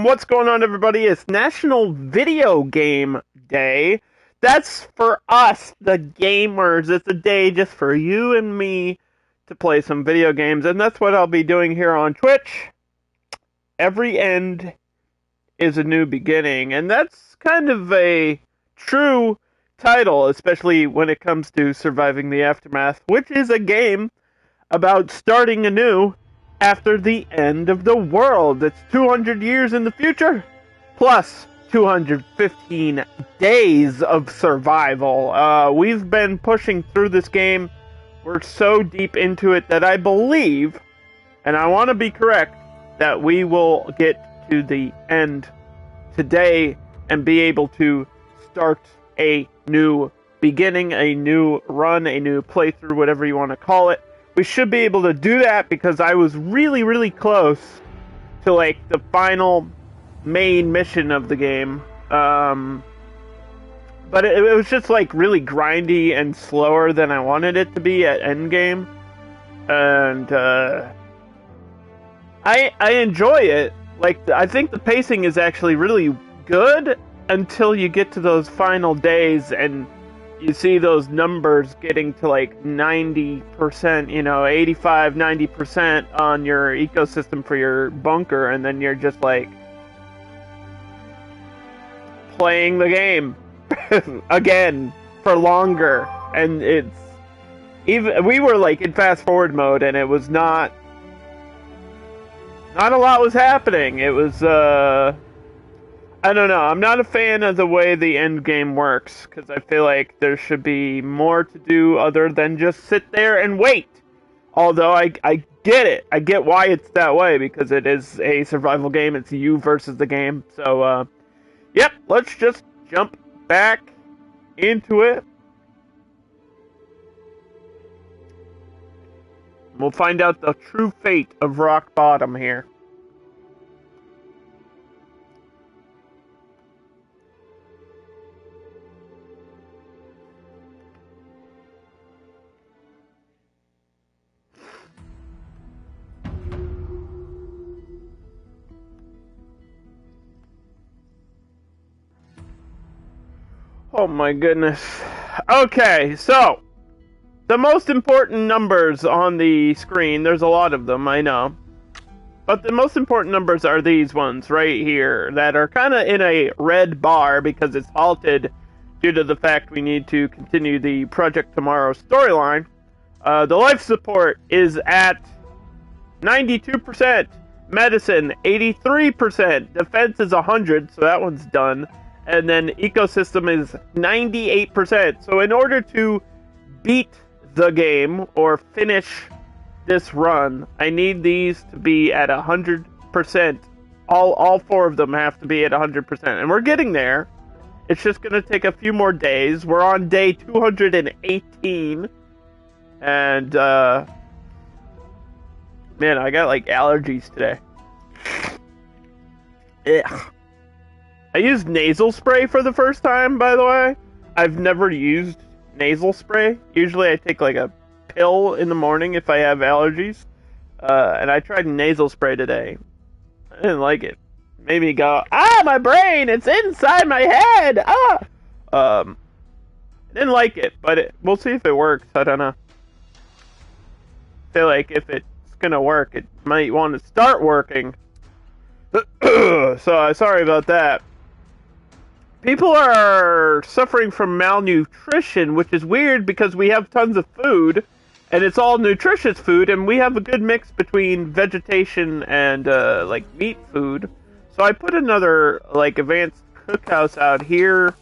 What's going on, everybody? It's National Video Game Day. That's for us, the gamers. It's a day just for you and me to play some video games, and that's what I'll be doing here on Twitch. Every end is a new beginning, and that's kind of a true title, especially when it comes to Surviving the Aftermath, which is a game about starting anew after the end of the world. It's 200 years in the future, plus 215 days of survival. We've been pushing through this game. We're so deep into it that I believe, and I want to be correct, that we will get to the end today and be able to start a new beginning, a new run, a new playthrough, whatever you want to call it. We should be able to do that because I was really, really close to like the final main mission of the game. But it was just like really grindy and slower than I wanted it to be at endgame. And I enjoy it. Like, I think the pacing is actually really good until you get to those final days and you see those numbers getting to like 90%, 85, 90% on your ecosystem for your bunker, and then you're just like playing the game again for longer. And it's even, we were like in fast forward mode, and it was not a lot was happening. It was I don't know. I'm not a fan of the way the end game works, because I feel like there should be more to do other than just sit there and wait. Although I get it. I get why it's that way, because it is a survival game. It's you versus the game. So, yep, let's just jump back into it. We'll find out the true fate of Rock Bottom here. Oh my goodness. Okay, so the most important numbers on the screen, there's a lot of them, I know. But the most important numbers are these ones right here that are kind of in a red bar because it's halted due to the fact we need to continue the Project Tomorrow storyline. The life support is at 92%, medicine 83%, defense is 100, so that one's done. And then ecosystem is 98%. So in order to beat the game or finish this run, I need these to be at 100%. All four of them have to be at 100%. And we're getting there. It's just going to take a few more days. We're on day 218. And, man, I got like allergies today. Ugh. I used nasal spray for the first time, by the way. I've never used nasal spray. Usually I take like a pill in the morning if I have allergies. And I tried nasal spray today. I didn't like it. Made me go, my brain, it's inside my head! I didn't like it, but we'll see if it works. I don't know. I feel like if it's gonna work, it might want to start working. So, sorry about that. People are suffering from malnutrition, which is weird because we have tons of food, and it's all nutritious food, and we have a good mix between vegetation and, like, meat food. So I put another, like, advanced cookhouse out here,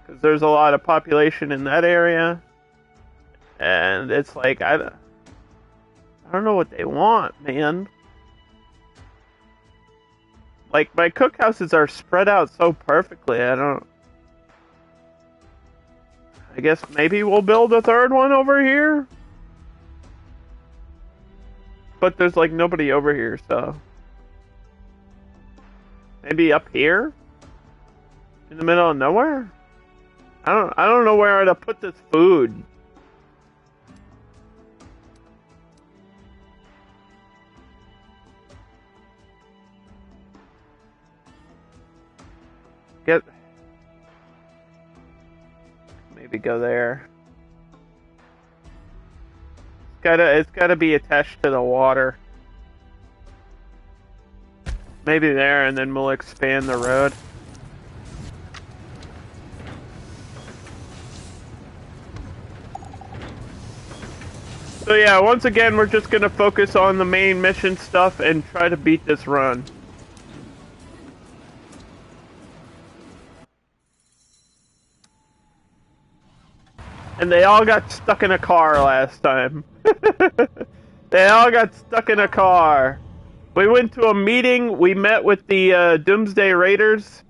because there's a lot of population in that area. And it's like, I don't know what they want, man. Like, my cookhouses are spread out so perfectly, I guess maybe we'll build a third one over here? But there's, like, nobody over here, so... Maybe up here? In the middle of nowhere? I don't know where to put this food. maybe go there. It's gotta be attached to the water. Maybe there, and then we'll expand the road. So yeah, once again, we're just gonna focus on the main mission stuff and try to beat this run. And they all got stuck in a car last time. They all got stuck in a car. We went to a meeting, we met with the Doomsday Raiders,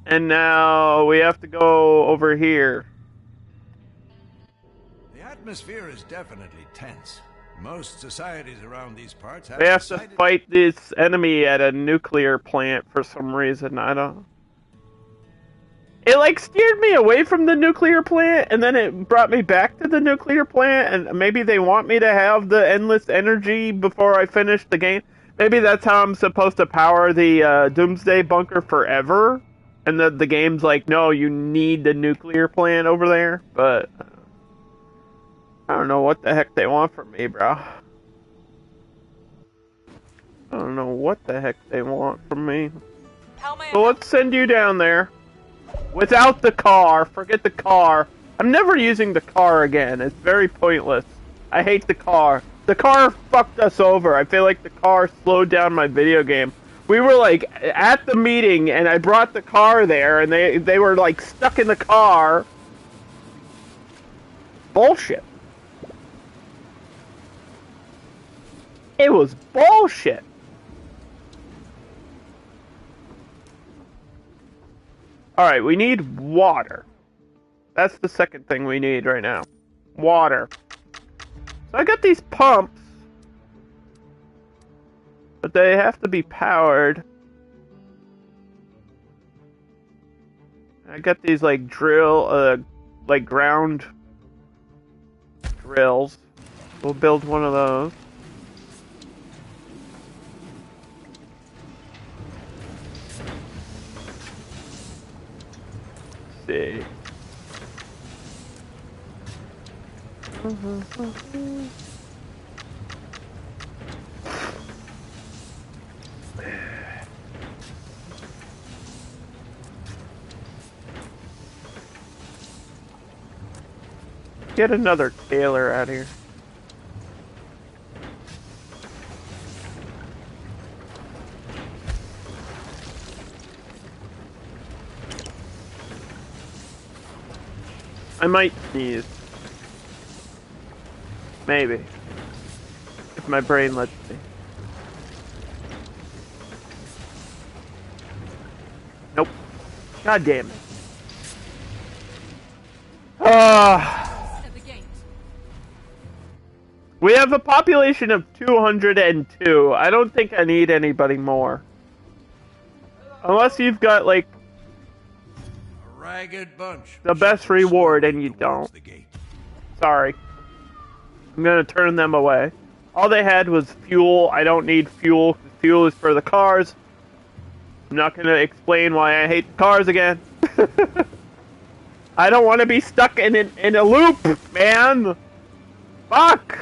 and now we have to go over here. The atmosphere is definitely tense. Most societies around these parts have We have to fight this enemy at a nuclear plant for some reason. I don't... It like steered me away from the nuclear plant, and then it brought me back to the nuclear plant, and maybe they want me to have the endless energy before I finish the game. Maybe that's how I'm supposed to power the Doomsday Bunker forever, and the game's like, no, you need the nuclear plant over there, but... I don't know what the heck they want from me, bro. I don't know what the heck they want from me. So let's send you down there. Without the car. Forget the car. I'm never using the car again. It's very pointless. I hate the car. The car fucked us over. I feel like the car slowed down my video game. We were like at the meeting and I brought the car there and they were like stuck in the car. Bullshit. It was bullshit. Alright, we need water. That's the second thing we need right now. Water. So I got these pumps. But they have to be powered. I got these like like ground drills. We'll build one of those. See. Get another tailor out here. I might sneeze. Maybe. If my brain lets me. Nope. God damn it. We have a population of 202. I don't think I need anybody more. Unless you've got, like, ragged bunch. The best reward, and you don't. Sorry. I'm gonna turn them away. All they had was fuel. I don't need fuel. Fuel is for the cars. I'm not gonna explain why I hate the cars again. I don't want to be stuck in a loop, man. Fuck.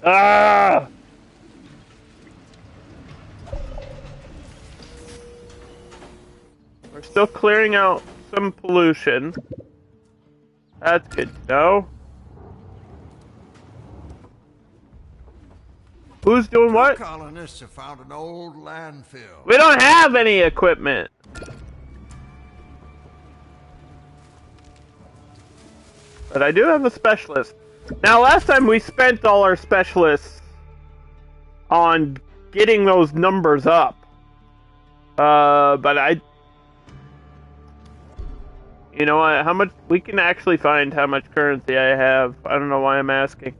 Ah. We're still clearing out some pollution. That's good to know. Who's doing what? Colonists have found an old landfill. We don't have any equipment. But I do have a specialist. Now, last time we spent all our specialists on getting those numbers up. But you know what? How much we can actually find how much currency I have. I don't know why I'm asking.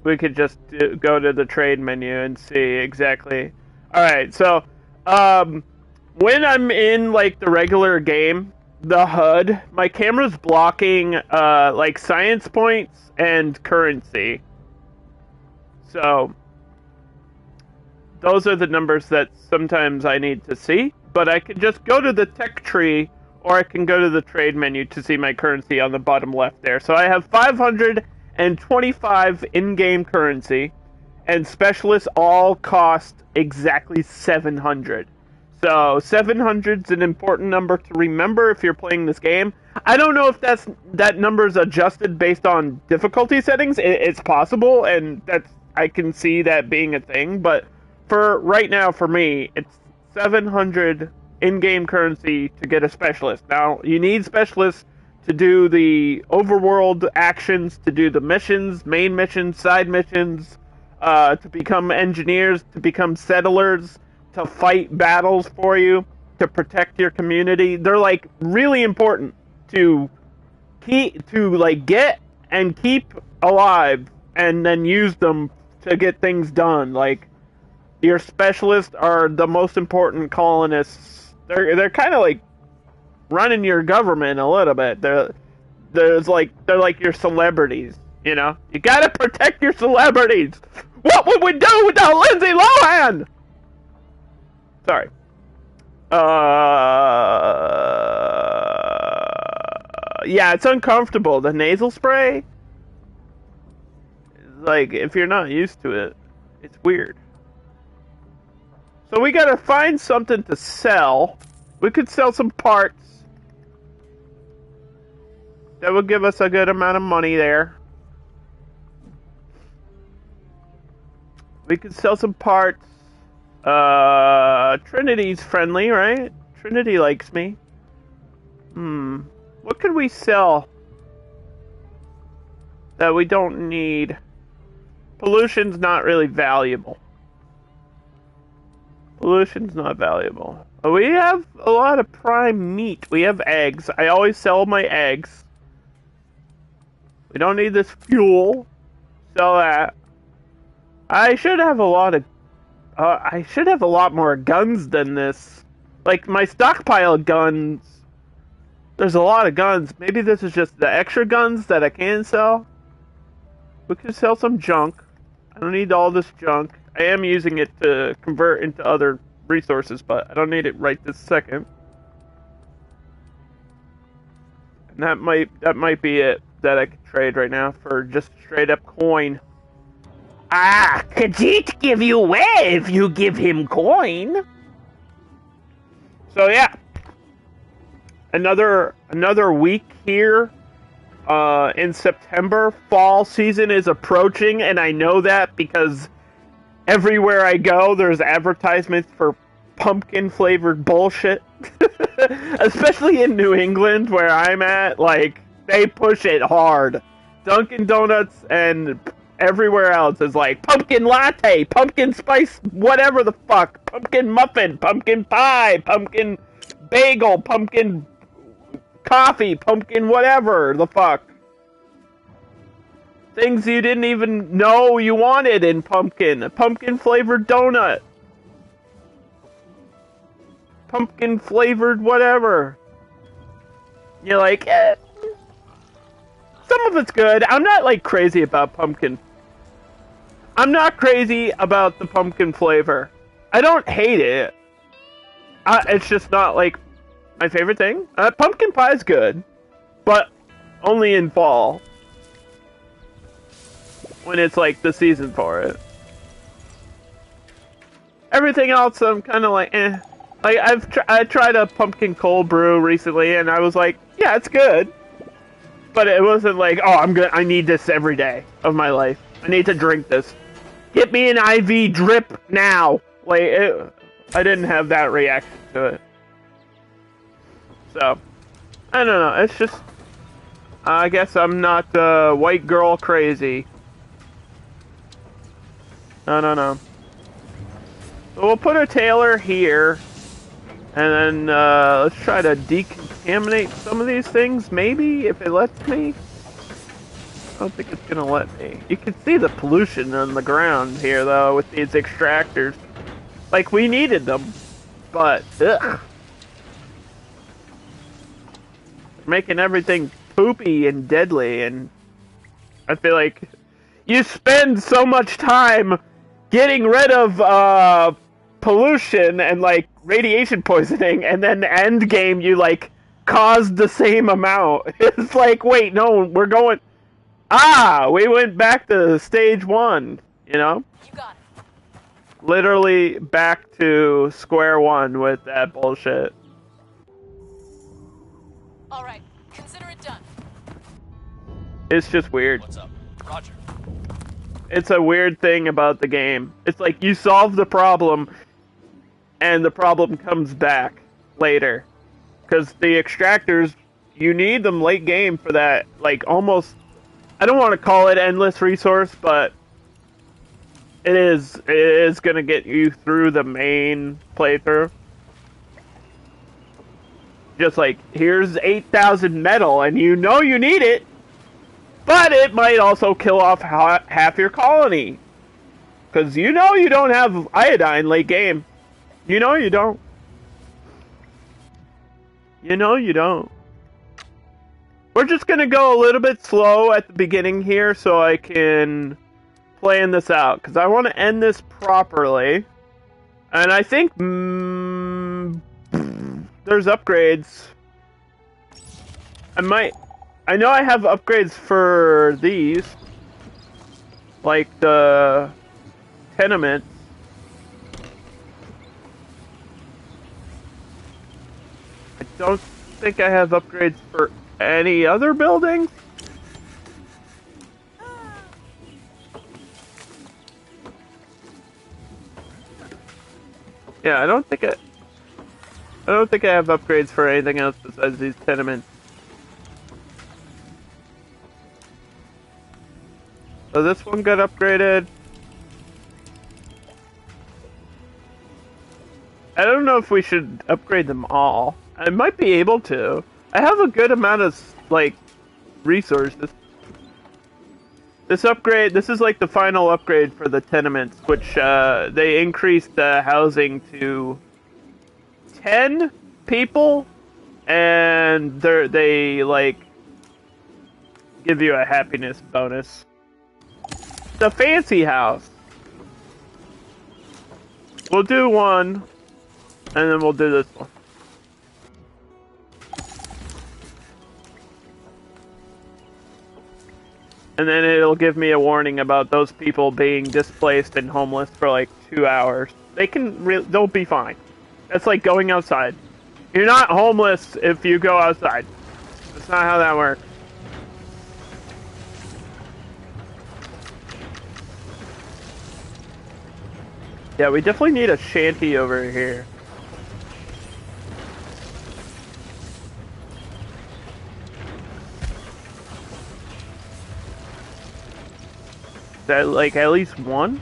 We could just go to the trade menu and see exactly. All right, so when I'm in like the regular game, the HUD, my camera's blocking like science points and currency. So those are the numbers that sometimes I need to see. But I can just go to the tech tree, or I can go to the trade menu to see my currency on the bottom left there. So I have 525 in-game currency, and specialists all cost exactly 700. So 700 is an important number to remember if you're playing this game. I don't know if that number is adjusted based on difficulty settings. It's possible, and I can see that being a thing. But for right now, for me, it's 700 in-game currency to get a specialist. Now, you need specialists to do the overworld actions, to do the missions, main missions, side missions, to become engineers, to become settlers, to fight battles for you, to protect your community. They're like really important to get and keep alive, and then use them to get things done. Like, your specialists are the most important colonists. They're kind of like running your government a little bit. They're like your celebrities. You know, you gotta protect your celebrities. What would we do without Lindsay Lohan? Sorry. Yeah, it's uncomfortable. The nasal spray, like, if you're not used to it, it's weird. So we gotta find something to sell. We could sell some parts. That would give us a good amount of money there. We could sell some parts. Trinity's friendly, right? Trinity likes me. What could we sell that we don't need? Pollution's not really valuable. Pollution's not valuable. We have a lot of prime meat. We have eggs. I always sell my eggs. We don't need this fuel. Sell that. I should have a lot of... I should have a lot more guns than this. Like, my stockpile of guns... There's a lot of guns. Maybe this is just the extra guns that I can sell. We could sell some junk. I don't need all this junk. I am using it to convert into other resources, but I don't need it right this second. And that might be it that I could trade right now for just straight up coin. Ah, Khajiit give you away if you give him coin. So yeah, another week here in September. Fall season is approaching, and I know that because everywhere I go, there's advertisements for pumpkin-flavored bullshit. Especially in New England, where I'm at, like, they push it hard. Dunkin' Donuts and everywhere else is like, pumpkin latte, pumpkin spice, whatever the fuck, pumpkin muffin, pumpkin pie, pumpkin bagel, pumpkin coffee, pumpkin whatever the fuck. Things you didn't even know you wanted in pumpkin. A pumpkin flavored donut. Pumpkin flavored whatever. You're like, some of it's good. I'm not like crazy about pumpkin. I'm not crazy about the pumpkin flavor. I don't hate it. It's just not like my favorite thing. Pumpkin pie is good, but only in fall. When it's like the season for it. Everything else, I'm kind of like, eh. Like I tried a pumpkin cold brew recently, and I was like, yeah, it's good. But it wasn't like, oh, I need this every day of my life. I need to drink this. Get me an IV drip now. Like, I didn't have that reaction to it. So, I don't know. It's just, I guess I'm not white girl crazy. No. So we'll put a tailor here. And then, let's try to decontaminate some of these things, maybe, if it lets me. I don't think it's gonna let me. You can see the pollution on the ground here, though, with these extractors. Like, we needed them, but, ugh. Making everything poopy and deadly, and I feel like you spend so much time getting rid of pollution and like radiation poisoning, and then end game you like caused the same amount. It's like, wait, no, we're going. We went back to stage one. You know, You got it. literally back to square one with that bullshit. All right, consider it done. It's just weird. What's up? Roger. It's a weird thing about the game. It's like you solve the problem, and the problem comes back later. Because the extractors, you need them late game for that, like, almost... I don't want to call it endless resource, but it is going to get you through the main playthrough. Just like, here's 8,000 metal, and you know you need it, but it might also kill off half your colony. Because you know you don't have iodine late game. You know you don't. You know you don't. We're just going to go a little bit slow at the beginning here so I can plan this out. Because I want to end this properly. And I think there's upgrades. I know I have upgrades for these. Like the tenements. I don't think I have upgrades for any other buildings. Yeah, I don't think I have upgrades for anything else besides these tenements. So this one got upgraded. I don't know if we should upgrade them all. I might be able to. I have a good amount of, like, resources. This is like the final upgrade for the tenements, which they increased the housing to 10 people, and they like give you a happiness bonus. The fancy house. We'll do one, and then we'll do this one. And then it'll give me a warning about those people being displaced and homeless for like 2 hours. They'll be fine. That's like going outside. You're not homeless if you go outside. That's not how that works. Yeah, we definitely need a shanty over here. Is that like at least one?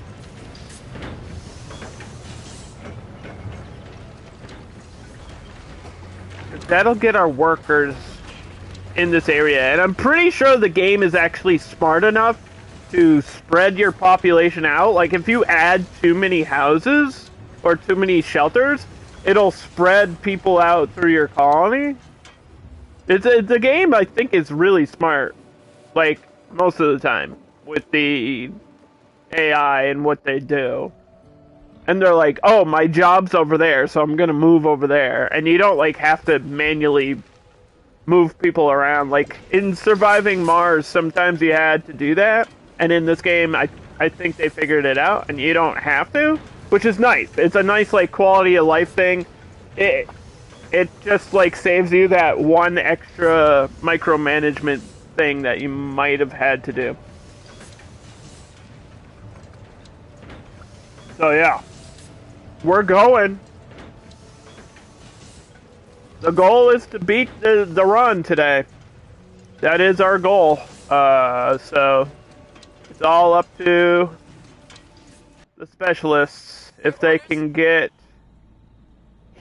That'll get our workers in this area, and I'm pretty sure the game is actually smart enough to spread your population out. Like, if you add too many houses or too many shelters, it'll spread people out through your colony. The game, I think, is really smart, like, most of the time, with the AI and what they do. And they're like, oh, my job's over there, so I'm gonna move over there. And you don't, like, have to manually move people around. Like, in Surviving Mars, sometimes you had to do that. And in this game, I think they figured it out, and you don't have to, which is nice. It's a nice, like, quality of life thing. It just, like, saves you that one extra micromanagement thing that you might have had to do. So, yeah. We're going. The goal is to beat the run today. That is our goal. So it's all up to the specialists if they can get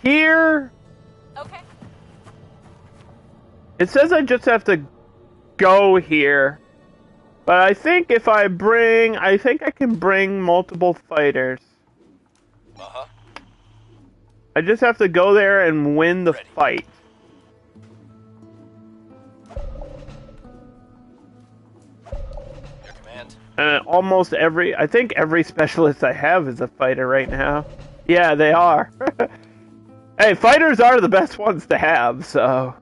here. Okay. It says I just have to go here. But I think if I think I can bring multiple fighters. Uh-huh. I just have to go there and win the fight. Your command. And almost every... I think every specialist I have is a fighter right now. Yeah, they are. Hey, fighters are the best ones to have, so...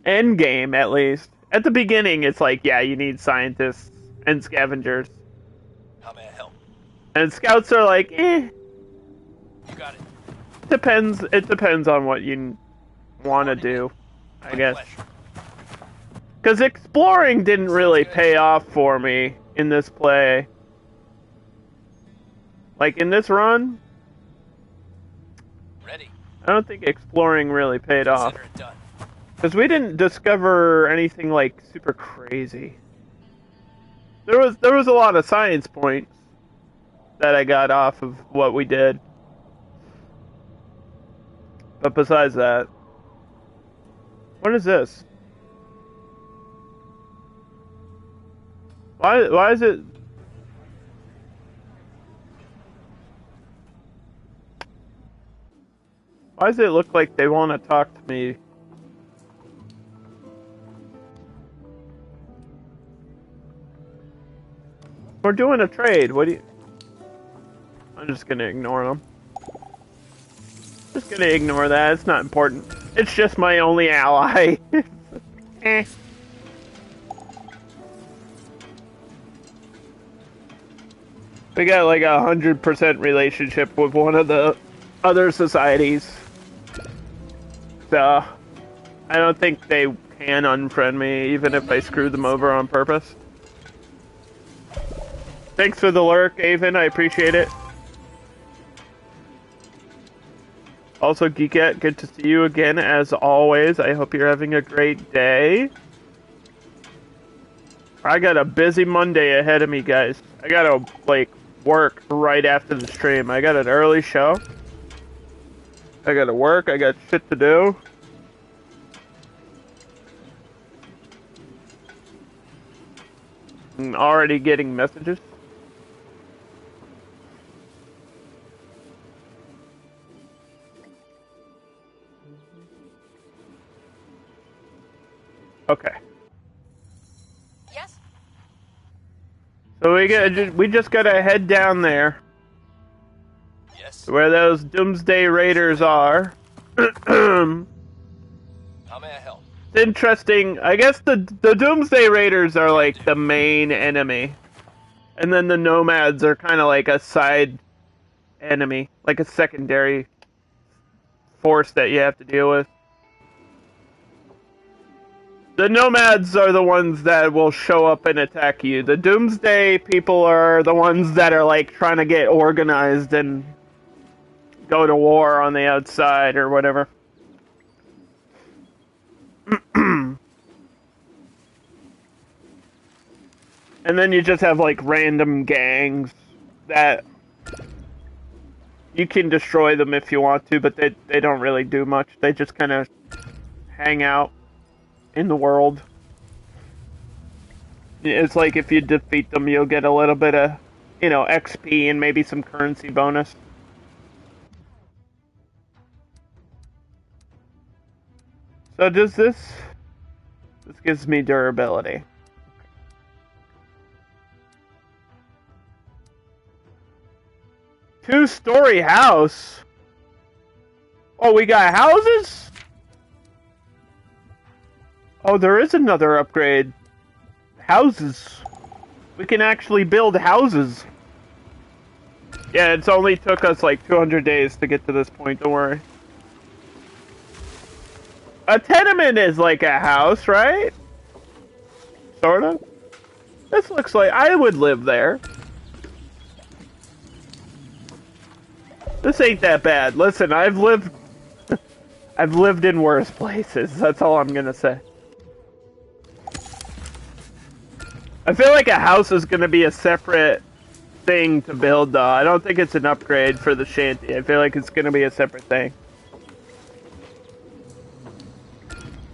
End game, at least. At the beginning, it's like, yeah, you need scientists and scavengers. How may I help? And scouts are like, eh. You got it. Depends. It depends on what you want to do, I guess. Pleasure. Because exploring didn't really pay off for me in this play. Like, in this run, Ready. I don't think exploring really paid off. Consider it done. Because we didn't discover anything, like, super crazy. There was a lot of science points that I got off of what we did. But besides that... What is this? Why is it... Why does it look like they want to talk to me? We're doing a trade. What do you... I'm just gonna ignore them. Just gonna ignore that. It's not important. It's just my only ally. Eh. We got like 100% relationship with one of the other societies. So, I don't think they can unfriend me, even if I screw them over on purpose. Thanks for the lurk, Avon. I appreciate it. Also, Geekette, good to see you again, as always. I hope you're having a great day. I got a busy Monday ahead of me, guys. I gotta, like, work right after the stream. I got an early show. I gotta work. I got shit to do. I'm already getting messages. Okay. Yes? So we just gotta head down there. Yes. Where those Doomsday Raiders are. How may I help? It's interesting. I guess the Doomsday Raiders are like the main enemy. And then the Nomads are kind of like a side enemy. Like a secondary force that you have to deal with. The Nomads are the ones that will show up and attack you. The Doomsday people are the ones that are like trying to get organized and go to war on the outside or whatever. And then you just have like random gangs that you can destroy them if you want to, but they don't really do much. They just kind of hang out in the world. It's like if you defeat them, you'll get a little bit of, you know, XP and maybe some currency bonus. So does this gives me durability. Two-story house? Oh, we got houses? Oh, there is another upgrade. Houses. We can actually build houses. Yeah, it's only took us like 200 days to get to this point, don't worry. A tenement is like a house, right? Sort of. This looks like I would live there. This ain't that bad. Listen, I've lived in worse places. That's all I'm gonna say. I feel like a house is gonna be a separate thing to build, though. I don't think it's an upgrade for the shanty. I feel like it's gonna be a separate thing.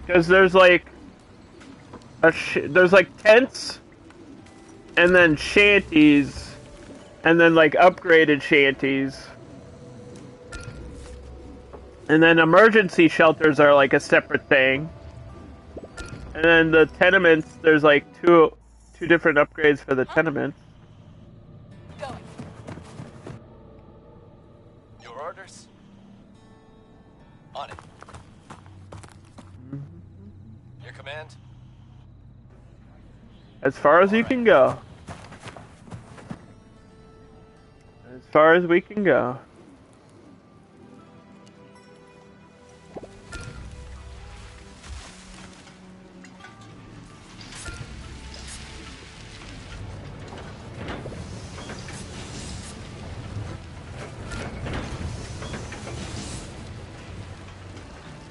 Because there's like there's like tents, and then shanties, and then like upgraded shanties. And then emergency shelters are like a separate thing. And then the tenements, there's like two different upgrades for the tenements. command? As far as you can go. As far as we can go.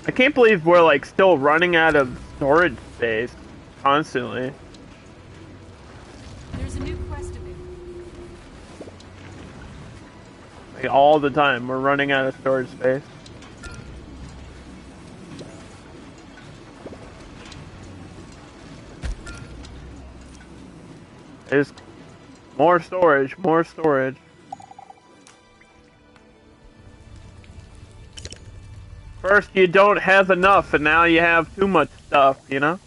I can't believe we're like still running out of storage space constantly. There's a new quest available. Like all the time, we're running out of storage space. There's more storage, more storage. First, you don't have enough, and now you have too much stuff, you know?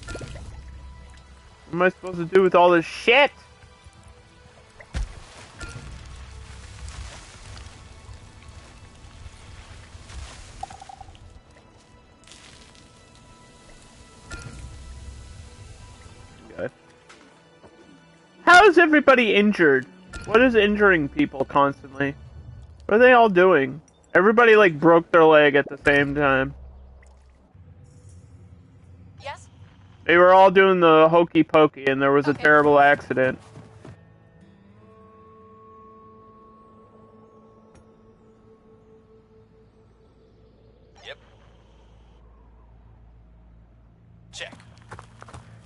What am I supposed to do with all this shit? Good. How is everybody injured? What is injuring people constantly? What are they all doing? Everybody like broke their leg at the same time. Yes? They were all doing the hokey pokey and there was a Okay. terrible accident. Yep. Check.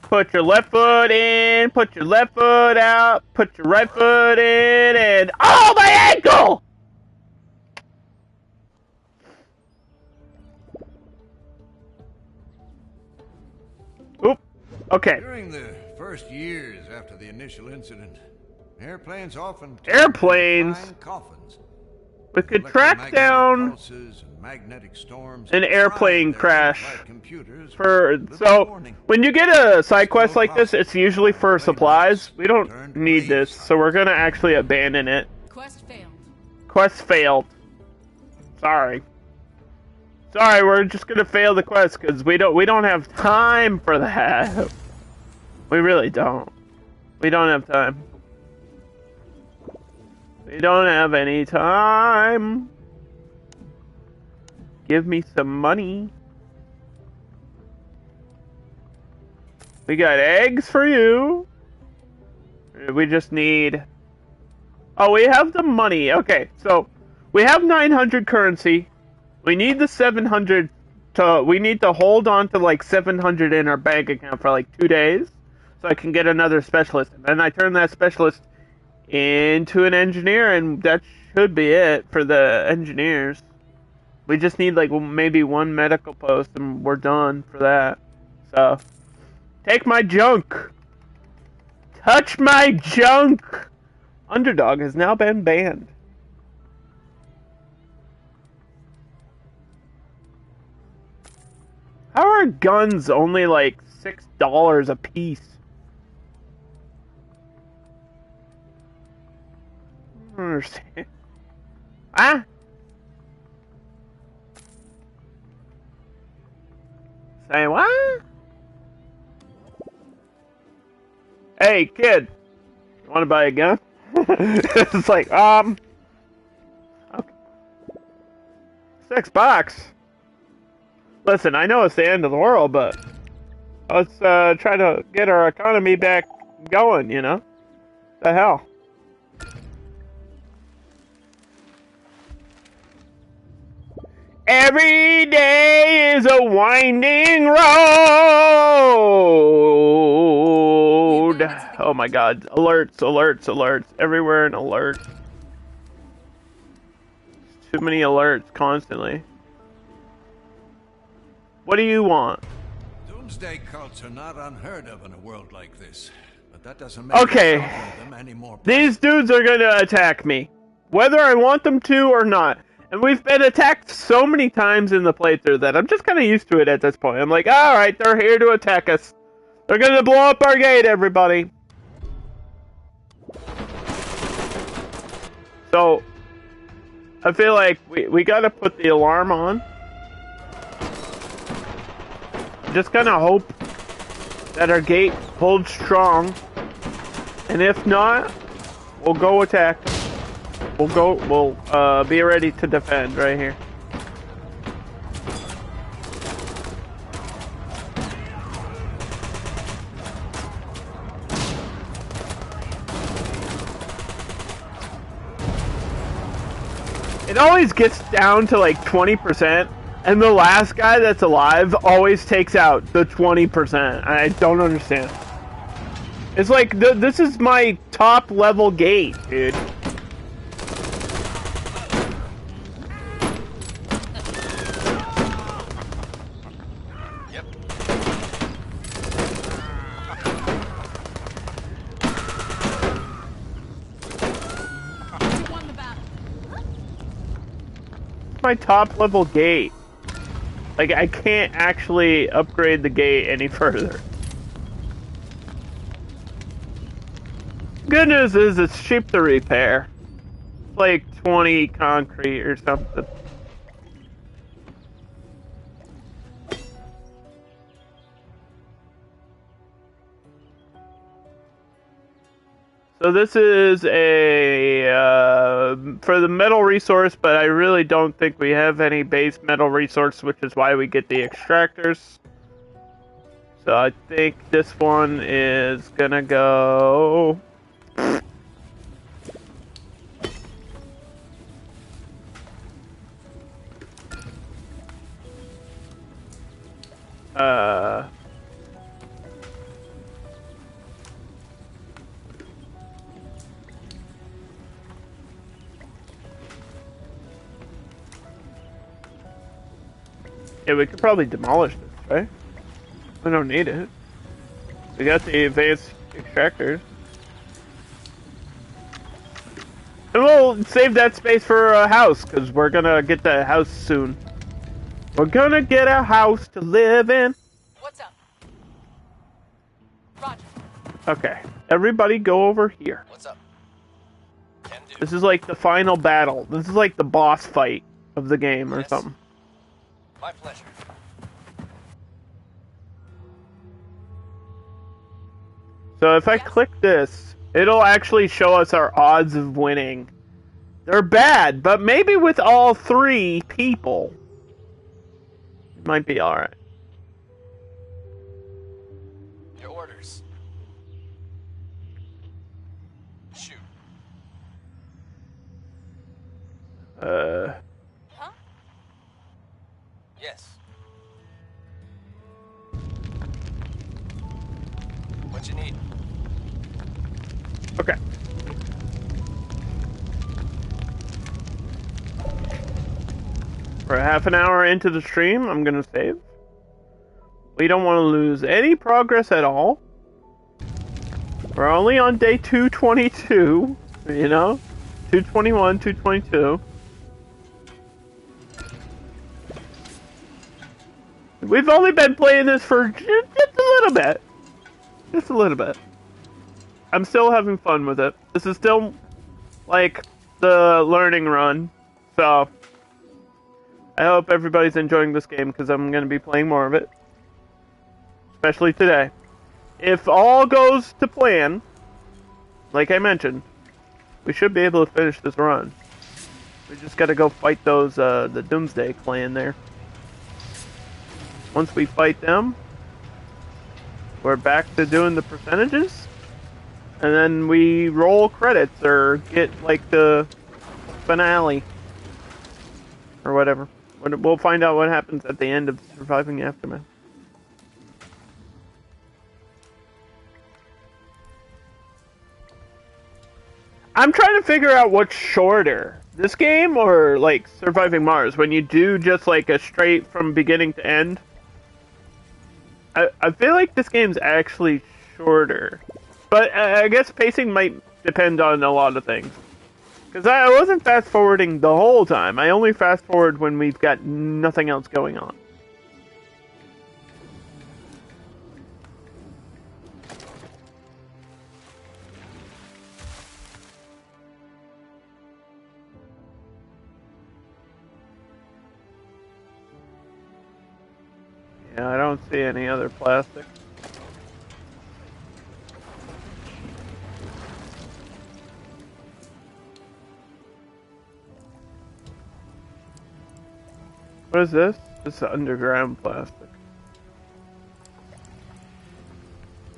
Put your left foot in, put your left foot out, put your right foot in, and oh, my ankle! Oop. Okay. During the first years after the initial incident, airplanes often Airplanes? flying coffins. We could track Electromagnetic down pulses and magnetic storms an airplane fried their crash in-flight computers for with so little warning. when you get a side quest like this, it's usually for supplies. We don't need this, so we're gonna actually abandon it. Quest failed. Quest failed. Sorry. Sorry, we're just gonna fail the quest because we don't have time for that. We really don't. We don't have time. We don't have any time. Give me some money. We got eggs for you. We just need... Oh, we have the money. Okay, so we have 900 currency. We need the 700 to... We need to hold on to like 700 in our bank account for like 2 days. So I can get another specialist. And then I turn that specialist into an engineer, and that should be it for the engineers. We just need like maybe one medical post, and we're done for that. So, take my junk. Touch my junk. Underdog has now been banned. How are guns only like $6 a piece? I don't understand. Ah? Say what? Hey, kid. You want to buy a gun? It's like, okay. $6. Listen, I know it's the end of the world, but let's try to get our economy back going, you know? The hell? Every day is a winding road. Oh my god. Alerts, alerts, alerts. Everywhere an alert. Too many alerts constantly. What do you want? Doomsday cults are not unheard of in a world like this, but that doesn't make Okay. them any more These dudes are gonna attack me. Whether I want them to or not. And we've been attacked so many times in the playthrough that I'm just kind of used to it at this point. I'm like, alright, they're here to attack us. They're gonna blow up our gate, everybody. So, I feel like we gotta put the alarm on. just gonna hope that our gate holds strong. And if not, we'll go attack. We'll be ready to defend right here. It always gets down to like 20%, and the last guy that's alive always takes out the 20%. I don't understand. It's like, this is my top level gate, dude. Yep. You won the battle. My top level gate. Like, I can't actually upgrade the gate any further. Good news is it's cheap to repair. It's like 20 concrete or something. So this is a for the metal resource, but I really don't think we have any base metal resource, which is why we get the extractors. So I think this one is gonna go. Yeah, we could probably demolish this, right? We don't need it. We got the advanced extractors. And we'll save that space for a house, because we're gonna get that house soon. We're gonna get a house to live in. What's up? Roger. Okay, everybody go over here. What's up? Can do. This is like the final battle. This is like the boss fight of the game or Yes. something. My pleasure. So if I Yes. click this, it'll actually show us our odds of winning. They're bad, but maybe with all 3 people, it might be alright. Your orders. Shoot. Huh? Yes. What you need? Okay. We're half an hour into the stream. I'm gonna save. We don't want to lose any progress at all. We're only on day 222, you know? 221, 222. We've only been playing this for just a little bit. Just a little bit. I'm still having fun with it. This is still, like, the learning run. So, I hope everybody's enjoying this game, because I'm going to be playing more of it. Especially today. If all goes to plan, like I mentioned, we should be able to finish this run. We just gotta go fight those, the Doomsday clan there. Once we fight them, we're back to doing the percentages, and then we roll credits or get like the finale or whatever. We'll find out what happens at the end of Surviving the Aftermath. I'm trying to figure out what's shorter, this game or like Surviving Mars, when you do just like a straight from beginning to end. I feel like this game's actually shorter, but I guess pacing might depend on a lot of things. Because I wasn't fast forwarding the whole time. I only fast forward when we've got nothing else going on. Yeah, I don't see any other plastic. What is this? This is underground plastic.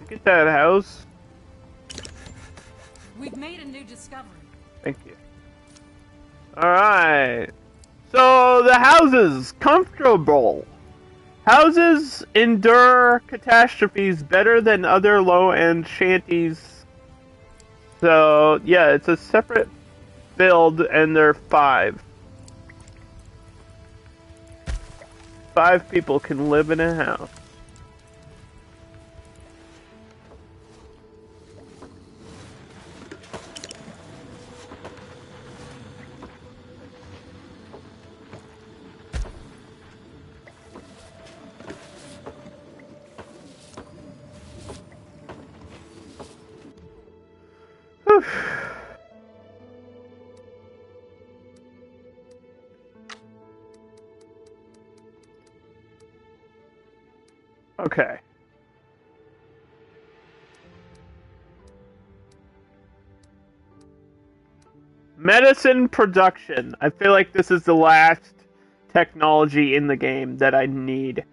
Look at that house. We've made a new discovery. Thank you. Alright. So, the houses. Comfortable. Houses endure catastrophes better than other low-end shanties. So, yeah, it's a separate build, and they're 5. 5 people can live in a house. Whew. Okay. Medicine production. I feel like this is the last technology in the game that I need.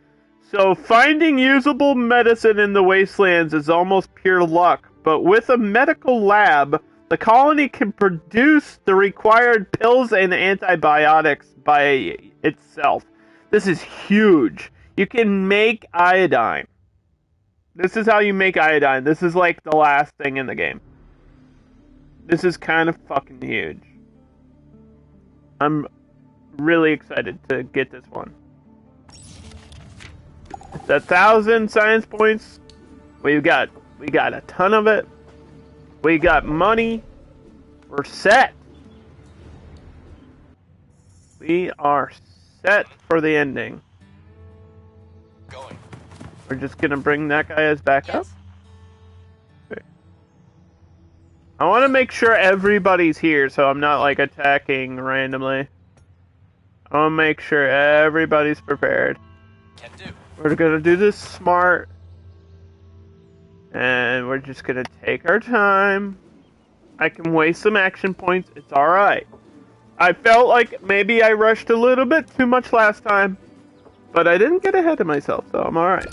So finding usable medicine in the wastelands is almost pure luck, but with a medical lab, the colony can produce the required pills and antibiotics by itself. This is huge. You can make iodine. This is how you make iodine. This is like the last thing in the game. This is kind of fucking huge. I'm really excited to get this one. It's 1,000 science points. We got a ton of it. We got money. We're set. We are set for the ending. Going. We're just gonna bring that guy back up. Yes. Okay. I want to make sure everybody's here, so I'm not like attacking randomly. I want to make sure everybody's prepared. Can do. We're gonna do this smart, and we're just gonna take our time. I can waste some action points. It's all right. I felt like maybe I rushed a little bit too much last time, but I didn't get ahead of myself, so I'm all right.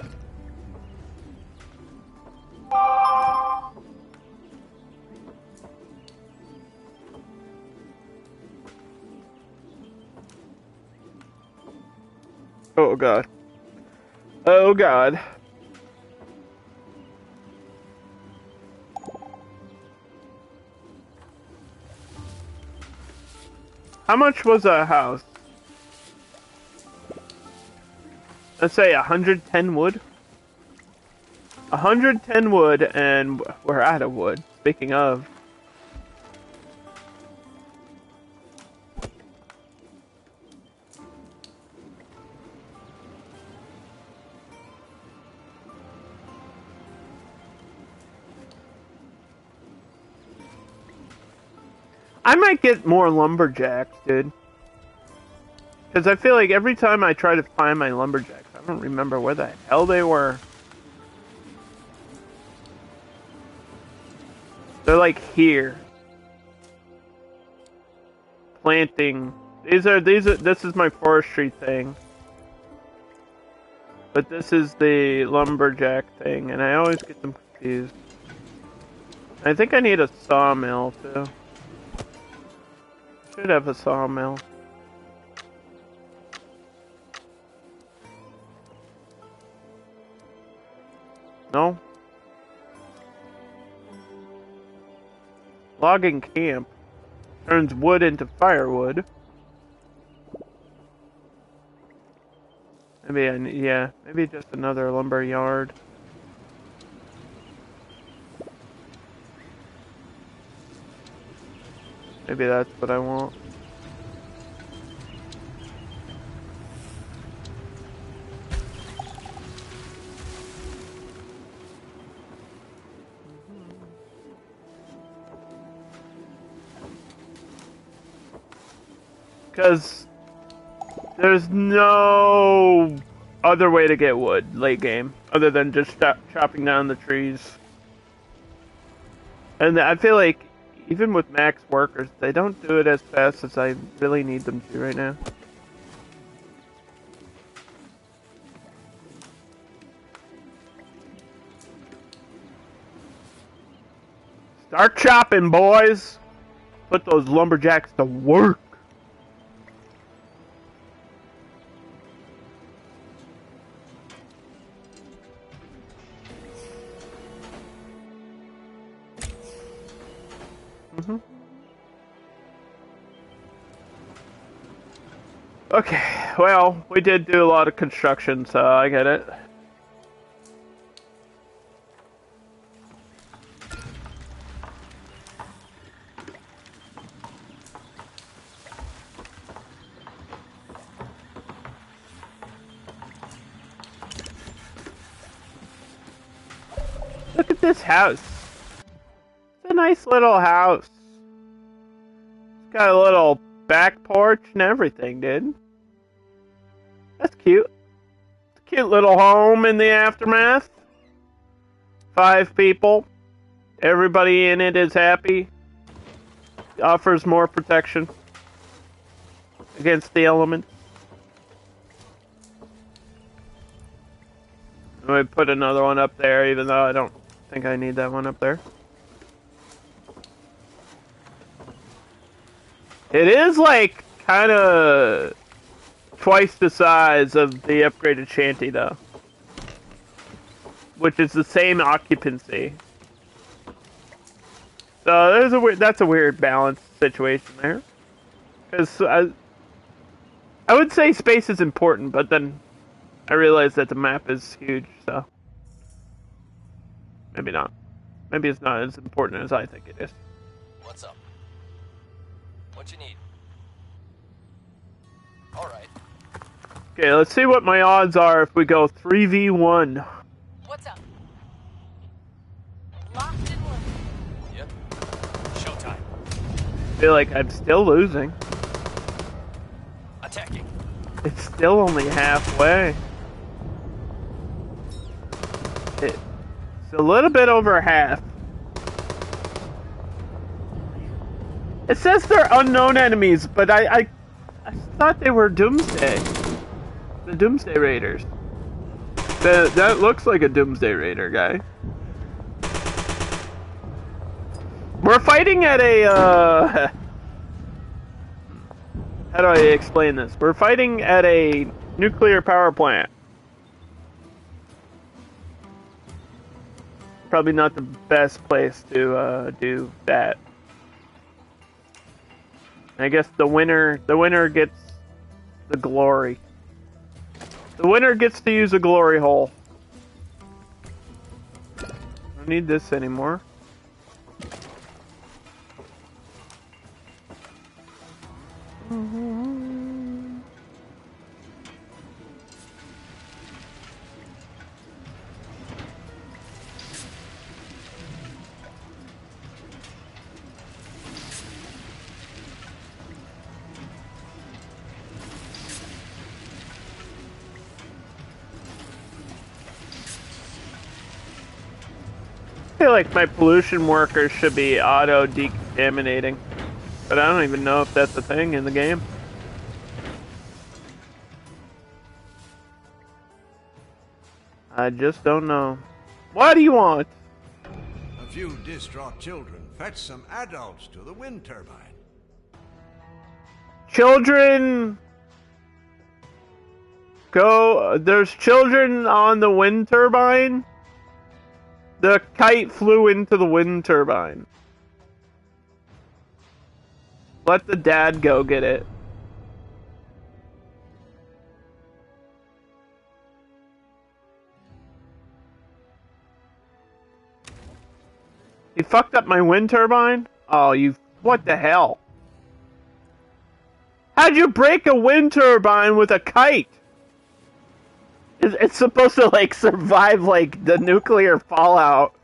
Oh god. Oh god. How much was a house? Let's say 110 wood. 110 wood, and we're out of wood. Speaking of. I might get more lumberjacks, dude. Because I feel like every time I try to find my lumberjacks, I don't remember where the hell they were. They're like here. Planting. This is my forestry thing. But this is the lumberjack thing, and I always get them confused. I think I need a sawmill too. Should have a sawmill. No? Logging camp turns wood into firewood. Maybe just another lumber yard. Maybe that's what I want. Because there's no other way to get wood late game, other than just chopping down the trees. And I feel like even with max workers, they don't do it as fast as I really need them to right now. Start chopping, boys! Put those lumberjacks to work! Okay, well, we did do a lot of construction, so I get it. Look at this house. It's a nice little house. It's got a little back porch and everything, dude. That's cute. It's a cute little home in the aftermath. 5 people. Everybody in it is happy. Offers more protection against the elements. I'm gonna put another one up there, even though I don't think I need that one up there. It is like kind of twice the size of the upgraded shanty, though, which is the same occupancy. So there's that's a weird balance situation there, because I would say space is important, but then I realize that the map is huge, so maybe not. Maybe it's not as important as I think it is. What's up? What you need? Alright. Okay, let's see what my odds are if we go 3v1. What's up? Locked and loaded. Yep. Showtime. I feel like I'm still losing. Attacking. It's still only halfway. It's a little bit over half. It says they're unknown enemies, but I thought they were Doomsday. The Doomsday Raiders. That looks like a Doomsday Raider guy. We're fighting at a, how do I explain this? We're fighting at a nuclear power plant. Probably not the best place to do that. I guess the winner gets the glory. The winner gets to use a glory hole. I don't need this anymore. I feel like my pollution workers should be auto decontaminating, but I don't even know if that's a thing in the game. I just don't know. What do you want? A few distraught children fetch some adults to the wind turbine. Children go. There's children on the wind turbine. The kite flew into the wind turbine. Let the dad go get it. You fucked up my wind turbine? Oh, you... What the hell? How'd you break a wind turbine with a kite? It's supposed to, like, survive, like, the nuclear fallout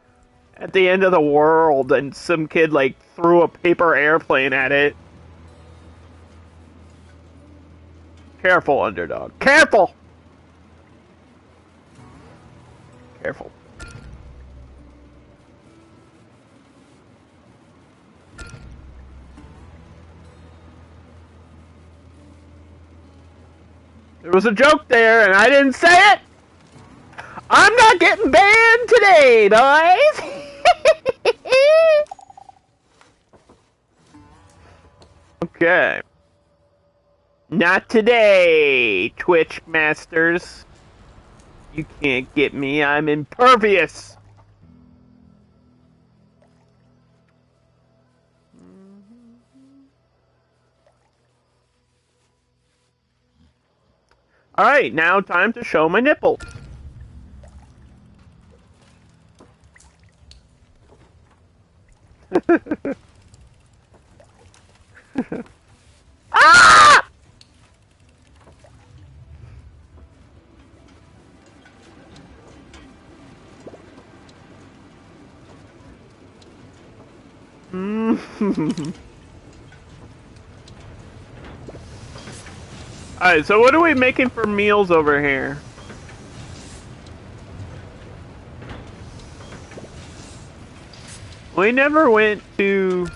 at the end of the world, and some kid, like, threw a paper airplane at it. Careful, Underdog. Careful! Careful. There was a joke there, and I didn't say it! I'm not getting banned today, boys! Okay. Not today, Twitch masters. You can't get me, I'm impervious! Alright, now time to show my nipple. Ah! Alright, so what are we making for meals over here? We never went to...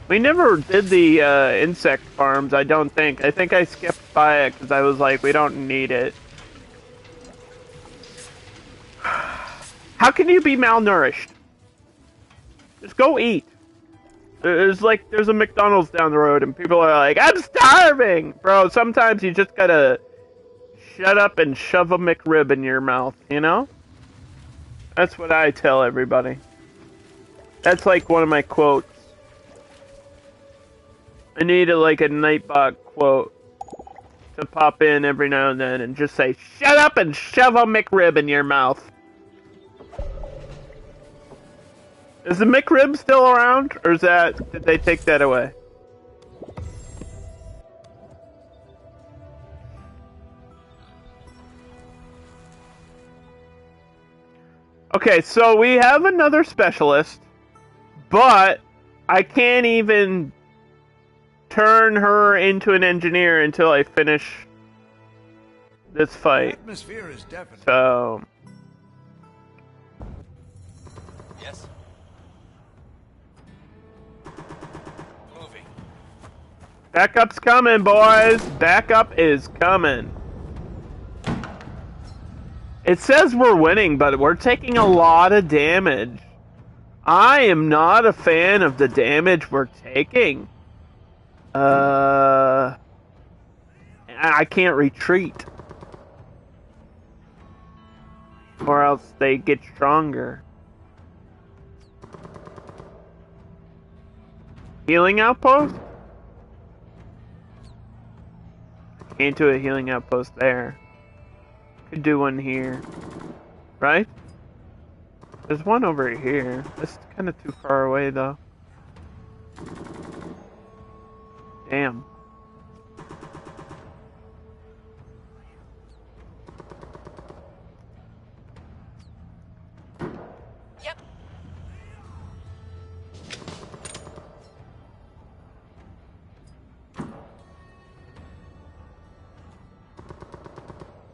We never did the insect farms, I don't think. I think I skipped by it because I was like, we don't need it. How can you be malnourished? Just go eat. There's a McDonald's down the road and people are like, I'm starving! Bro, sometimes you just gotta shut up and shove a McRib in your mouth, you know? That's what I tell everybody. That's like one of my quotes. I need a Nightbot quote to pop in every now and then and just say, shut up and shove a McRib in your mouth. Is the McRib still around, or did they take that away? Okay, so we have another specialist, but I can't even turn her into an engineer until I finish this The fight. atmosphere is definitely... So, Yes? Moving. backup's coming, boys. Backup is coming. It says we're winning, but we're taking a lot of damage. I am not a fan of the damage we're taking. I can't retreat. Or else they get stronger. Healing outpost? Can't do a healing outpost there. Could do one here. Right? There's one over here. It's kind of too far away though. Damn. Yep.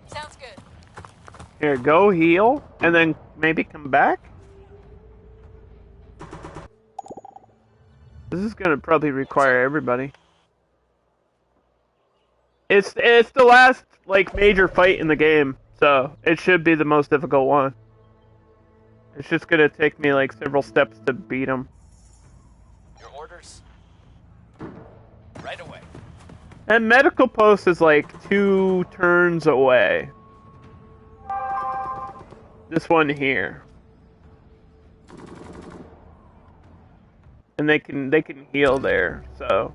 Sounds good. Here, go heal, and then maybe come back? This is gonna probably require everybody. It's the last, major fight in the game, so it should be the most difficult one. It's just gonna take me, several steps to beat him. Your orders? Right away. And medical post is, 2 turns away. This one here. And they can heal there, so...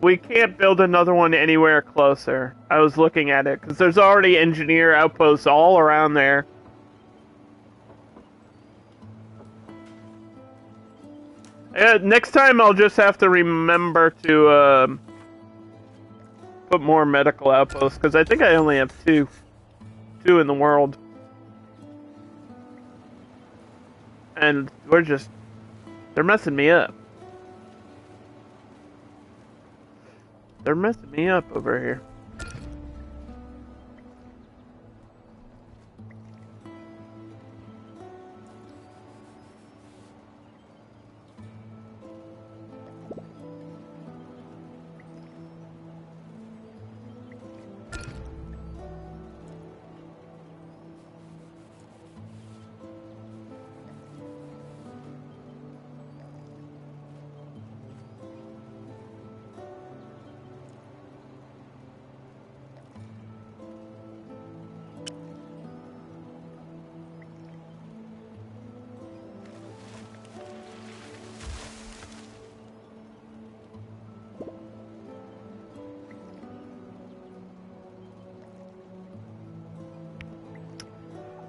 we can't build another one anywhere closer. I was looking at it, because there's already engineer outposts all around there. Next time I'll just have to remember to put more medical outposts, because I think I only have 2 in the world. And they're messing me up. They're messing me up over here.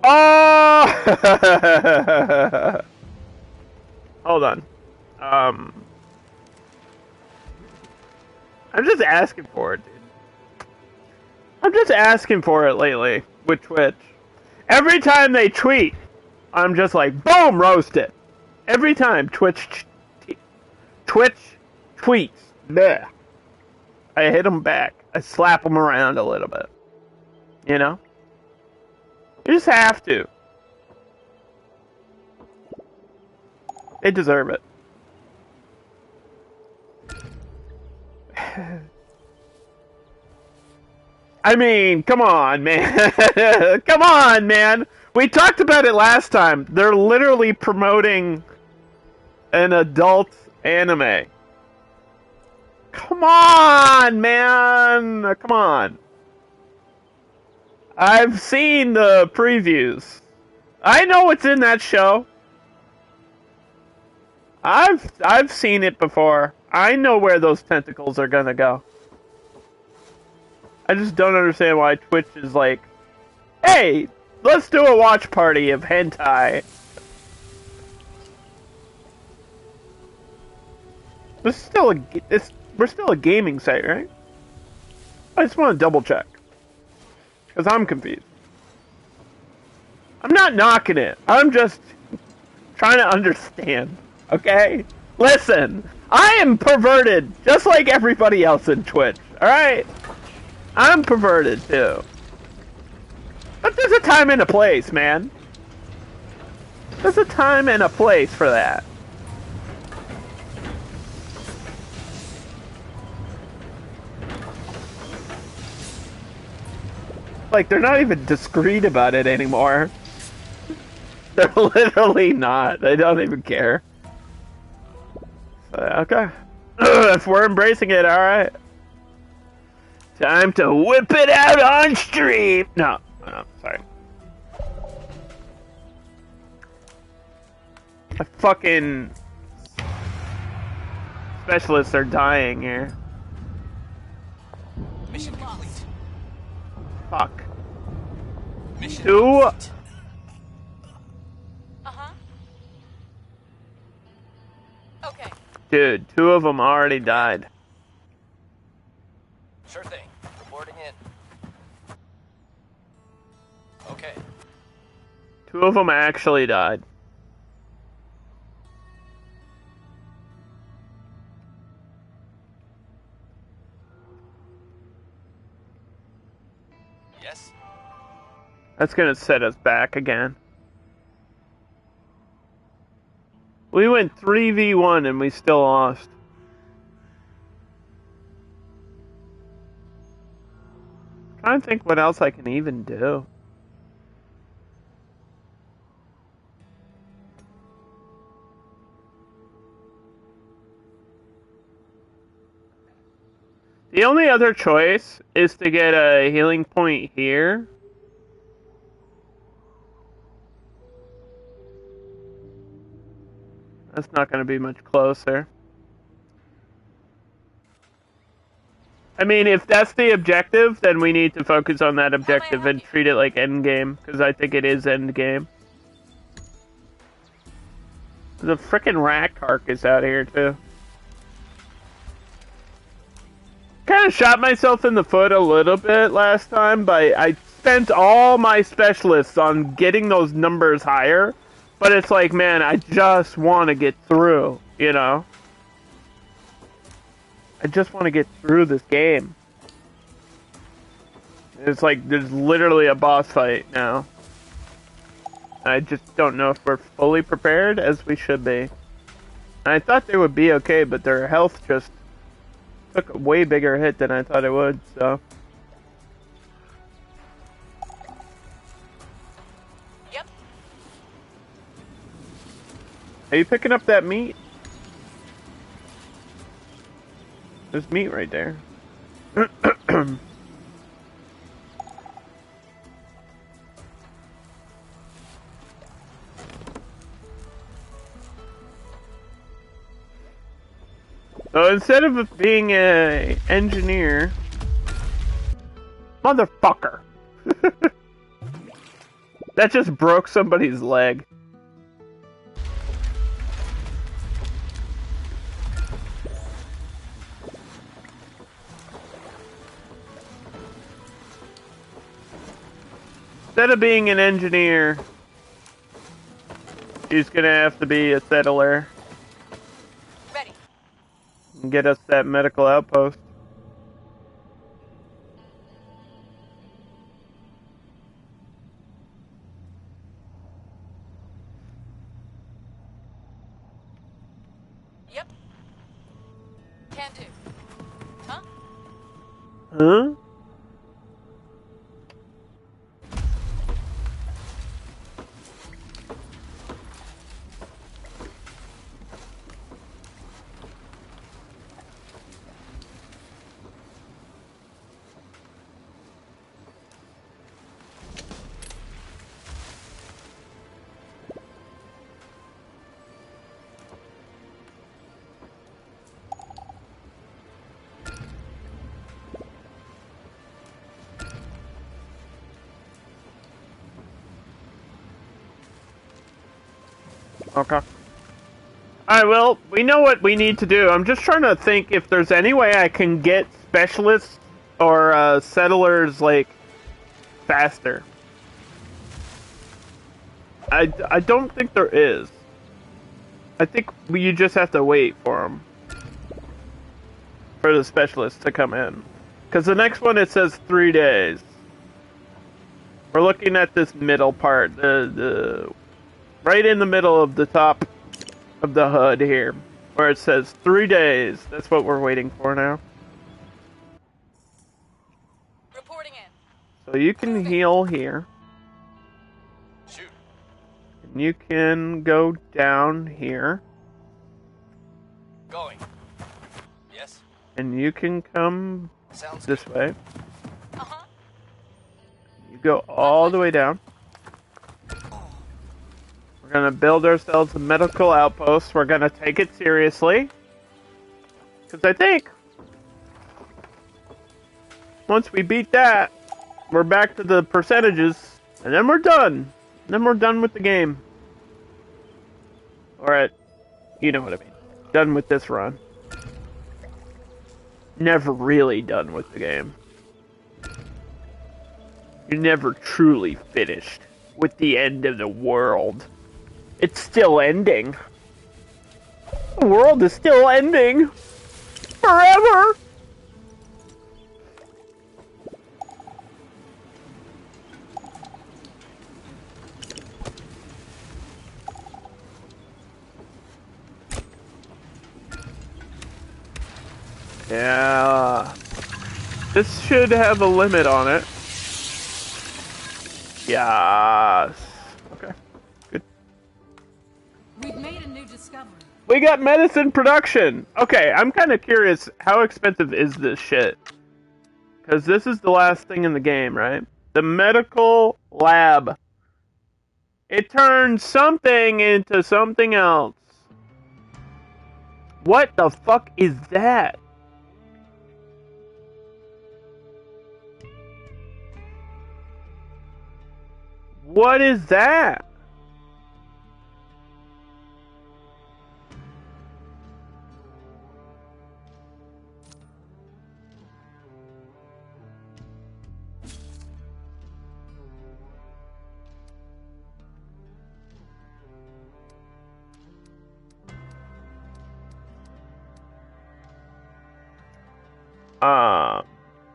Oh! Hold on. I'm just asking for it, dude. I'm just asking for it lately with Twitch. Every time they tweet, I'm just like, boom, roast it. Every time Twitch tweets, bleh, I hit them back. I slap them around a little bit. You know? You just have to. They deserve it. I mean, come on, man. Come on, man. We talked about it last time. They're literally promoting an adult anime. Come on, man. Come on. I've seen the previews. I know what's in that show. I've seen it before. I know where those tentacles are gonna go. I just don't understand why Twitch is like, hey, let's do a watch party of hentai. We're still a gaming site, right? I just want to double check. Because I'm confused. I'm not knocking it. I'm just trying to understand. Okay? Listen, I am perverted just like everybody else in Twitch. Alright? I'm perverted too. But there's a time and a place, man. There's a time and a place for that. Like, they're not even discreet about it anymore. They're literally not. They don't even care. So, okay. If we're embracing it, alright. Time to whip it out on stream! No, sorry. My fucking specialists are dying here. Mission complete. Fuck. Mission Two. complete. Uh-huh. Okay. Dude, 2 of them already died. Sure thing. Reporting in. Okay. 2 of them actually died. Yes. That's gonna set us back again. We went 3v1 and we still lost. I'm trying to think what else I can even do. The only other choice is to get a healing point here. That's not going to be much closer. I mean, if that's the objective, then we need to focus on that objective and treat it like endgame, because I think it is endgame. The frickin' rat carcass out here, too. Kind of shot myself in the foot a little bit last time, but I spent all my specialists on getting those numbers higher. But it's like, man, I just want to get through, you know? I just want to get through this game. It's like, there's literally a boss fight now. I just don't know if we're fully prepared as we should be. I thought they would be okay, but their health just took a way bigger hit than I thought it would, so. Yep. Are you picking up that meat? There's meat right there. So instead of being a engineer, motherfucker. That just broke somebody's leg. Instead of being an engineer, she's gonna have to be a settler. Ready. And get us that medical outpost. Yep. Can do. Huh? Huh? Okay. Alright, well, we know what we need to do. I'm just trying to think if there's any way I can get specialists or settlers, like, faster. I don't think there is. I think you just have to wait for them. For the specialists to come in. Because the next one, it says 3 days. We're looking at this middle part. The right in the middle of the top of the HUD here, where it says 3 days. That's what we're waiting for now. Reporting in. So you can heal here. Shoot. And you can go down here. Going. Yes. And you can come Sounds this good. way. Uh-huh. You go all the way down. We're gonna build ourselves a medical outpost. We're gonna take it seriously. Because I think once we beat that, we're back to the percentages, and then we're done. Then we're done with the game. Alright, you know what I mean. Done with this run. Never really done with the game. You're never truly finished with the end of the world. It's still ending. The world is still ending. Forever! Yeah. This should have a limit on it. Yes. Okay. Good. We've made a new discovery. We got medicine production. Okay, I'm kind of curious, how expensive is this shit? Because this is the last thing in the game, right? The medical lab. It turns something into something else. What the fuck is that? What is that?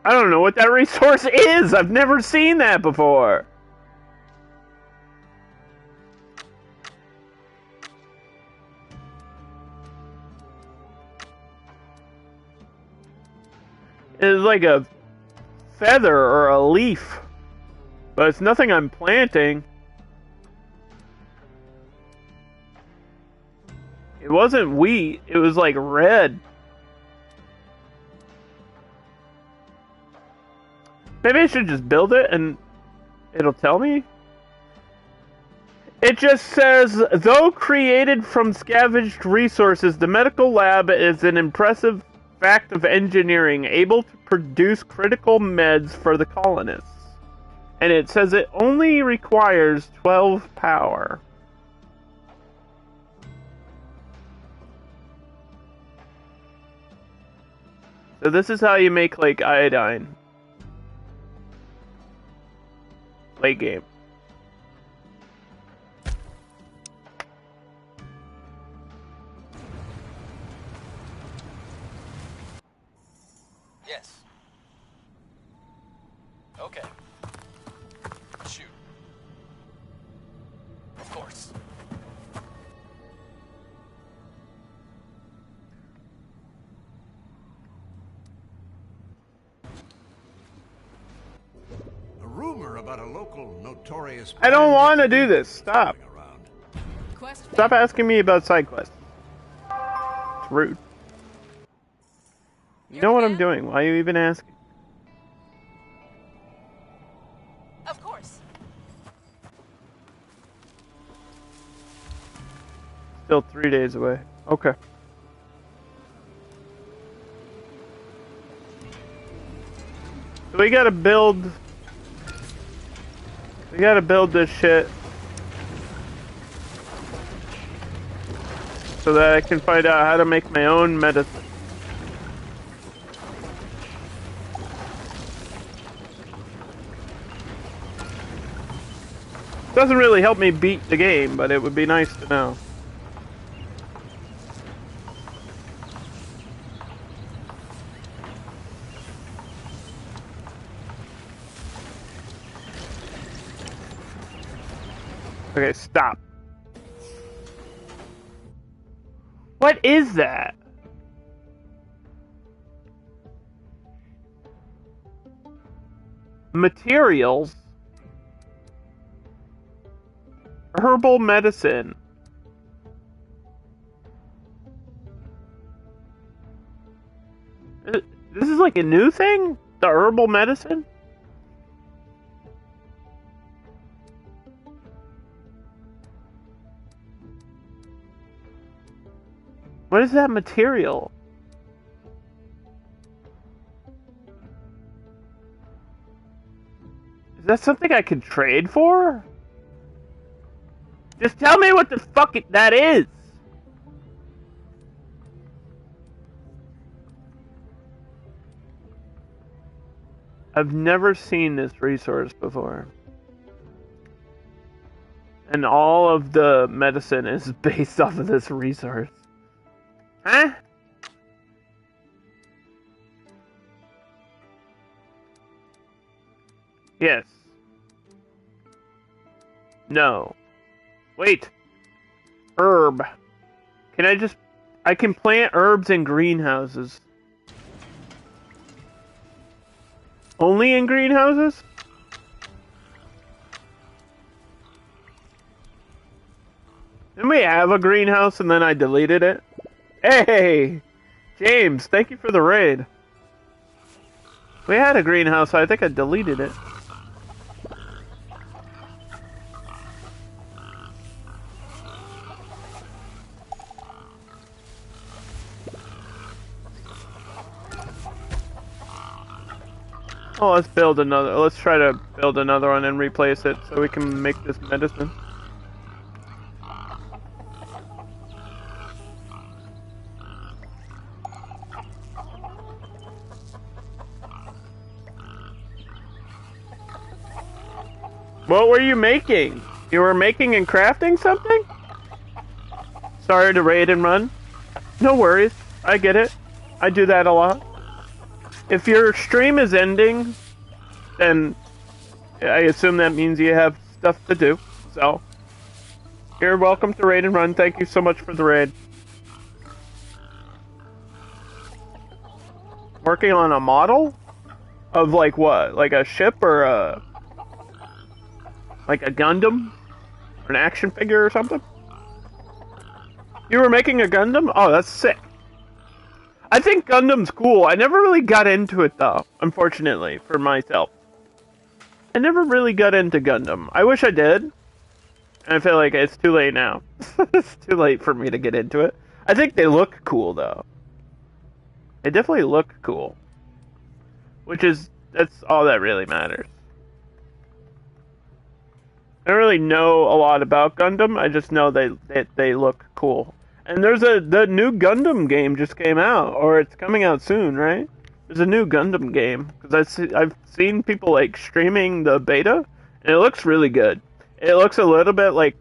I don't know what that resource is. I've never seen that before. It's like a feather or a leaf, but it's nothing I'm planting. It wasn't wheat, it was like red. Maybe I should just build it and it'll tell me? It just says, though created from scavenged resources, the medical lab is an impressive fact of engineering, able to produce critical meds for the colonists. And it says it only requires 12 power. So this is how you make, like, iodine. Late game. Yes. Okay. Shoot. Of course. A rumor about a local notorious. I don't want to do this. Stop. Around. Quest Stop asking me about side quests. It's rude. You know what I'm doing. Why are you even asking? Of course. Still 3 days away. Okay. So we gotta build... We gotta build this shit. So that I can find out how to make my own medicine. Doesn't really help me beat the game, but it would be nice to know. Okay, stop. What is that? Materials? Herbal medicine. This is like a new thing? The herbal medicine? What is that material? Is that something I can trade for? Just tell me what the fuck that is! I've never seen this resource before. And all of the medicine is based off of this resource. Huh? Yes. No. Wait. Herb. Can I just... I can plant herbs in greenhouses. Only in greenhouses? Didn't we have a greenhouse and then I deleted it? Hey! James, thank you for the raid. We had a greenhouse, I think I deleted it. Oh, let's build another. Let's try to build another one and replace it so we can make this medicine. What were you making? You were making and crafting something? Sorry to raid and run. No worries. I get it. I do that a lot. If your stream is ending, then I assume that means you have stuff to do. So, you're welcome to raid and run. Thank you so much for the raid. Working on a model? Of like what? Like a ship or a... Like a Gundam? Or an action figure or something? You were making a Gundam? Oh, that's sick. I think Gundam's cool. I never really got into it, though, unfortunately, for myself. I never really got into Gundam. I wish I did. And I feel like it's too late now. It's too late for me to get into it. I think they look cool, though. They definitely look cool. Which is, that's all that really matters. I don't really know a lot about Gundam. I just know they look cool. And the new Gundam game just came out, or it's coming out soon, right? There's a new Gundam game because I've seen people like streaming the beta, and it looks really good. It looks a little bit like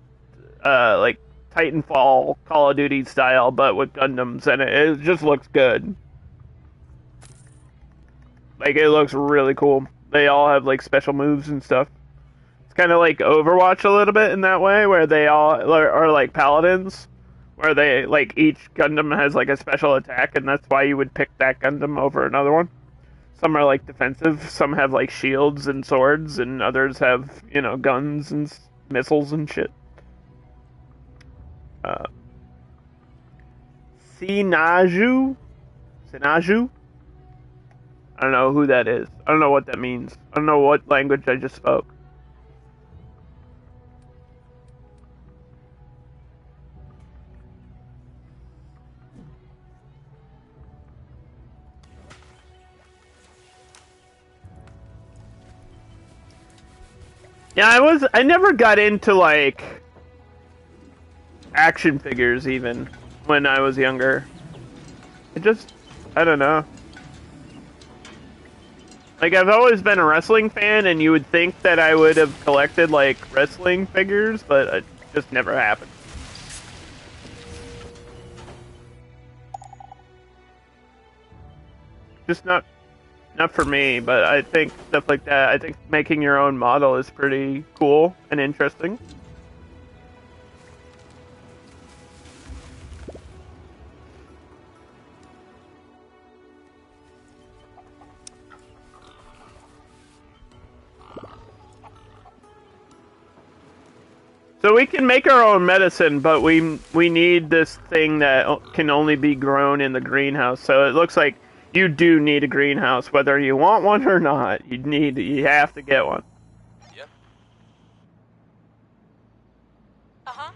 Titanfall, Call of Duty style, but with Gundams, and it just looks good. Like it looks really cool. They all have like special moves and stuff. It's kind of like Overwatch a little bit in that way, where they all are like paladins, where they like each Gundam has like a special attack, and that's why you would pick that Gundam over another one. Some are like defensive, some have like shields and swords, and others have, you know, guns and missiles and shit. Sinaju? Sinaju? I don't know who that is. I don't know what that means. I don't know what language I just spoke. Yeah, I never got into like action figures even when I was younger. I don't know. Like, I've always been a wrestling fan, and you would think that I would have collected, like, wrestling figures, but it just never happened. Just not for me, but I think stuff like that, I think making your own model is pretty cool and interesting. So we can make our own medicine, but we need this thing that can only be grown in the greenhouse. So it looks like you do need a greenhouse, whether you want one or not. You have to get one. Yep. Uh-huh.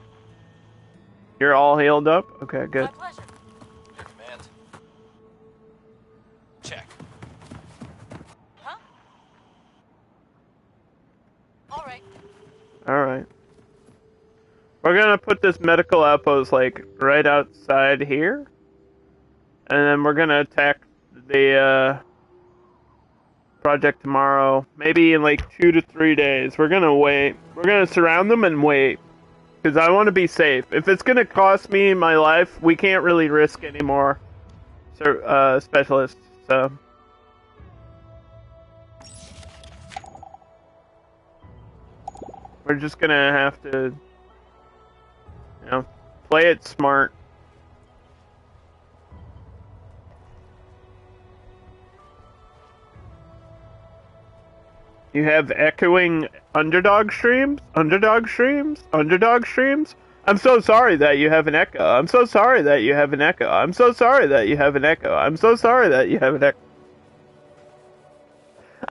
You're all healed up? Okay, good. My pleasure. Your command. Check. Huh? All right. Alright. We're gonna put this medical outpost, like, right outside here. And then we're gonna attack the, project tomorrow. Maybe in, like, 2 to 3 days. We're gonna wait. We're gonna surround them and wait. Because I want to be safe. If it's gonna cost me my life, we can't really risk any more specialists, so... We're just gonna have to... You know, play it smart. You have echoing Underdog streams? Underdog streams? Underdog streams? I'm so sorry that you have an echo. I'm so sorry that you have an echo. I'm so sorry that you have an echo. I'm so sorry that you have an echo.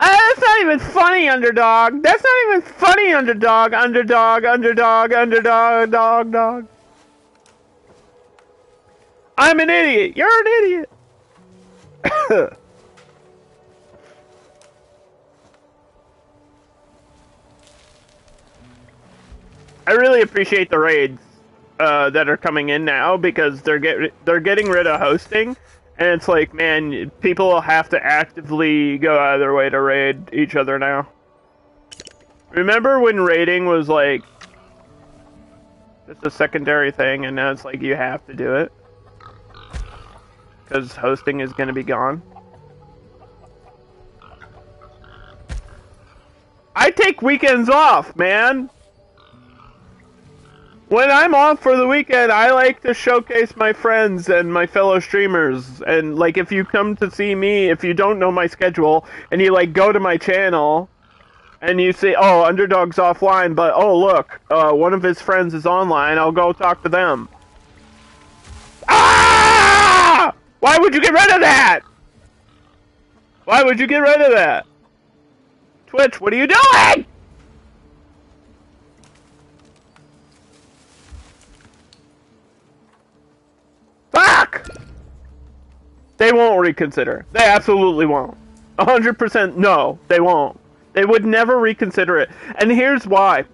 That's not even funny, Underdog. That's not even funny, Underdog. Underdog, dog. I'm an idiot. You're an idiot. I really appreciate the raids that are coming in now because they're getting rid of hosting. And it's like, man, people have to actively go out of their way to raid each other now. Remember when raiding was like just a secondary thing, and now it's like you have to do it because hosting is going to be gone? I take weekends off, man. When I'm off for the weekend, I like to showcase my friends and my fellow streamers. And, like, if you come to see me, if you don't know my schedule, and you, like, go to my channel, and you see, oh, Underdog's offline, but, oh, look, one of his friends is online, I'll go talk to them. Ah! Why would you get rid of that? Why would you get rid of that? Twitch, what are you doing? Fuck! They won't reconsider. They absolutely won't. 100% no, they won't. They would never reconsider it. And here's why.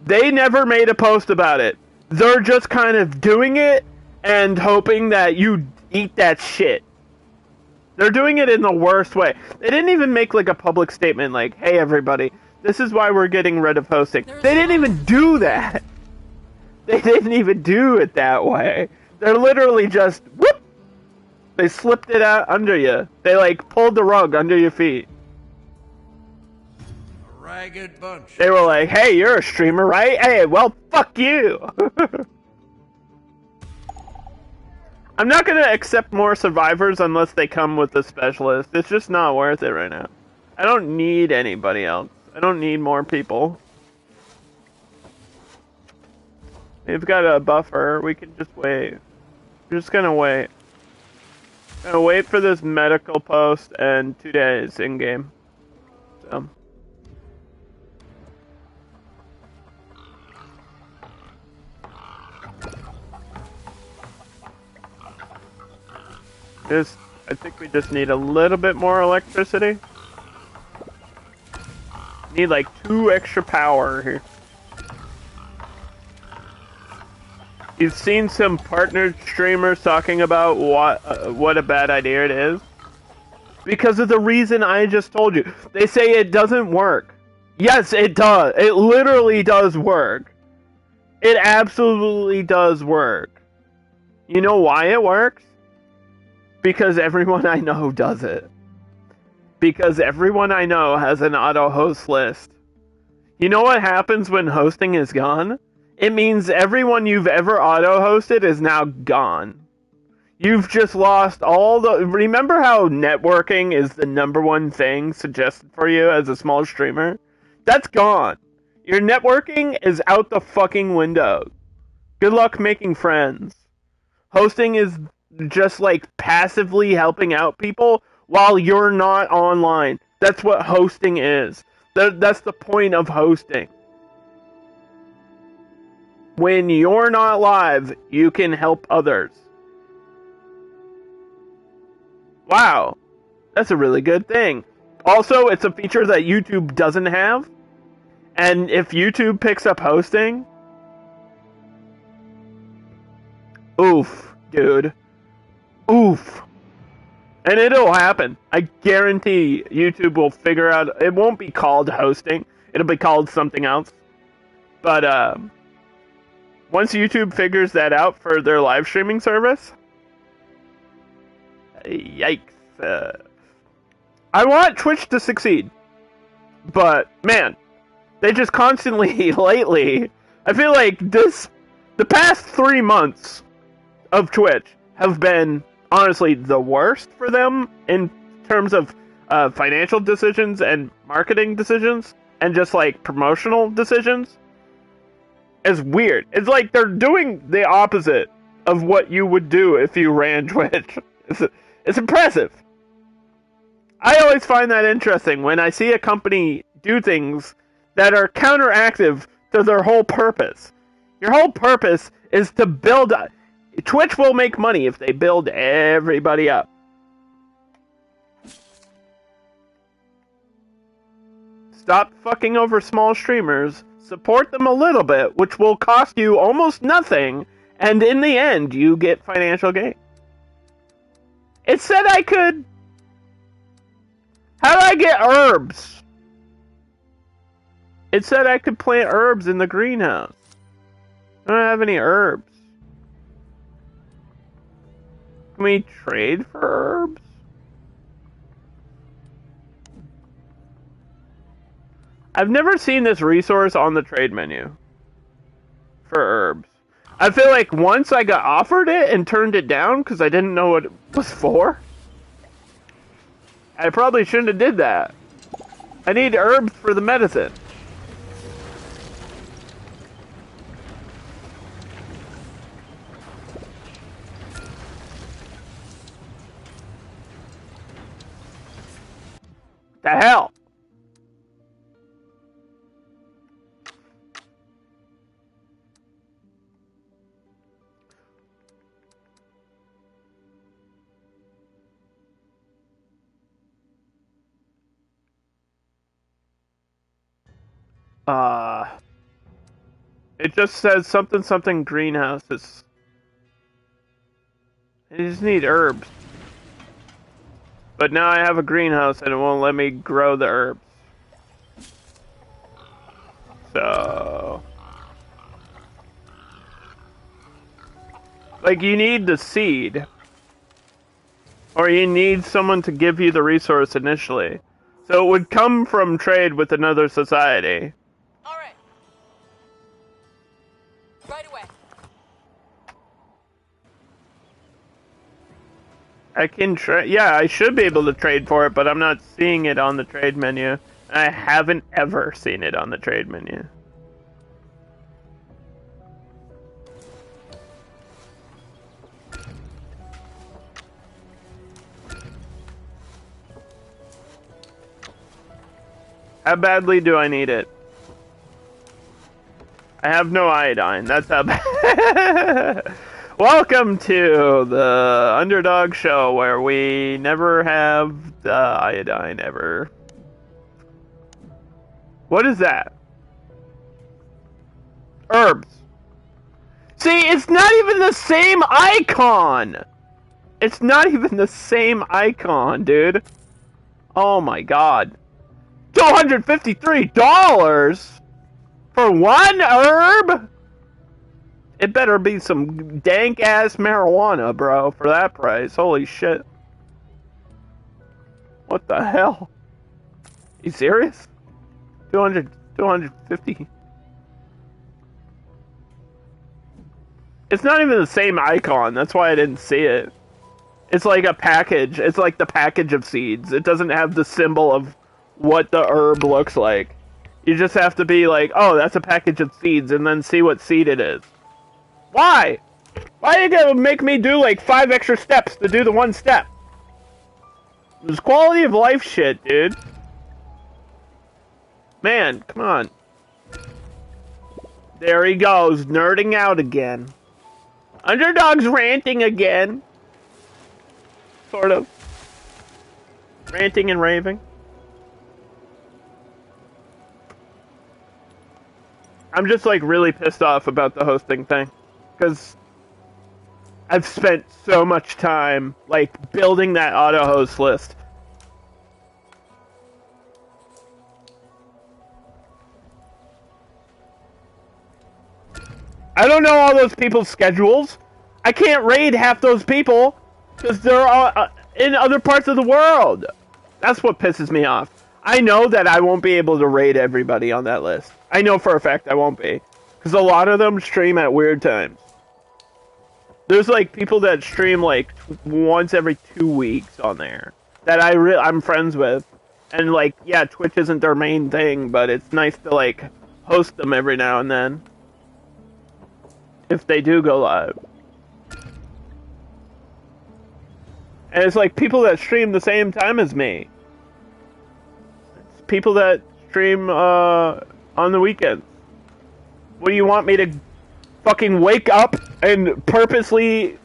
They never made a post about it. They're just kind of doing it and hoping that you eat that shit. They're doing it in the worst way. They didn't even make like a public statement like, hey everybody, this is why we're getting rid of hosting. They didn't even do that. They didn't even do it that way. They're literally just, whoop! They slipped it out under you. They like pulled the rug under your feet. A ragged bunch. They were like, hey, you're a streamer, right? Hey, well, fuck you. I'm not gonna accept more survivors unless they come with a specialist. It's just not worth it right now. I don't need anybody else. I don't need more people. We've got a buffer. We can just wait. We're just gonna wait. Gonna wait for this medical post and 2 days in game. So. I think we just need a little bit more electricity. Need like 2 extra power here. You've seen some partnered streamers talking about what a bad idea it is. Because of the reason I just told you. They say it doesn't work. Yes, it does. It literally does work. It absolutely does work. You know why it works? Because everyone I know does it. Because everyone I know has an auto-host list. You know what happens when hosting is gone? It means everyone you've ever auto-hosted is now gone. You've just lost all the... Remember how networking is the #1 thing suggested for you as a small streamer? That's gone. Your networking is out the fucking window. Good luck making friends. Hosting is just like passively helping out people while you're not online. That's what hosting is. That's the point of hosting. When you're not live, you can help others. Wow, that's a really good thing. Also, it's a feature that YouTube doesn't have. And if YouTube picks up hosting, oof, dude. Oof. And it'll happen. I guarantee YouTube will figure out... It won't be called hosting. It'll be called something else. But, once YouTube figures that out for their live streaming service... Yikes. I want Twitch to succeed. But, man, they just constantly, lately... I feel like the past 3 months of Twitch have been... honestly, the worst for them in terms of financial decisions and marketing decisions and just like promotional decisions is weird. It's like they're doing the opposite of what you would do if you ran Twitch. It's impressive. I always find that interesting when I see a company do things that are counteractive to their whole purpose. Your whole purpose is to build... Twitch will make money if they build everybody up. Stop fucking over small streamers, support them a little bit, which will cost you almost nothing, and in the end, you get financial gain. It said I could... How do I get herbs? It said I could plant herbs in the greenhouse. I don't have any herbs. Can we trade for herbs? I've never seen this resource on the trade menu for herbs. I feel like once I got offered it and turned it down because I didn't know what it was for. I probably shouldn't have did that. I need herbs for the medicine. The hell? It just says something something greenhouses. I just need herbs. But now I have a greenhouse and it won't let me grow the herbs. So... like, you need the seed. Or you need someone to give you the resource initially. So it would come from trade with another society. Alright. Right away. I can trade. Yeah, I should be able to trade for it, but I'm not seeing it on the trade menu. I haven't ever seen it on the trade menu. How badly do I need it? I have no iodine. That's how bad. Welcome to the Underdog show where we never have the iodine ever. What is that? Herbs. See, it's not even the same icon. It's not even the same icon, dude. Oh my god. $253 for one herb? It better be some dank ass marijuana, bro, for that price. Holy shit. What the hell? You serious? 250. It's not even the same icon. That's why I didn't see it. It's like a package. It's like the package of seeds. It doesn't have the symbol of what the herb looks like. You just have to be like, oh, that's a package of seeds, and then see what seed it is. Why? Why are you gonna make me do like 5 extra steps to do the one step? This quality of life shit, dude. Man, come on. There he goes, nerding out again. Underdog's ranting again. Sort of. Ranting and raving. I'm just like really pissed off about the hosting thing. Because I've spent so much time like building that auto host list. I don't know all those people's schedules. I can't raid half those people because they're all, in other parts of the world. That's what pisses me off. I know that I won't be able to raid everybody on that list. I know for a fact I won't be. Because a lot of them stream at weird times. There's like people that stream like once every 2 weeks on there. That I'm friends with. And like, yeah, Twitch isn't their main thing, but it's nice to like host them every now and then. If they do go live. And it's like people that stream the same time as me. It's people that stream on the weekends. What do you want me to fucking wake up and purposely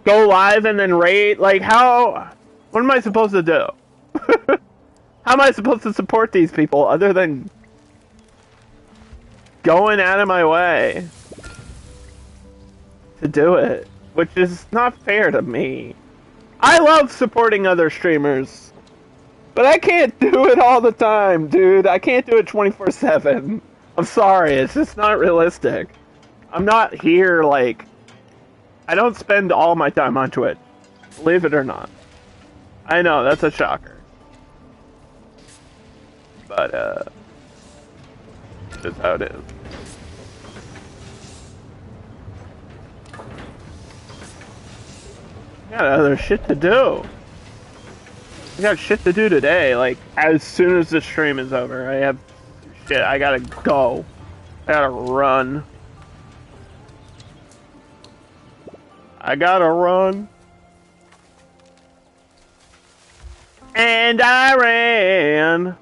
go live and then raid? Like how... what am I supposed to do? How am I supposed to support these people other than going out of my way to do it? Which is not fair to me. I love supporting other streamers, but I can't do it all the time, dude. I can't do it 24/7. I'm sorry, it's just not realistic. I'm not here, like... I don't spend all my time on Twitch. Believe it or not. I know, that's a shocker. But, that's how it is. Got other shit to do. I got shit to do today, like, as soon as the stream is over. I have shit, I gotta go. I gotta run. I gotta run. And I ran.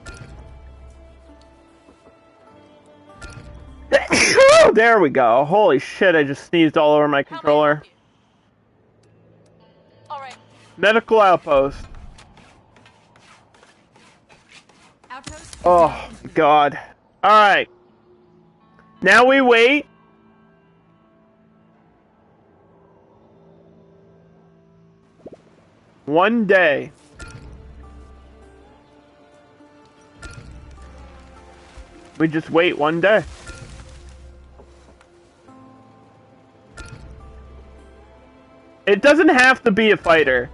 There we go. Holy shit, I just sneezed all over my controller. Alright. Medical outpost. Outpost. Oh, God. Alright. Now we wait. One day. We just wait one day. It doesn't have to be a fighter.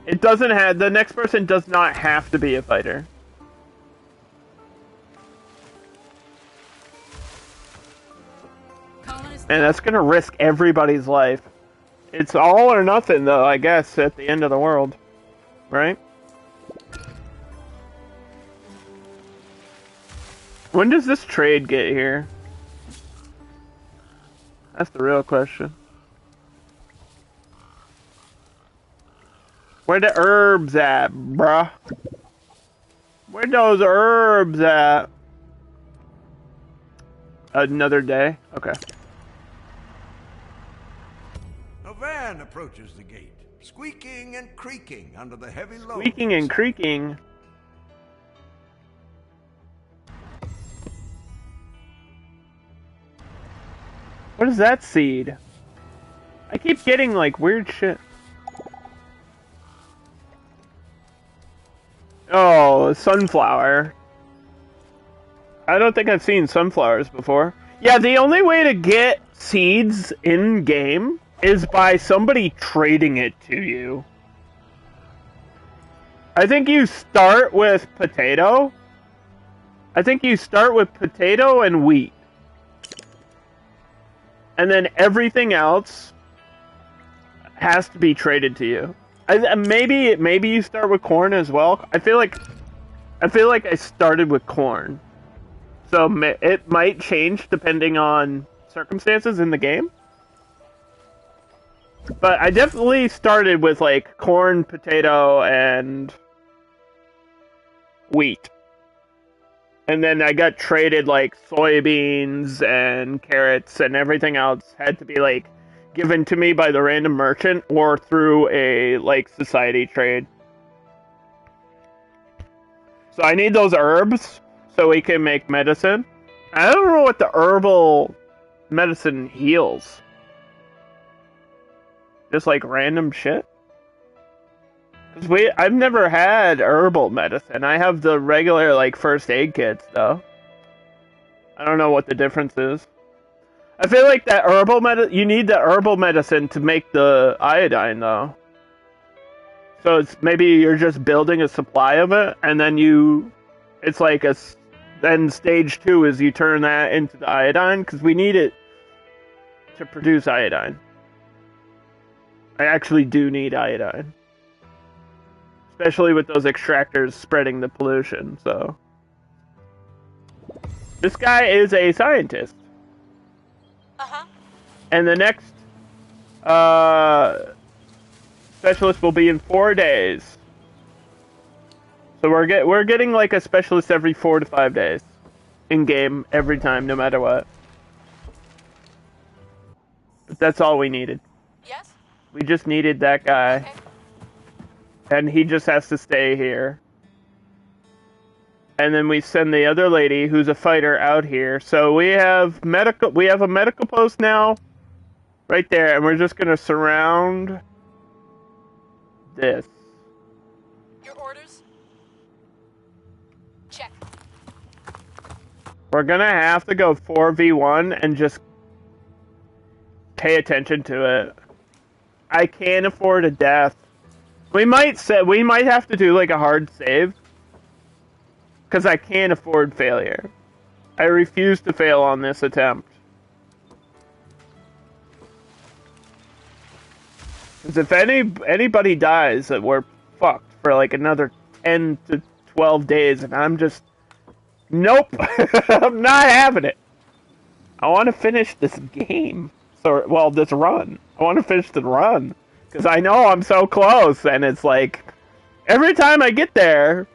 It doesn't have, the next person does not have to be a fighter. And that's gonna risk everybody's life. It's all or nothing, though, I guess, at the end of the world. Right? When does this trade get here? That's the real question. Where the herbs at, bruh? Where those herbs at? Another day? Okay. A van approaches the gate, squeaking and creaking under the heavy load. Squeaking and creaking. What is that seed? I keep getting like weird shit. Oh, sunflower. I don't think I've seen sunflowers before. Yeah, the only way to get seeds in game is by somebody trading it to you. I think you start with potato. I think you start with potato and wheat. And then everything else has to be traded to you. Maybe you start with corn as well. I feel like I started with corn, so it might change depending on circumstances in the game. But I definitely started with like corn, potato, and wheat. And then I got traded like soybeans and carrots, and everything else had to be like given to me by the random merchant or through a like society trade. So I need those herbs so we can make medicine. I don't know what the herbal medicine heals. Just like random shit. Cause I've never had herbal medicine. I have the regular like first aid kits though. I don't know what the difference is. I feel like that you need the herbal medicine to make the iodine though. So maybe you're just building a supply of it, and then it's like then stage 2 is you turn that into the iodine, because we need it to produce iodine. I actually do need iodine. Especially with those extractors spreading the pollution, so. This guy is a scientist. Uh-huh. And the next specialist will be in 4 days. So we're getting like a specialist every 4 to 5 days. In game, every time, no matter what. But that's all we needed. Yes? We just needed that guy. Okay. And he just has to stay here. And then we send the other lady, who's a fighter, out here. So we have a medical post now, right there, and we're just gonna surround this. Your orders? Check. We're gonna have to go 4v1 and just pay attention to it. I can't afford a death. We might have to do like a hard save. Because I can't afford failure. I refuse to fail on this attempt. Because if anybody dies, we're fucked for like another 10 to 12 days, and I'm just... Nope! I'm not having it! I want to finish this game. This run. I want to finish the run. Because I know I'm so close, and it's like... Every time I get there...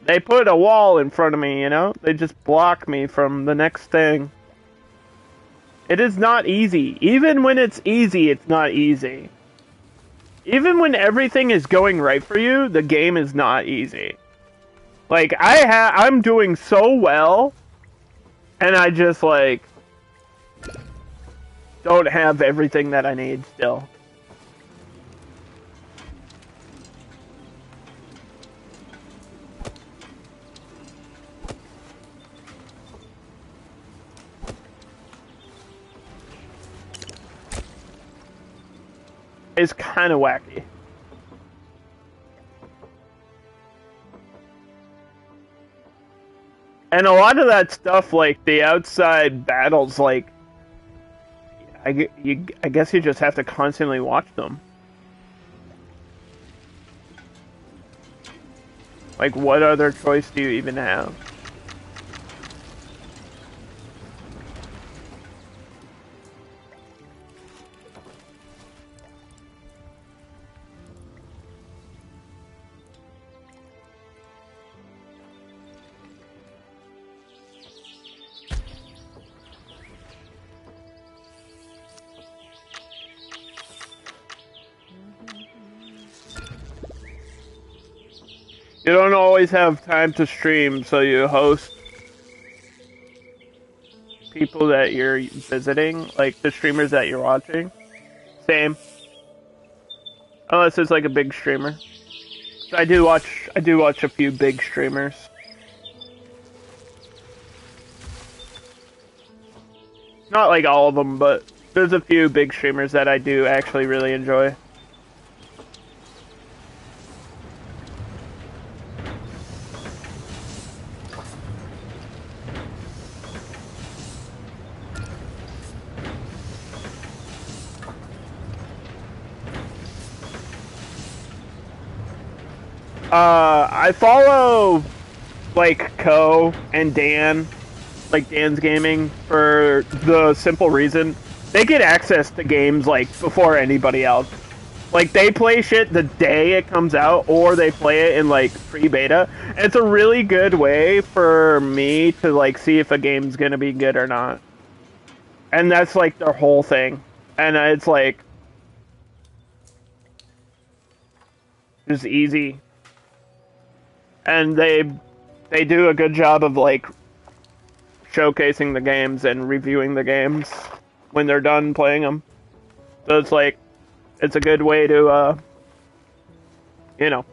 They put a wall in front of me, you know? They just block me from the next thing. It is not easy. Even when it's easy, it's not easy. Even when everything is going right for you, the game is not easy. Like, I'm doing so well And I just, like, don't have everything that I need still. It's kind of wacky. And a lot of that stuff, like the outside battles, like I guess you just have to constantly watch them. Like, what other choice do you even have? You don't always have time to stream, so you host people that you're visiting, like the streamers that you're watching. Same. Unless it's like a big streamer. I do watch a few big streamers. Not like all of them, but there's a few big streamers that I do actually really enjoy. I follow, like, Ko and Dan, like Dan's Gaming, for the simple reason they get access to games, like, before anybody else. Like, they play shit the day it comes out, or they play it in, like, pre-beta. And it's a really good way for me to, like, see if a game's gonna be good or not. And that's, like, their whole thing. And it's, like, just easy. And they do a good job of, like, showcasing the games and reviewing the games when they're done playing them. So it's like, it's a good way to, you know,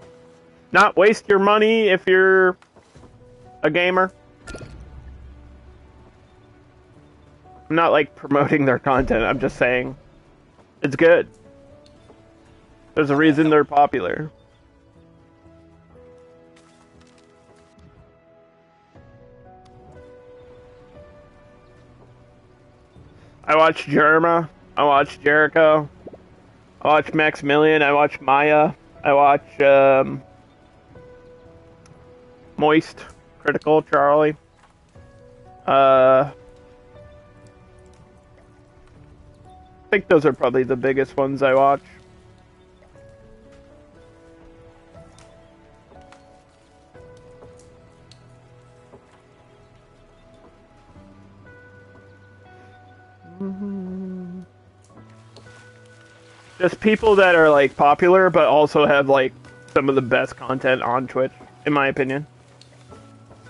not waste your money if you're a gamer. I'm not, like, promoting their content, I'm just saying it's good. There's a reason they're popular. I watch Jerma, I watch Jericho, I watch Maximilian, I watch Maya, I watch Moist, Critical, Charlie. I think those are probably the biggest ones I watch. Just people that are, like, popular, but also have, like, some of the best content on Twitch, in my opinion.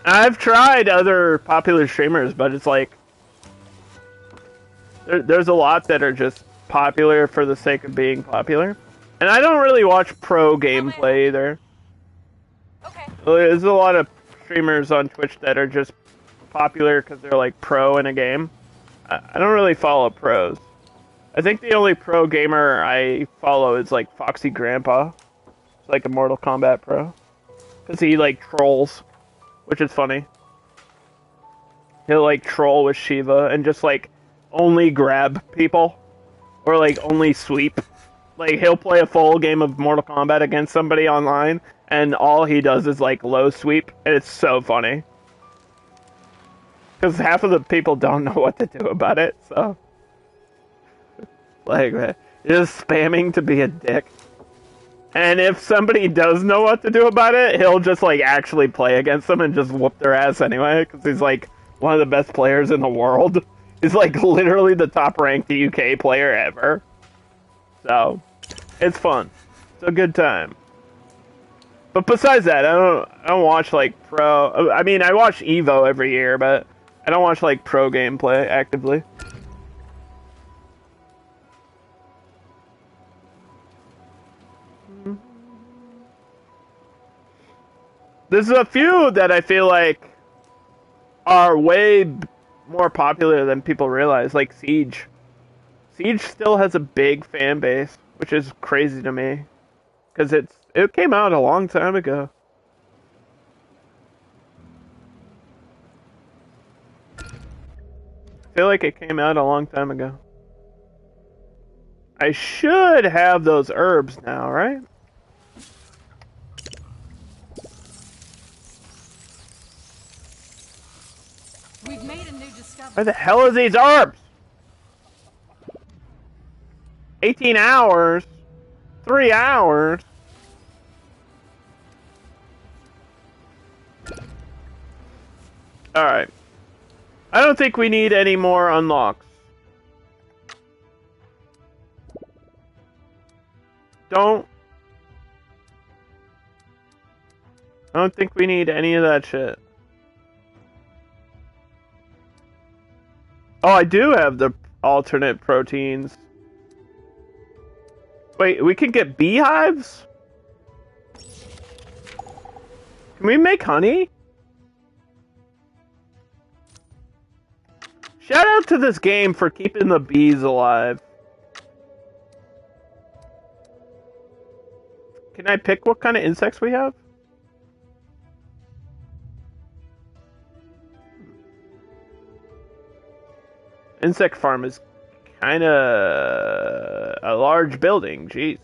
I've tried other popular streamers, but it's like, there's a lot that are just popular for the sake of being popular. And I don't really watch pro gameplay either. Okay. There's a lot of streamers on Twitch that are just popular because they're, like, pro in a game. I don't really follow pros. I think the only pro gamer I follow is, like, Foxy Grandpa. It's like a Mortal Kombat pro. Because he, like, trolls, which is funny. He'll, like, troll with Shiva and just, like, only grab people. Or, like, only sweep. Like, he'll play a full game of Mortal Kombat against somebody online, and all he does is, like, low sweep, and it's so funny. Because half of the people don't know what to do about it, so... Like, just spamming to be a dick. And if somebody does know what to do about it, he'll just, like, actually play against them and just whoop their ass anyway, because he's, like, one of the best players in the world. He's, like, literally the top-ranked UK player ever. So, it's fun. It's a good time. But besides that, I don't watch, like, pro... I mean, I watch EVO every year, but I don't watch like pro gameplay actively. There's a few that I feel like are way more popular than people realize, like Siege. Siege still has a big fan base, which is crazy to me, because it came out a long time ago. I feel like it came out a long time ago. I should have those herbs now, right? We've made a new discovery. Where the hell are these herbs? 18 hours? 3 hours? Alright. I don't think we need any more unlocks. I don't think we need any of that shit. Oh, I do have the alternate proteins. Wait, we can get beehives? Can we make honey? Shout out to this game for keeping the bees alive. Can I pick what kind of insects we have? Insect farm is kind of a large building, jeez.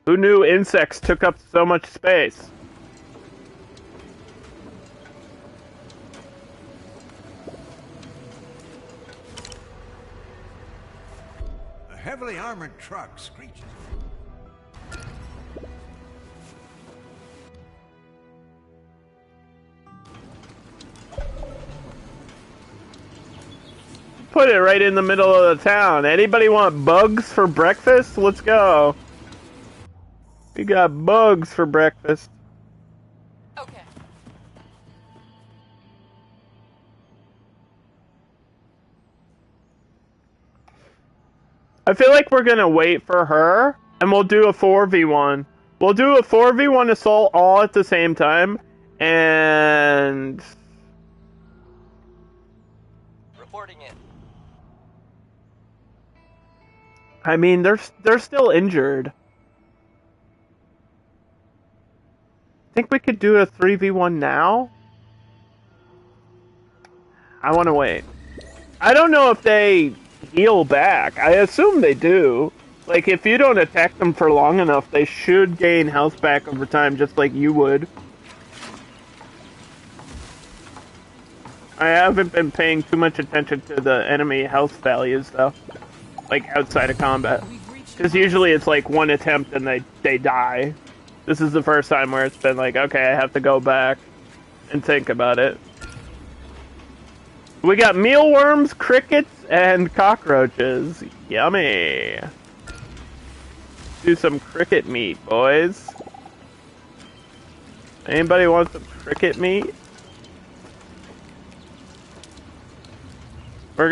Who knew insects took up so much space? A heavily armored truck screeches. Put it right in the middle of the town. Anybody want bugs for breakfast? Let's go. We got bugs for breakfast. Okay. I feel like we're gonna wait for her, and we'll do a 4v1. We'll do a 4v1 assault all at the same time, and... Reporting in. I mean, they're still injured. Think we could do a 3v1 now? I want to wait. I don't know if they heal back. I assume they do. Like, if you don't attack them for long enough, they should gain health back over time, just like you would. I haven't been paying too much attention to the enemy health values, though. Like, outside of combat. Because usually it's like one attempt and they die. This is the first time where it's been like, okay, I have to go back and think about it. We got mealworms, crickets, and cockroaches. Yummy. Do some cricket meat, boys. Anybody want some cricket meat? We're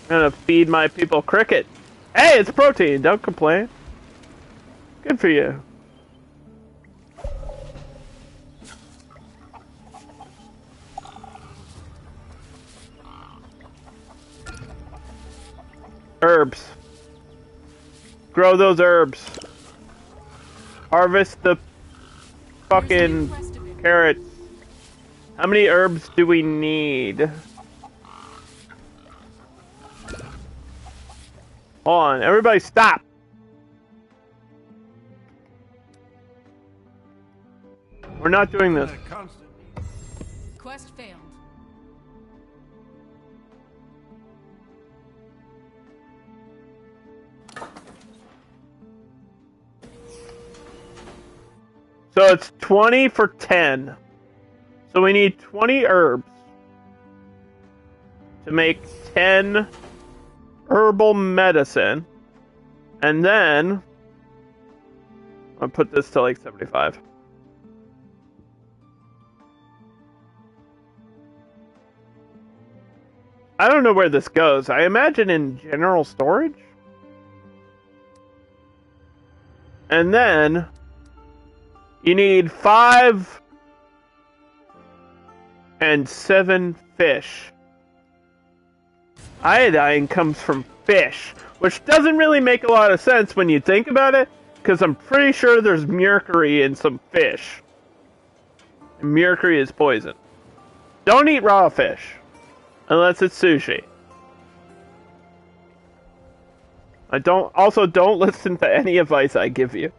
gonna feed my people cricket. Hey, it's protein. Don't complain. Good for you. Herbs. Grow those herbs. Harvest the fucking carrots. How many herbs do we need? Hold on, everybody stop! We're not doing this. Quest failed. So it's 20 for 10. So we need 20 herbs to make 10 herbal medicine. And then I'll put this to like 75. I don't know where this goes. I imagine in general storage? And then you need 5 and 7 fish. Iodine comes from fish, which doesn't really make a lot of sense when you think about it, because I'm pretty sure there's mercury in some fish. And mercury is poison. Don't eat raw fish, unless it's sushi. Don't listen to any advice I give you.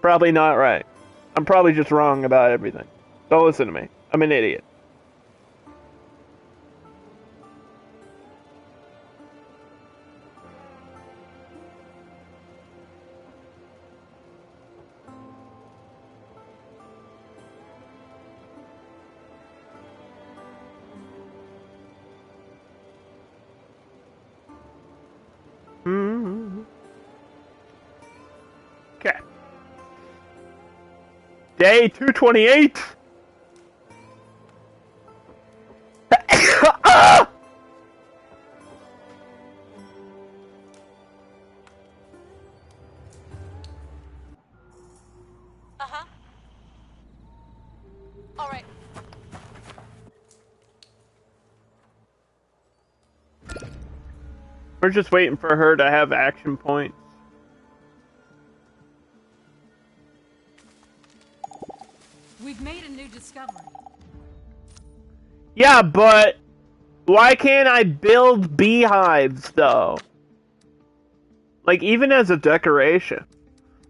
Probably not right. I'm probably just wrong about everything. Don't listen to me. I'm an idiot. Okay. Day 228. Uh-huh. All right. We're just waiting for her to have action points. We've made a new discovery. Yeah, but why can't I build beehives, though? Like, even as a decoration.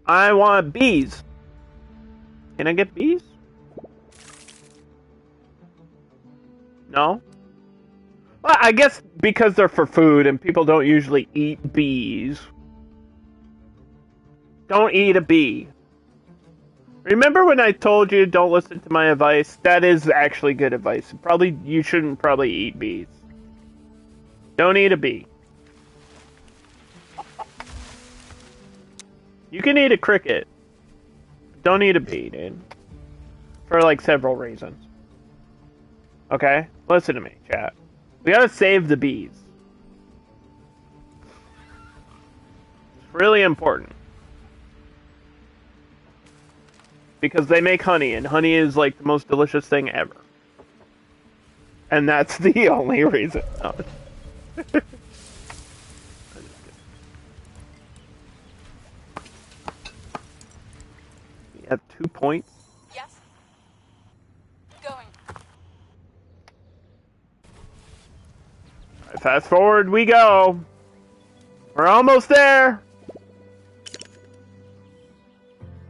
I want bees. Can I get bees? No? Well, I guess because they're for food and people don't usually eat bees. Don't eat a bee. Remember when I told you don't listen to my advice? That is actually good advice. You shouldn't probably eat bees. Don't eat a bee. You can eat a cricket. Don't eat a bee, dude. For like several reasons. Okay? Listen to me, chat. We gotta save the bees. It's really important. Because they make honey, and honey is like the most delicious thing ever. And that's the only reason. No. You have 2 points. Yes. Going. Right, fast forward we go. We're almost there.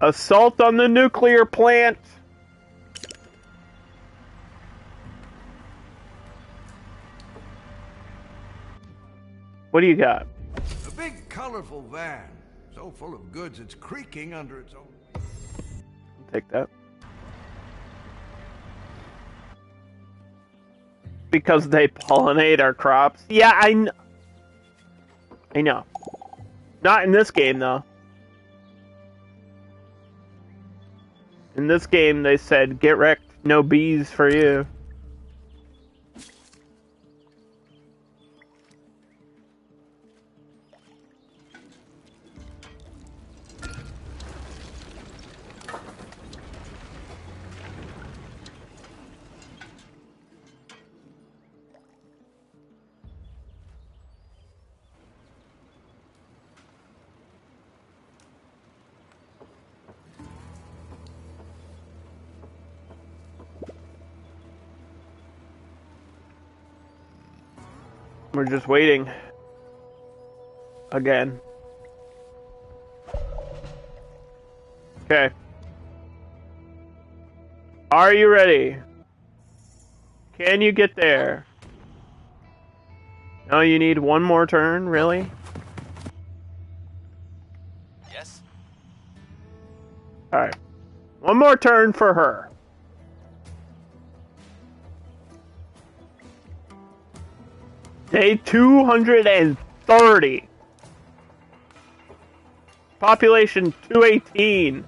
Assault on the nuclear plant. What do you got? A big, colorful van. So full of goods, it's creaking under its own. I'll take that. Because they pollinate our crops. Yeah, I know. Not in this game, though. In this game, they said, get wrecked, no bees for you. We're just waiting. Again. Okay. Are you ready? Can you get there? No, you need one more turn, really? Yes. Alright. One more turn for her. Day 230. Population 218.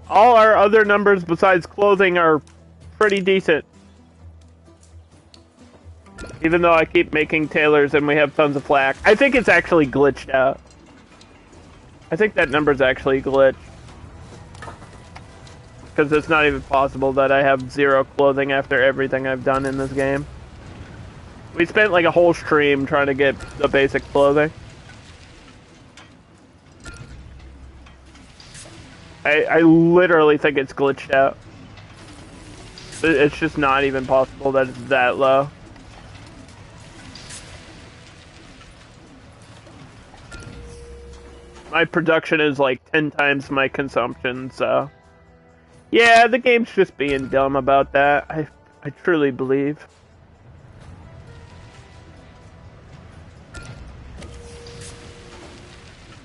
All our other numbers besides clothing are pretty decent. Even though I keep making tailors and we have tons of flack. I think it's actually glitched out. I think that number's actually glitched. Because it's not even possible that I have 0 clothing after everything I've done in this game. We spent like a whole stream trying to get the basic clothing. I literally think it's glitched out. It's just not even possible that it's that low. My production is like 10 times my consumption, so... Yeah, the game's just being dumb about that. I truly believe.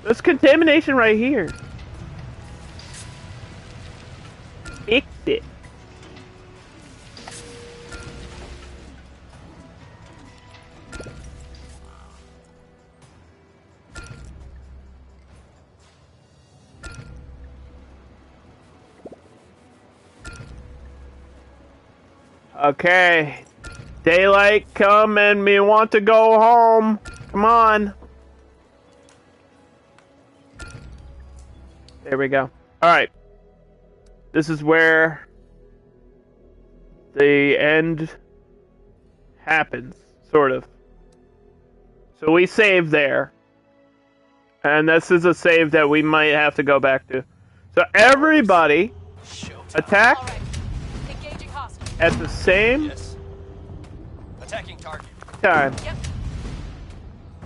There's contamination right here. Fix it. Okay. Daylight come and me want to go home. Come on. There we go. Alright. This is where the end happens, sort of. So we save there. And this is a save that we might have to go back to. So everybody attack All right. Engaging hostile. at the same Yes. Attacking target. time. Yep.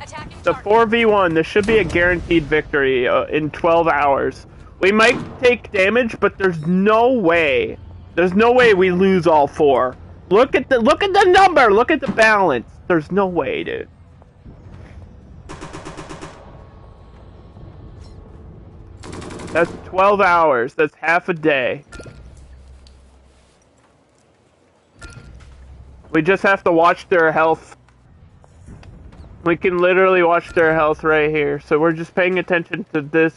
Attacking The target. 4v1, this should be a guaranteed victory in 12 hours. We might take damage, but there's no way. There's no way we lose all 4. Look at the number. Look at the balance. There's no way, dude. That's 12 hours. That's half a day. We just have to watch their health. We can literally watch their health right here. So we're just paying attention to this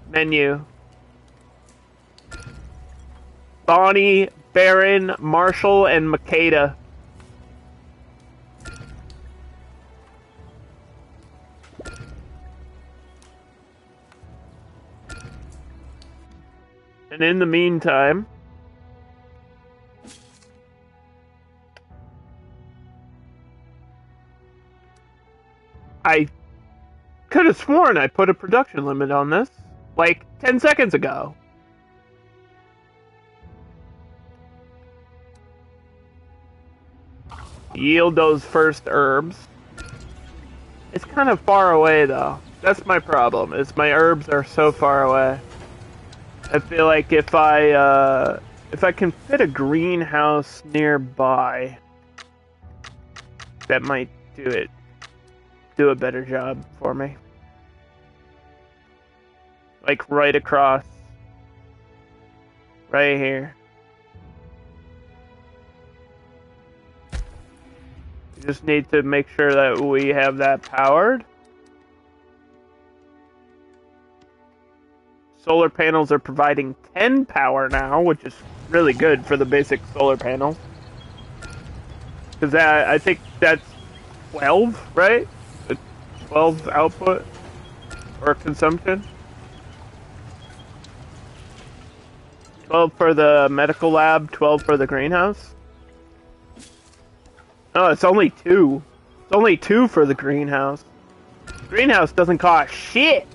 menu. Bonnie, Baron, Marshall, and Makeda. And in the meantime, I could have sworn I put a production limit on this, like 10 seconds ago. Yield those first herbs. It's kind of far away though. That's my problem, is my herbs are so far away. I feel like if I can fit a greenhouse nearby, that might do a better job for me. Like right across, right here. You just need to make sure that we have that powered. Solar panels are providing 10 power now, which is really good for the basic solar panels. Because I think that's 12, right? 12 output or consumption. 12 for the medical lab, 12 for the greenhouse. Oh, it's only 2. It's only 2 for the greenhouse. Greenhouse doesn't cost shit.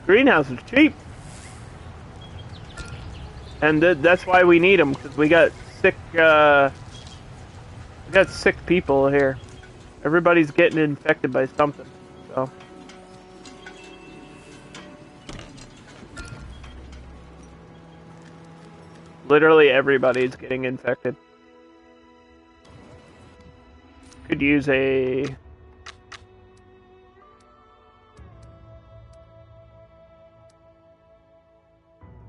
Greenhouse is cheap. And that's why we need them, because we got sick people here. Everybody's getting infected by something, so. Literally everybody's getting infected. Could use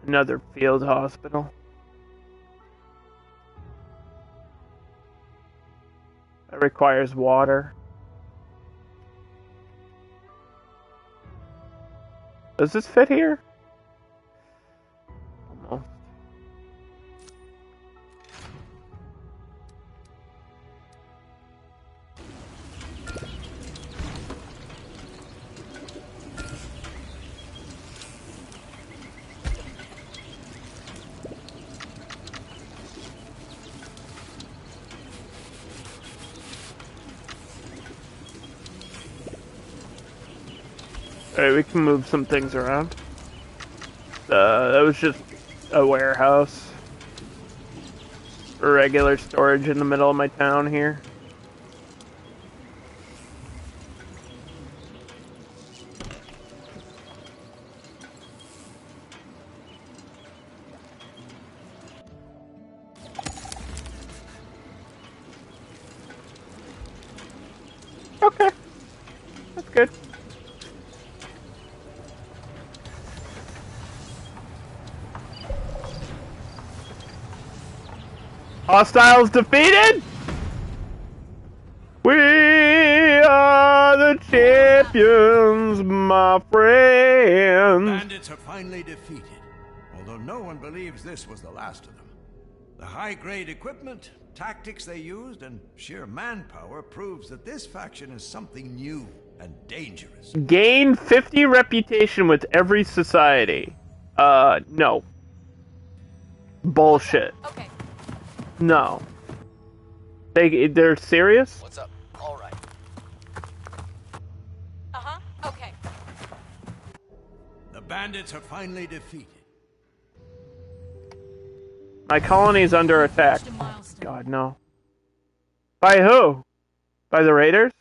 another field hospital. That requires water. Does this fit here? Almost. Alright, we can move some things around. That was just a warehouse. For regular storage in the middle of my town here. Okay. That's good. Hostiles defeated! We are the champions, my friends! Bandits are finally defeated, although no one believes this was the last of them. The high-grade equipment, tactics they used, and sheer manpower proves that this faction is something new and dangerous. Gain 50 reputation with every society. No. Bullshit. Okay. No. They're serious? What's up? All right. Uh-huh. Okay. The bandits are finally defeated. My colony's under attack. Reached a milestone. God, no. By who? By the raiders?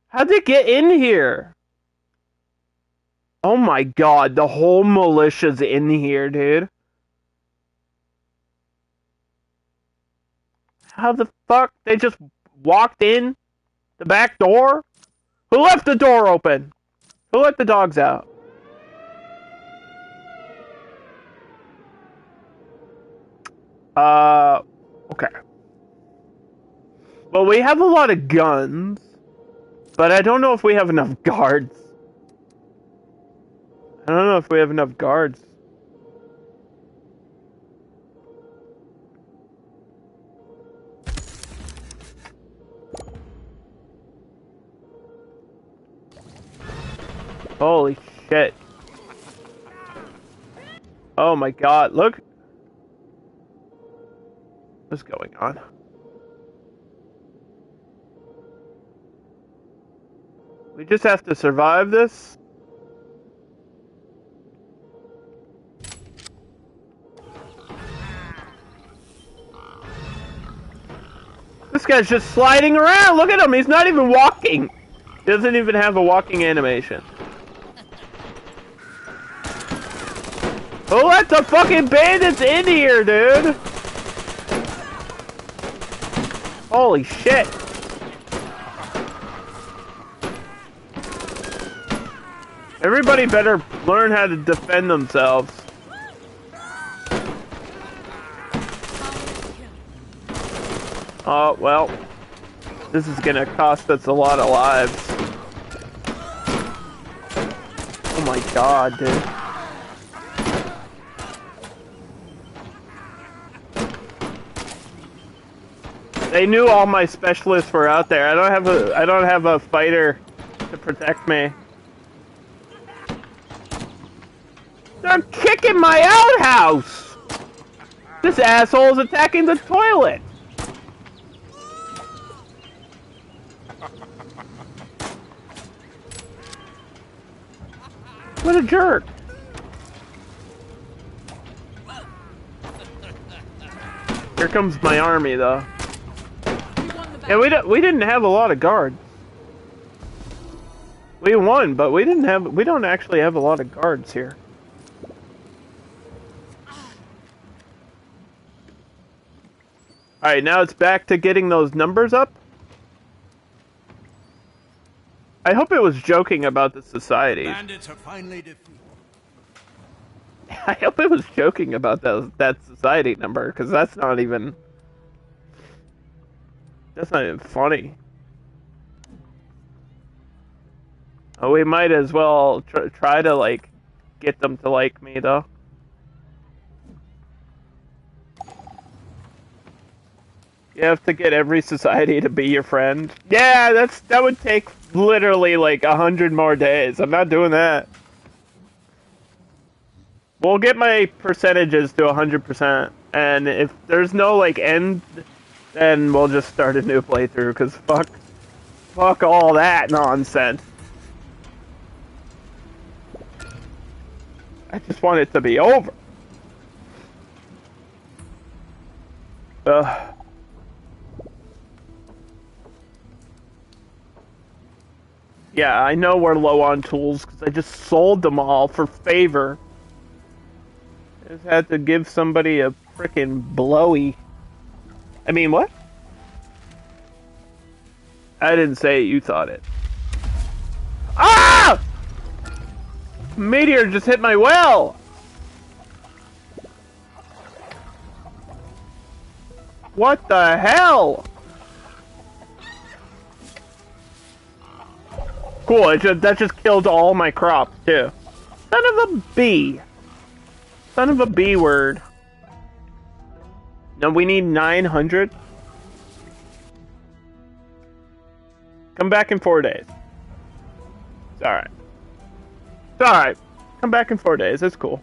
How'd they get in here? Oh my god, the whole militia's in here, dude. How the fuck? They just walked in the back door? Who left the door open? Who let the dogs out? Okay. Well, we have a lot of guns, but I don't know if we have enough guards. I don't know if we have enough guards. Holy shit. Oh my god, look. What's going on? We just have to survive this? This guy's just sliding around! Look at him! He's not even walking! He doesn't even have a walking animation. Who let the fucking bandits in here, dude? Holy shit. Everybody better learn how to defend themselves. Oh, well. This is gonna cost us a lot of lives. Oh my god, dude. They knew all my specialists were out there. I don't have a fighter to protect me. They're kicking my outhouse! This asshole is attacking the toilet! What a jerk! Here comes my army, though. Yeah, we didn't have a lot of guards. We won, but we don't actually have a lot of guards here. Alright, now it's back to getting those numbers up. I hope it was joking about the societies. Bandits are finally defeated. I hope it was joking about that society number, because that's not even funny. Oh, we might as well try to, like, get them to like me, though. You have to get every society to be your friend. Yeah, that would take literally like 100 more days. I'm not doing that. We'll get my percentages to 100%, and if there's no like end, then we'll just start a new playthrough. Cause fuck all that nonsense. I just want it to be over. Ugh. Yeah, I know we're low on tools because I just sold them all for favor. I just had to give somebody a frickin' blowy. I mean, what? I didn't say it, you thought it. Ah! Meteor just hit my well! What the hell? Cool, that just killed all my crops, too. Son of a bee. Son of a B word. No, we need 900. Come back in 4 days. It's alright. It's alright. Come back in 4 days, it's cool.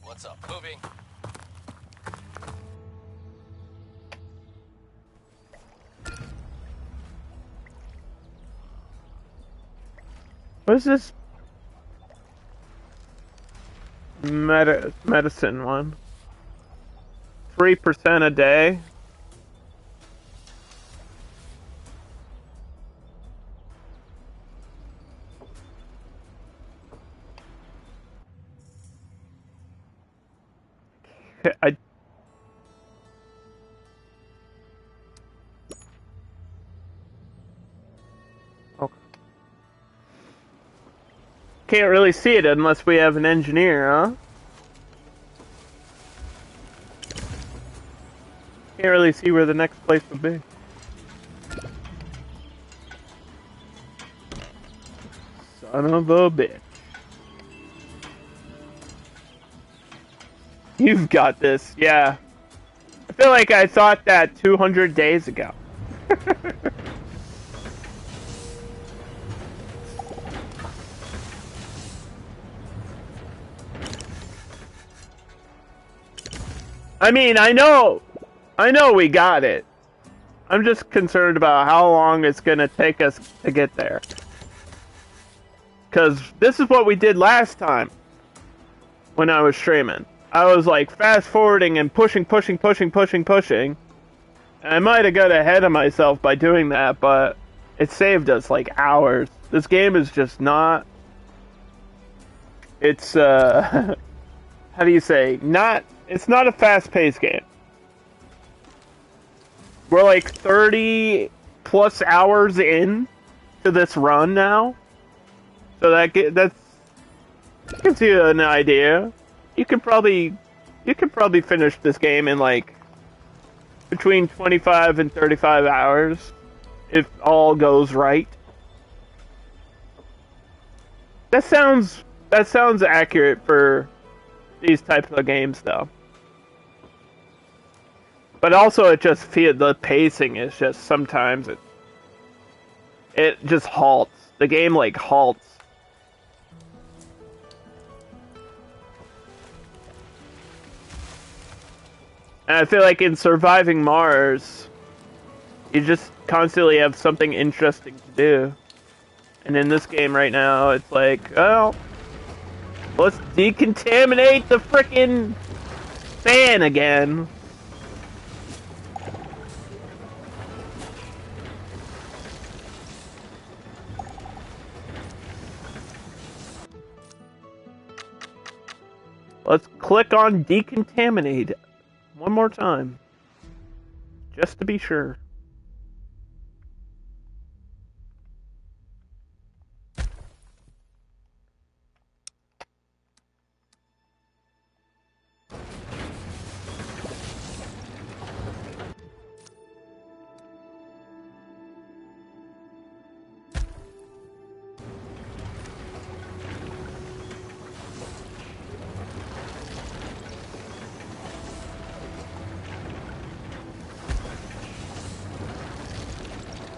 What's up? Moving. What is this? Medicine one. 3% a day. I okay. Can't really see it unless we have an engineer, huh? Can't really see where the next place would be. Son of a bitch. You've got this, yeah. I feel like I thought that 200 days ago. I mean, I know we got it. I'm just concerned about how long it's gonna take us to get there. Cause this is what we did last time when I was streaming. I was like fast forwarding and pushing. And I might have got ahead of myself by doing that, but it saved us like hours. This game is just not. It's how do you say? It's not a fast-paced game. We're like 30 plus hours in to this run now, so that gives you an idea. You could probably finish this game in like between 25 and 35 hours if all goes right. That sounds accurate for these types of games, though. But also, it just feels the pacing is just sometimes it just halts. The game like halts. And I feel like in surviving Mars, you just constantly have something interesting to do. And in this game right now, it's like, well, let's decontaminate the frickin' fan again. Let's click on decontaminate one more time, just to be sure.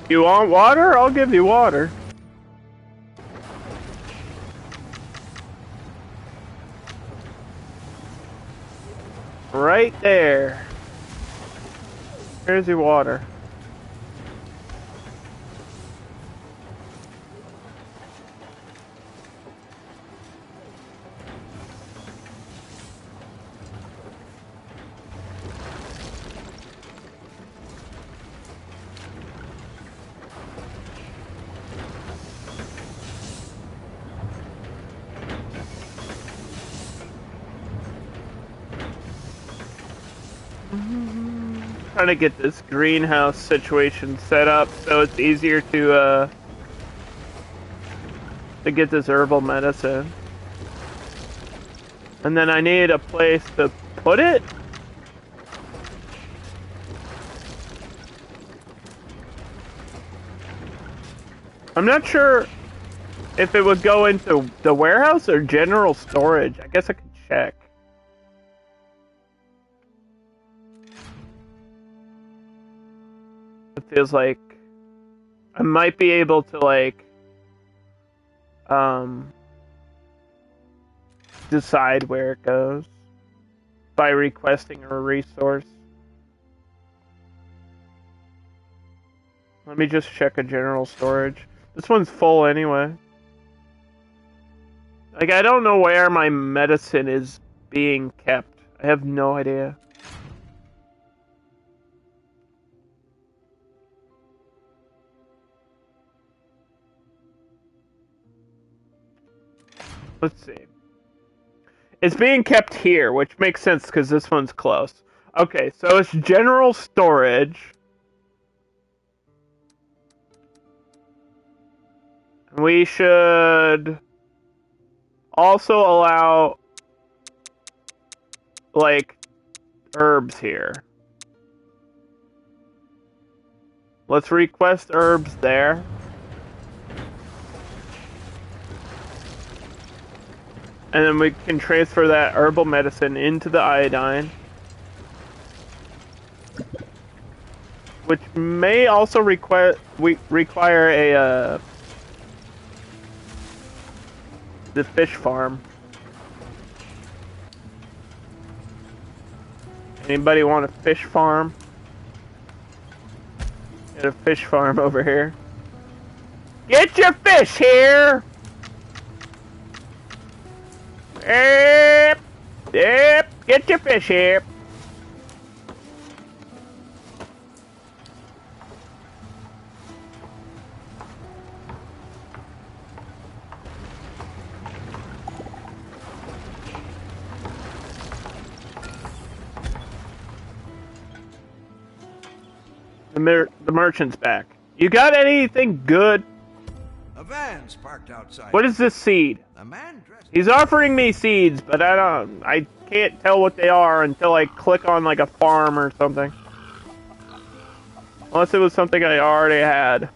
You want water? I'll give you water. Right there. Here's your water. Trying to get this greenhouse situation set up so it's easier to get this herbal medicine. And then I need a place to put it. I'm not sure if it would go into the warehouse or general storage. I guess I could check. It feels like I might be able to, like, decide where it goes by requesting a resource. Let me just check a general storage. This one's full anyway. Like, I don't know where my medicine is being kept. I have no idea. Let's see. It's being kept here, which makes sense because this one's close. Okay, so it's general storage. We should also allow, like, herbs here. Let's request herbs there. And then we can transfer that herbal medicine into the iodine. Which may also require a the fish farm. Anybody want a fish farm? Get a fish farm over here. Get your fish here! Yep, get your fish here. The merchant's back. You got anything good? A van's parked outside. What is this seed? A man dressed. He's offering me seeds, but I can't tell what they are until I click on, like, a farm or something. Unless it was something I already had.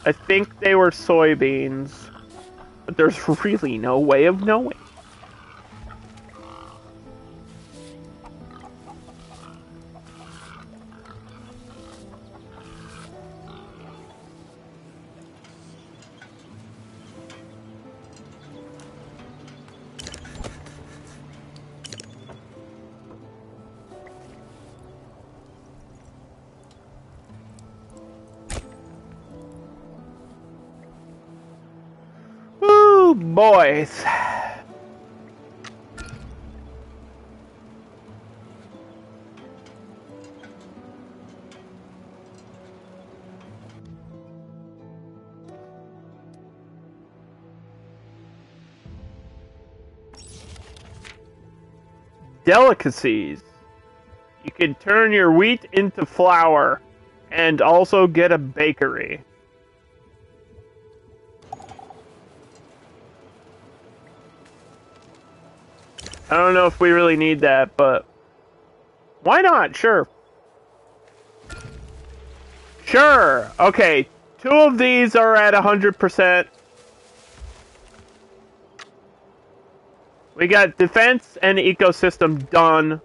I think they were soybeans, but there's really no way of knowing. Boys. Delicacies. You can turn your wheat into flour and also get a bakery. I don't know if we really need that, but why not? Sure. Sure. Okay, 2 of these are at 100%. We got defense and ecosystem done.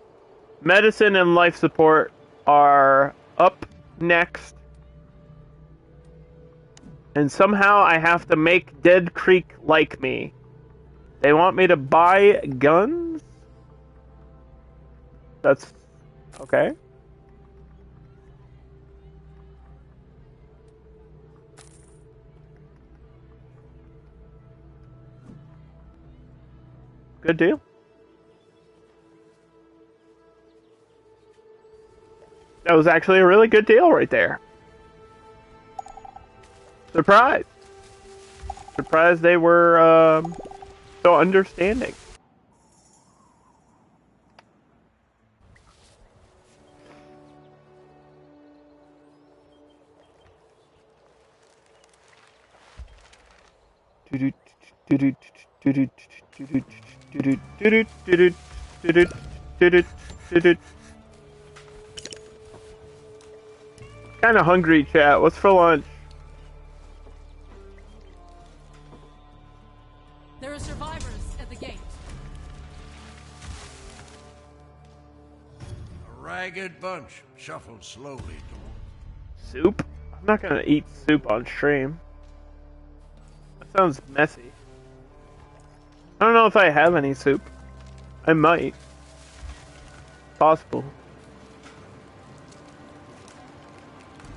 Medicine and life support are up next. And somehow I have to make Dead Creek like me. They want me to buy guns? That's okay. Good deal. That was actually a really good deal right there. Surprised. Surprised they were so understanding. Kind of hungry, chat. What's for lunch? There are survivors at the gate. A ragged bunch shuffled slowly toward. Soup? I'm not gonna eat soup on stream. That sounds messy. I don't know if I have any soup. I might. Possible.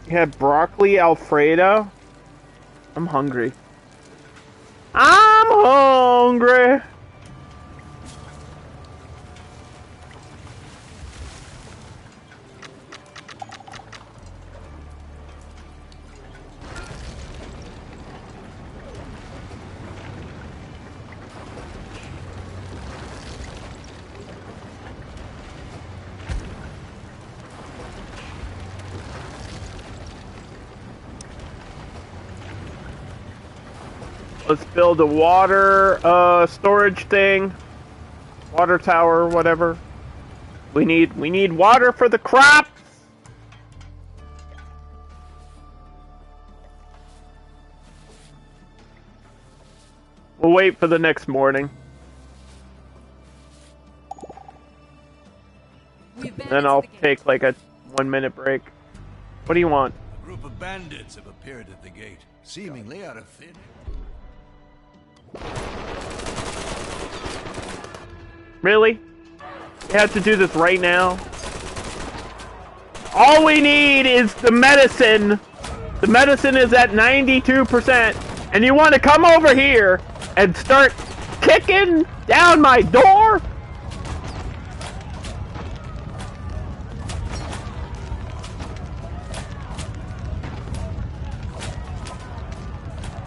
You had broccoli Alfredo? I'm hungry. I'm hungry! Let's build a water storage thing. Water tower, whatever. We need water for the crops. We'll wait for the next morning. Then I'll take like a 1-minute break. What do you want? A group of bandits have appeared at the gate, seemingly out of thin. Really? You have to do this right now? All we need is the medicine. The medicine is at 92%. And you want to come over here and start kicking down my door?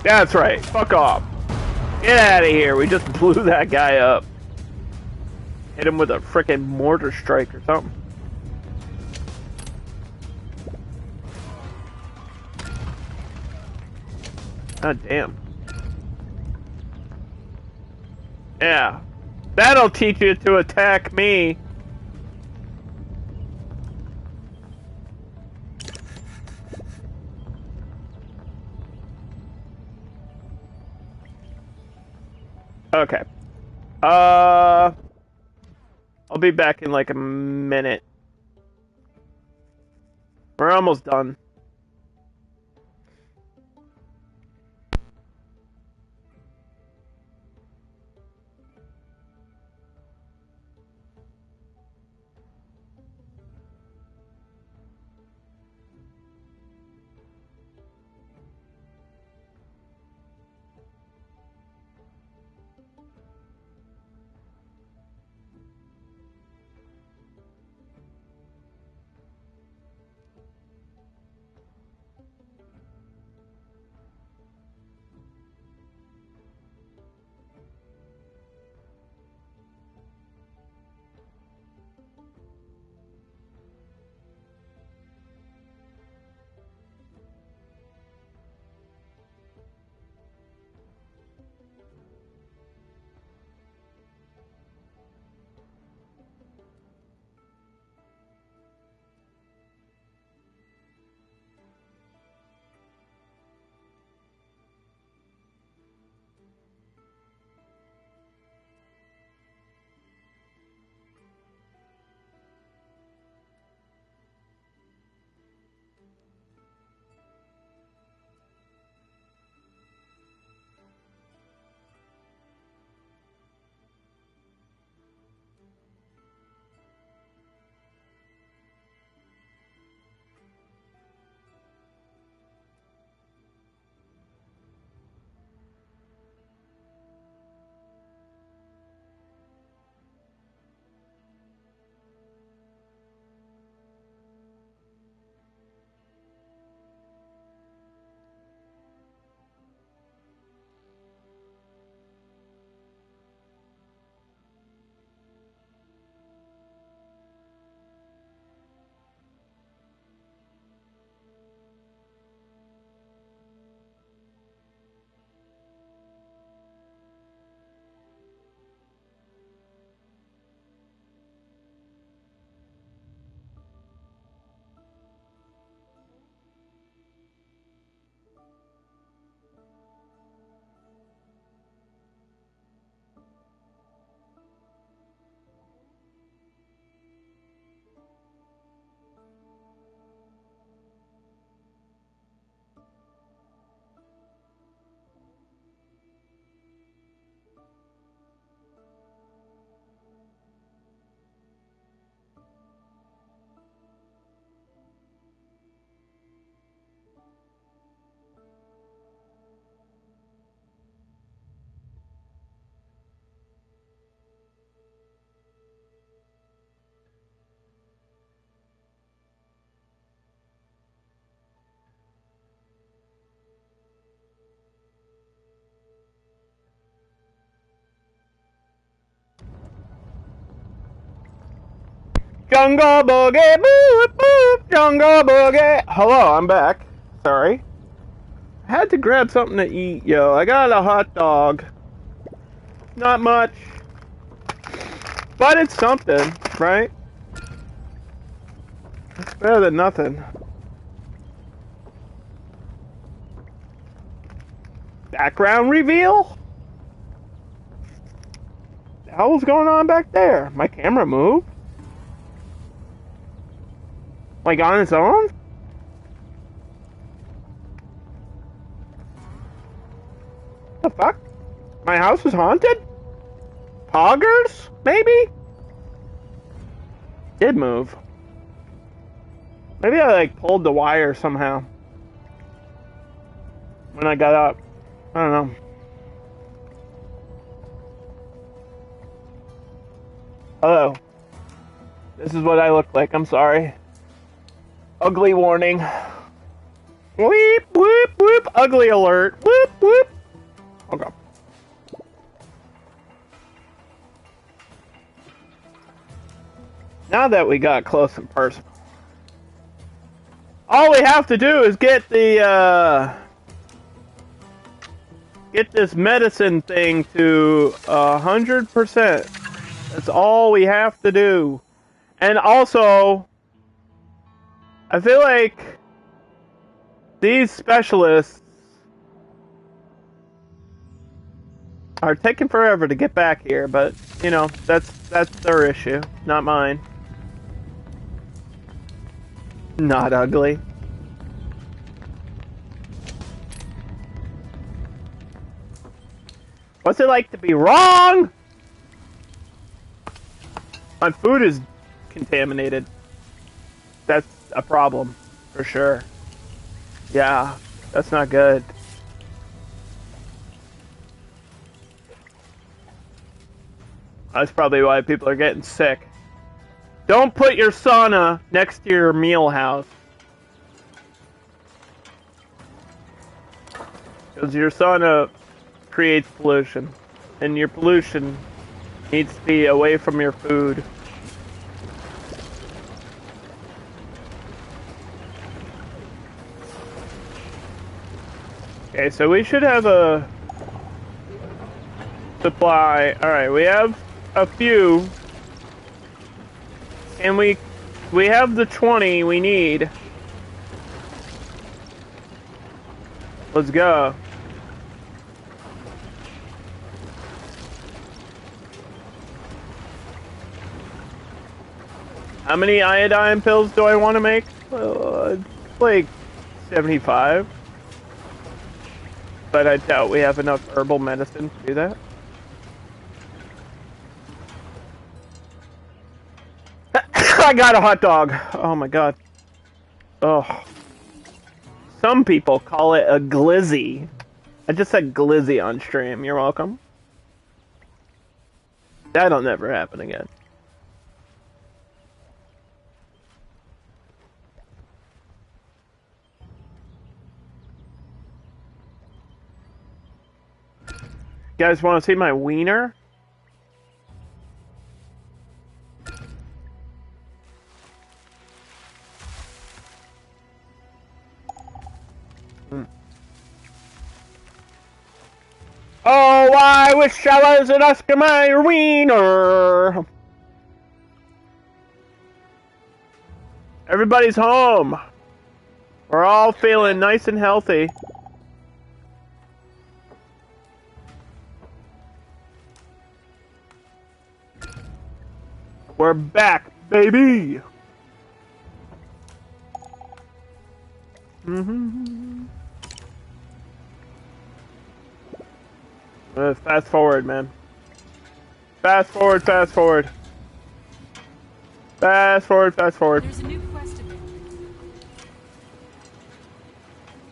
That's right. Fuck off. Get out of here. We just blew that guy up. Hit him with a frickin' mortar strike or something. God damn. Yeah. That'll teach you to attack me. Okay. I'll be back in like a minute. We're almost done. Jungle boogie, boop, boop, jungle boogie. Hello, I'm back. Sorry. I had to grab something to eat, yo. I got a hot dog. Not much. But it's something, right? It's better than nothing. Background reveal? The hell's going on back there? My camera moved? Like on its own? The fuck? My house is haunted? Poggers? Maybe? Did move. Maybe I like pulled the wire somehow. When I got up. I don't know. Hello. This is what I look like. I'm sorry. Ugly warning. Weep, whoop, whoop. Ugly alert. Whoop, whoop. Okay. Now that we got close and personal, all we have to do is get the, get this medicine thing to 100%. That's all we have to do. And also, I feel like these specialists are taking forever to get back here, but you know, that's their issue, not mine. Not ugly. What's it like to be wrong? My food is contaminated. That's a problem, for sure. Yeah, that's not good. That's probably why people are getting sick. Don't put your sauna next to your meal house. Because your sauna creates pollution. And your pollution needs to be away from your food. Okay, so we should have a supply. Alright, we have a few. And we have the 20 we need. Let's go. How many iodine pills do I want to make? Like 75. But I doubt we have enough herbal medicine to do that. I got a hot dog. Oh my god. Oh. Some people call it a glizzy. I just said glizzy on stream. You're welcome. That'll never happen again. You guys want to see my wiener? Oh, I wish I was an Oscar my wiener. Everybody's home. We're all feeling nice and healthy. We're back, baby. Fast forward, man. Fast forward, fast forward. Fast forward, fast forward. There's a new quest available.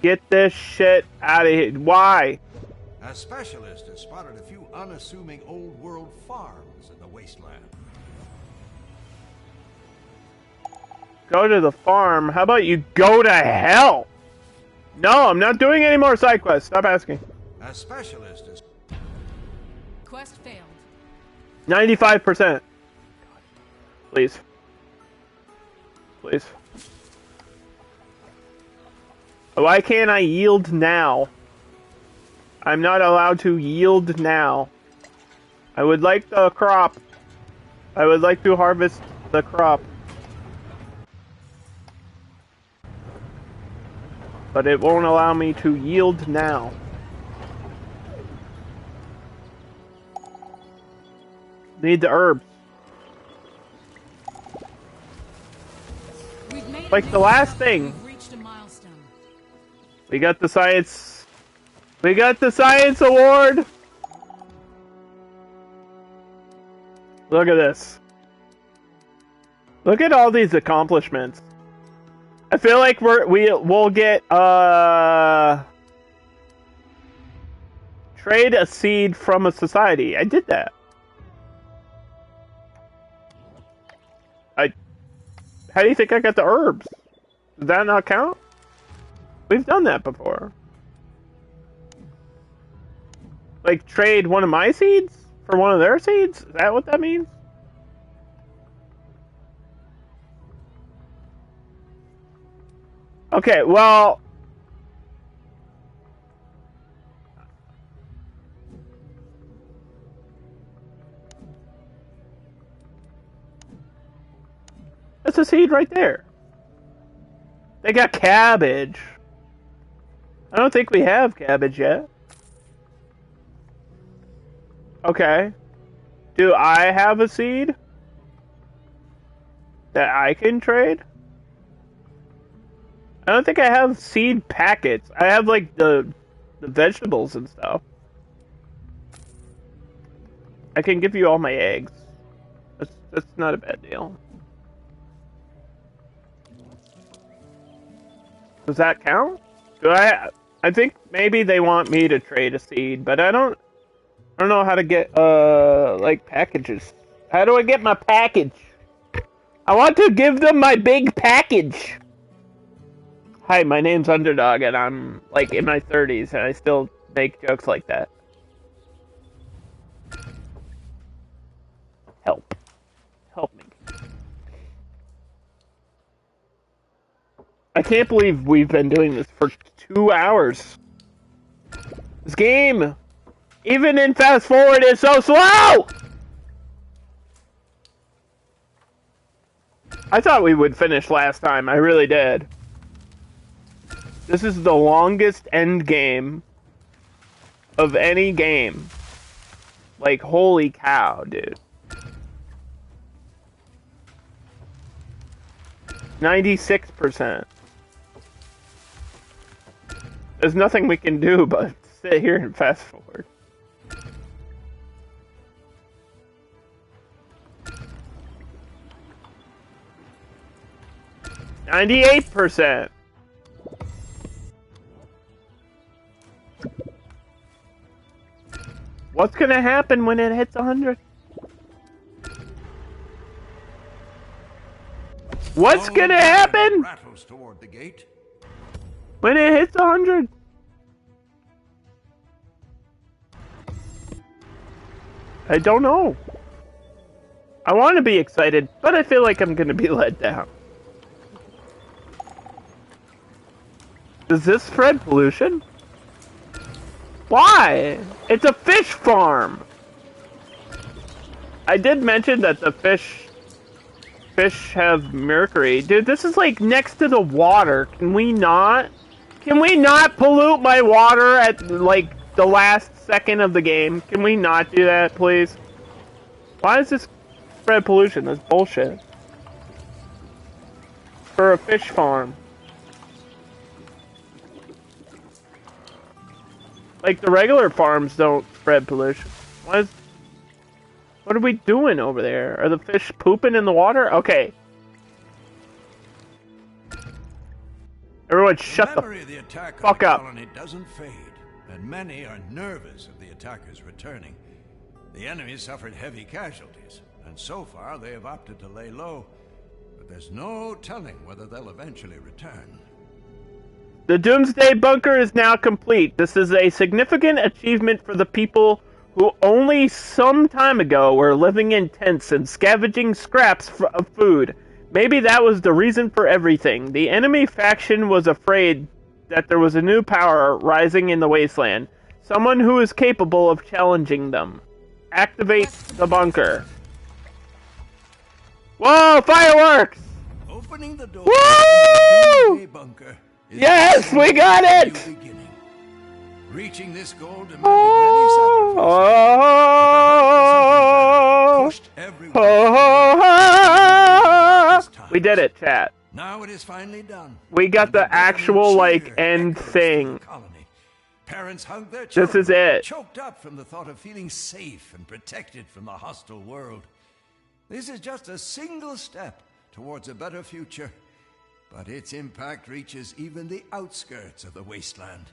Get this shit out of here. Why? A specialist has spotted a few unassuming old world farms in the wasteland. Go to the farm. How about you go to hell? No, I'm not doing any more side quests. Stop asking. A specialist is... Quest failed. 95%. Please. please. Why can't I yield now? I'm not allowed to yield now. I would like the crop. I would like to harvest the crop. But it won't allow me to yield now. Need the herbs. We've made Like the last thing. We've reached a milestone. We got the science. We got the science award. Look at this. Look at all these accomplishments. I feel like we'll get trade a seed from a society. I did that. How do you think I got the herbs? Does that not count? We've done that before. Like, trade one of my seeds for one of their seeds? Is that what that means? Okay, well... That's a seed right there. They got cabbage. I don't think we have cabbage yet. Okay. Do I have a seed that I can trade? I don't think I have seed packets. I have like the vegetables and stuff. I can give you all my eggs. That's not a bad deal. Does that count? I think maybe they want me to trade a seed, but I don't know how to get like packages. How do I get my package? I want to give them my big package. Hi, my name's Underdog, and I'm like in my 30s, and I still make jokes like that. Help. Help me. I can't believe we've been doing this for 2 hours. This game, even in fast forward, is so slow! I thought we would finish last time, I really did. This is the longest end game of any game. Like, holy cow, dude. 96%. There's nothing we can do but sit here and fast forward. %. What's gonna happen when it hits 100? What's gonna happen Rattles toward the gate. when it hits 100? I don't know. I want to be excited, but I feel like I'm gonna be let down. Does this spread pollution? Why? It's a fish farm! I did mention that the fish have mercury. Dude, this is like next to the water. Can we not pollute my water at like the last second of the game? Can we not do that, please? Why does this spread pollution? That's bullshit. For a fish farm. Like, the regular farms don't spread pollution. What are we doing over there? Are the fish pooping in the water? Okay. Everyone shut the fuck up. Colony doesn't fade, and many are nervous of the attackers returning. The enemy suffered heavy casualties, and so far they have opted to lay low. But there's no telling whether they'll eventually return. The Doomsday Bunker is now complete. This is a significant achievement for the people who only some time ago were living in tents and scavenging scraps of food. Maybe that was the reason for everything. The enemy faction was afraid that there was a new power rising in the wasteland. Someone who is capable of challenging them. Activate the bunker. Whoa, fireworks! Opening the door Woo! into the Doomsday Bunker is Yes, the we got beginning of a it! new beginning. Reaching this goal demanded many sacrifices. Oh, Pushed everyone we did it, chat. Now it is finally done. We got the actual, like, end thing. Parents hugged their This children, is it. choked up from the thought of feeling safe and protected from the hostile world. This is just a single step towards a better future, but its impact reaches even the outskirts of the wasteland.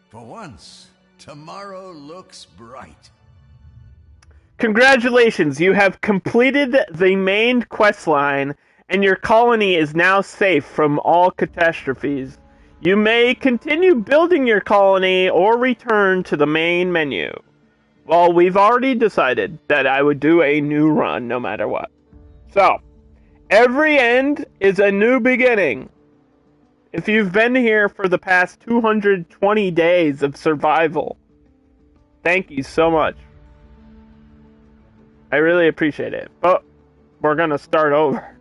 For once, tomorrow looks bright. Congratulations, you have completed the main quest line, and your colony is now safe from all catastrophes. You may continue building your colony or return to the main menu. Well, we've already decided that I would do a new run no matter what. So, every end is a new beginning. If you've been here for the past 220 days of survival, thank you so much. I really appreciate it. But we're gonna start over.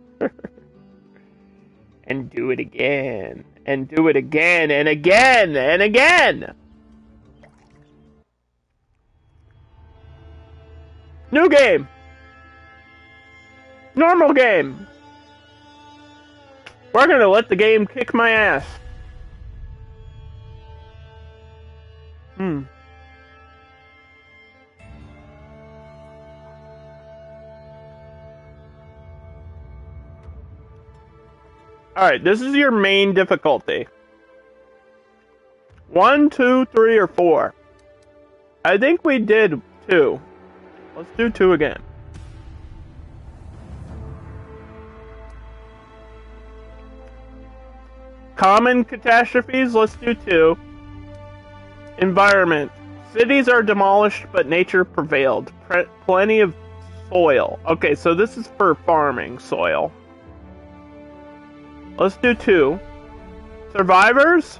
And do it again. And do it again and again and again. New game. Normal game. We're gonna let the game kick my ass. Alright, this is your main difficulty. 1, 2, 3, or 4. I think we did 2. Let's do 2 again. Common catastrophes, let's do 2. Environment. Cities are demolished, but nature prevailed. Plenty of soil. Okay, so this is for farming soil. Let's do 2. Survivors?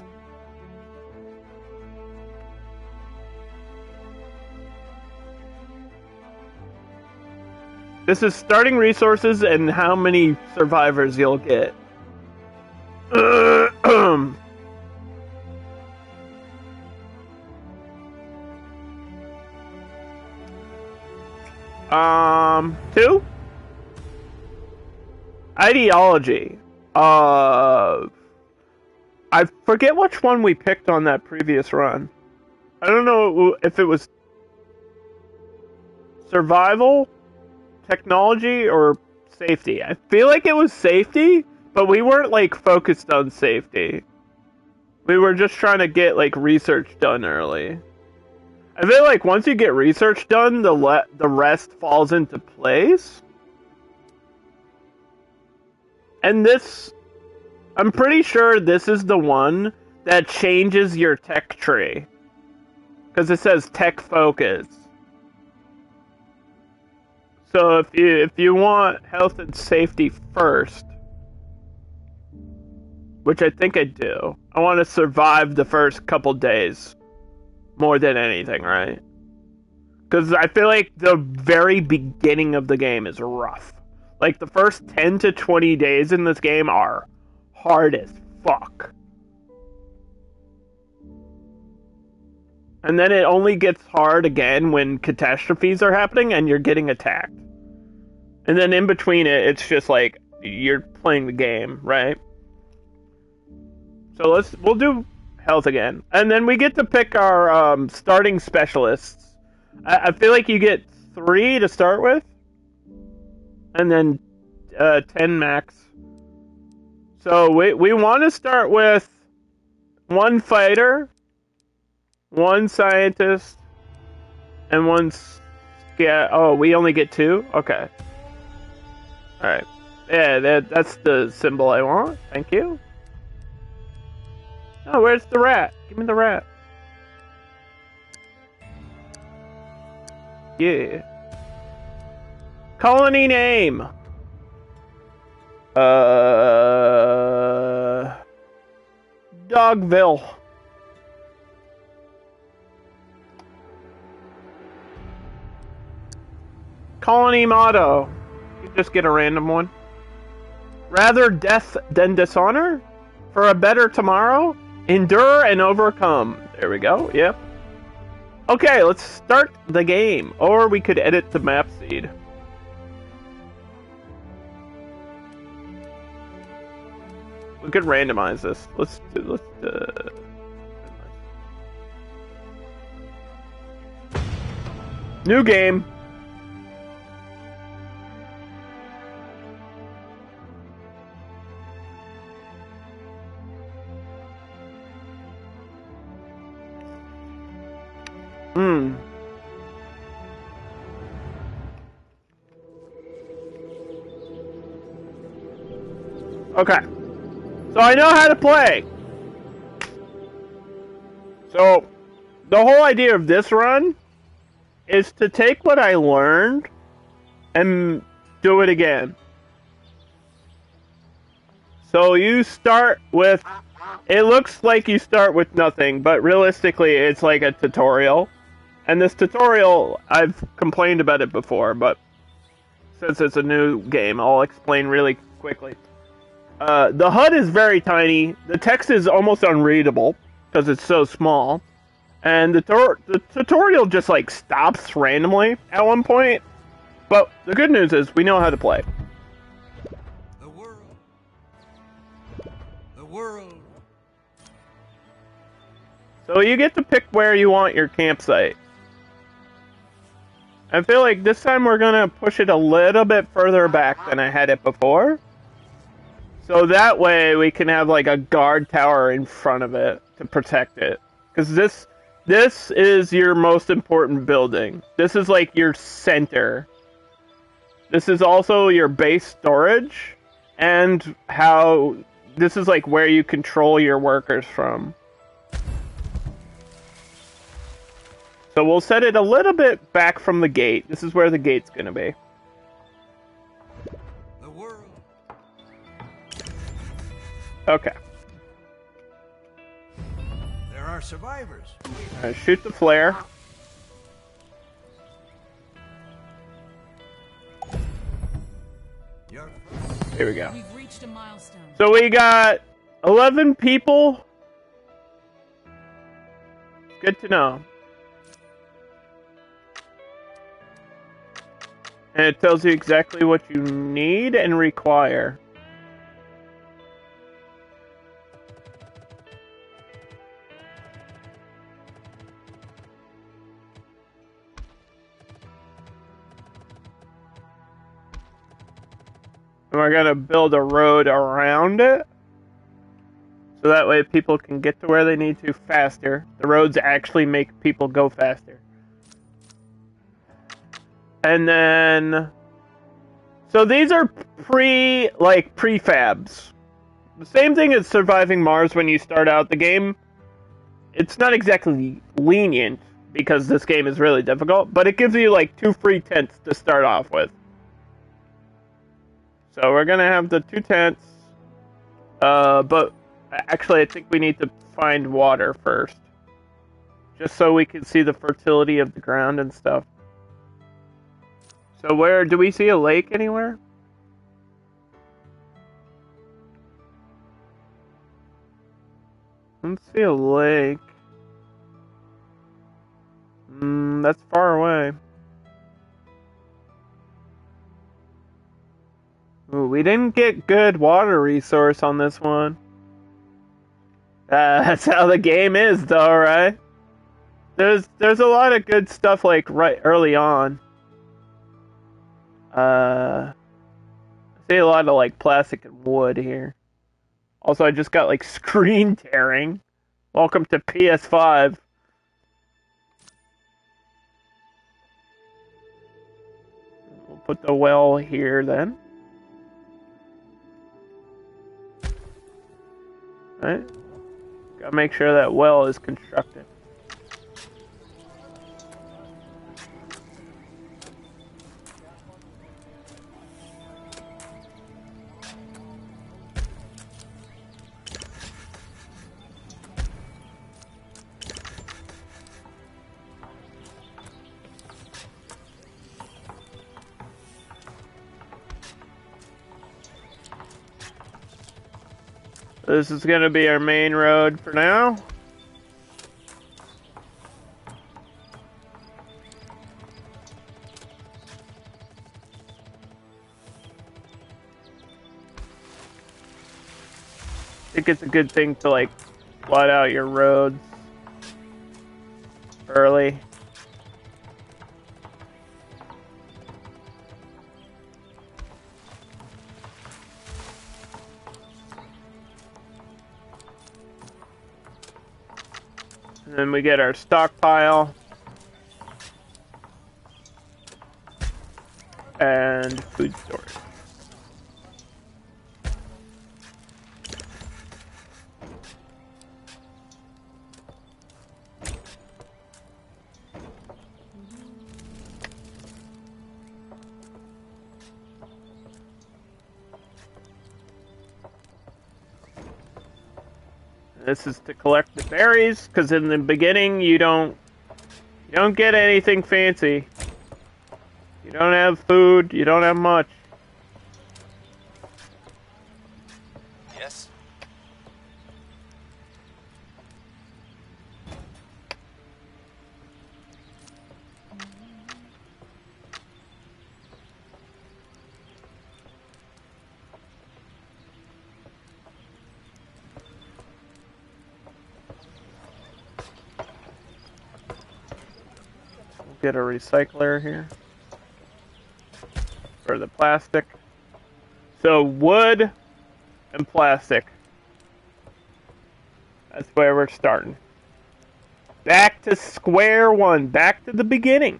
This is starting resources and how many survivors you'll get. 2? Ideology. I forget which one we picked on that previous run. I don't know if it was survival, technology, or safety. I feel like it was safety, but we weren't like focused on safety. We were just trying to get like research done early. I feel like once you get research done, the rest falls into place. And this, I'm pretty sure this is the one that changes your tech tree. Because it says tech focus. So if you want health and safety first, which I think I do, I want to survive the first couple days more than anything, right? Because I feel like the very beginning of the game is rough. Like, the first 10 to 20 days in this game are hard as fuck. And then it only gets hard again when catastrophes are happening and you're getting attacked. And then in between it, it's just like, you're playing the game, right? So we'll do health again. And then we get to pick our starting specialists. I feel like you get 3 to start with. And then 10 max. So we want to start with 1 fighter, 1 scientist, and 1 oh, we only get 2? Okay. Alright. Yeah, that's the symbol I want. Thank you. Oh, where's the rat? Give me the rat. Yeah. Colony name. Dogville. Colony motto. You just get a random one. Rather death than dishonor? For a better tomorrow? Endure and overcome. There we go, yep. Okay, let's start the game. Or we could edit the map seed. We could randomize this. Let's new game. Okay. So I know how to play. So the whole idea of this run is to take what I learned and do it again. So you start with, it looks like you start with nothing, but realistically it's like a tutorial. And this tutorial, I've complained about it before, but since it's a new game, I'll explain really quickly. The HUD is very tiny. The text is almost unreadable because it's so small. And the tutorial just like stops randomly at one point. But the good news is we know how to play. The world. The world. So you get to pick where you want your campsite. I feel like this time we're gonna push it a little bit further back than I had it before. So that way we can have like a guard tower in front of it to protect it. Because this is your most important building. This is like your center. This is also your base storage. And how this is like where you control your workers from. So we'll set it a little bit back from the gate. This is where the gate's gonna be. The world. Okay. There are survivors. Shoot the flare. You're... Here we go. We've reached a milestone. So we got 11 people. Good to know. And it tells you exactly what you need and require. And we're gonna build a road around it. So that way people can get to where they need to faster. The roads actually make people go faster. And then... So these are prefabs. The same thing as Surviving Mars when you start out the game. It's not exactly lenient, because this game is really difficult, but it gives you like 2 free tents to start off with. So we're gonna have the 2 tents, but actually I think we need to find water first. Just so we can see the fertility of the ground and stuff. So where, do we see a lake anywhere? Let's see a lake. That's far away. Ooh, we didn't get good water resource on this one. That's how the game is, though, right? There's a lot of good stuff like right early on. I see a lot of like plastic and wood here. Also, I just got like screen tearing. Welcome to PS5. We'll put the well here then. Right? Gotta make sure that well is constructed. This is gonna be our main road for now. I think it's a good thing to like plot out your roads early. And then we get our stockpile. And food storage. This is to collect the berries, because in the beginning you don't get anything fancy. You don't have food, you don't have much. Yes? We'll get a recycler here. For the plastic. So wood and plastic. That's where we're starting. Back to square one. Back to the beginning.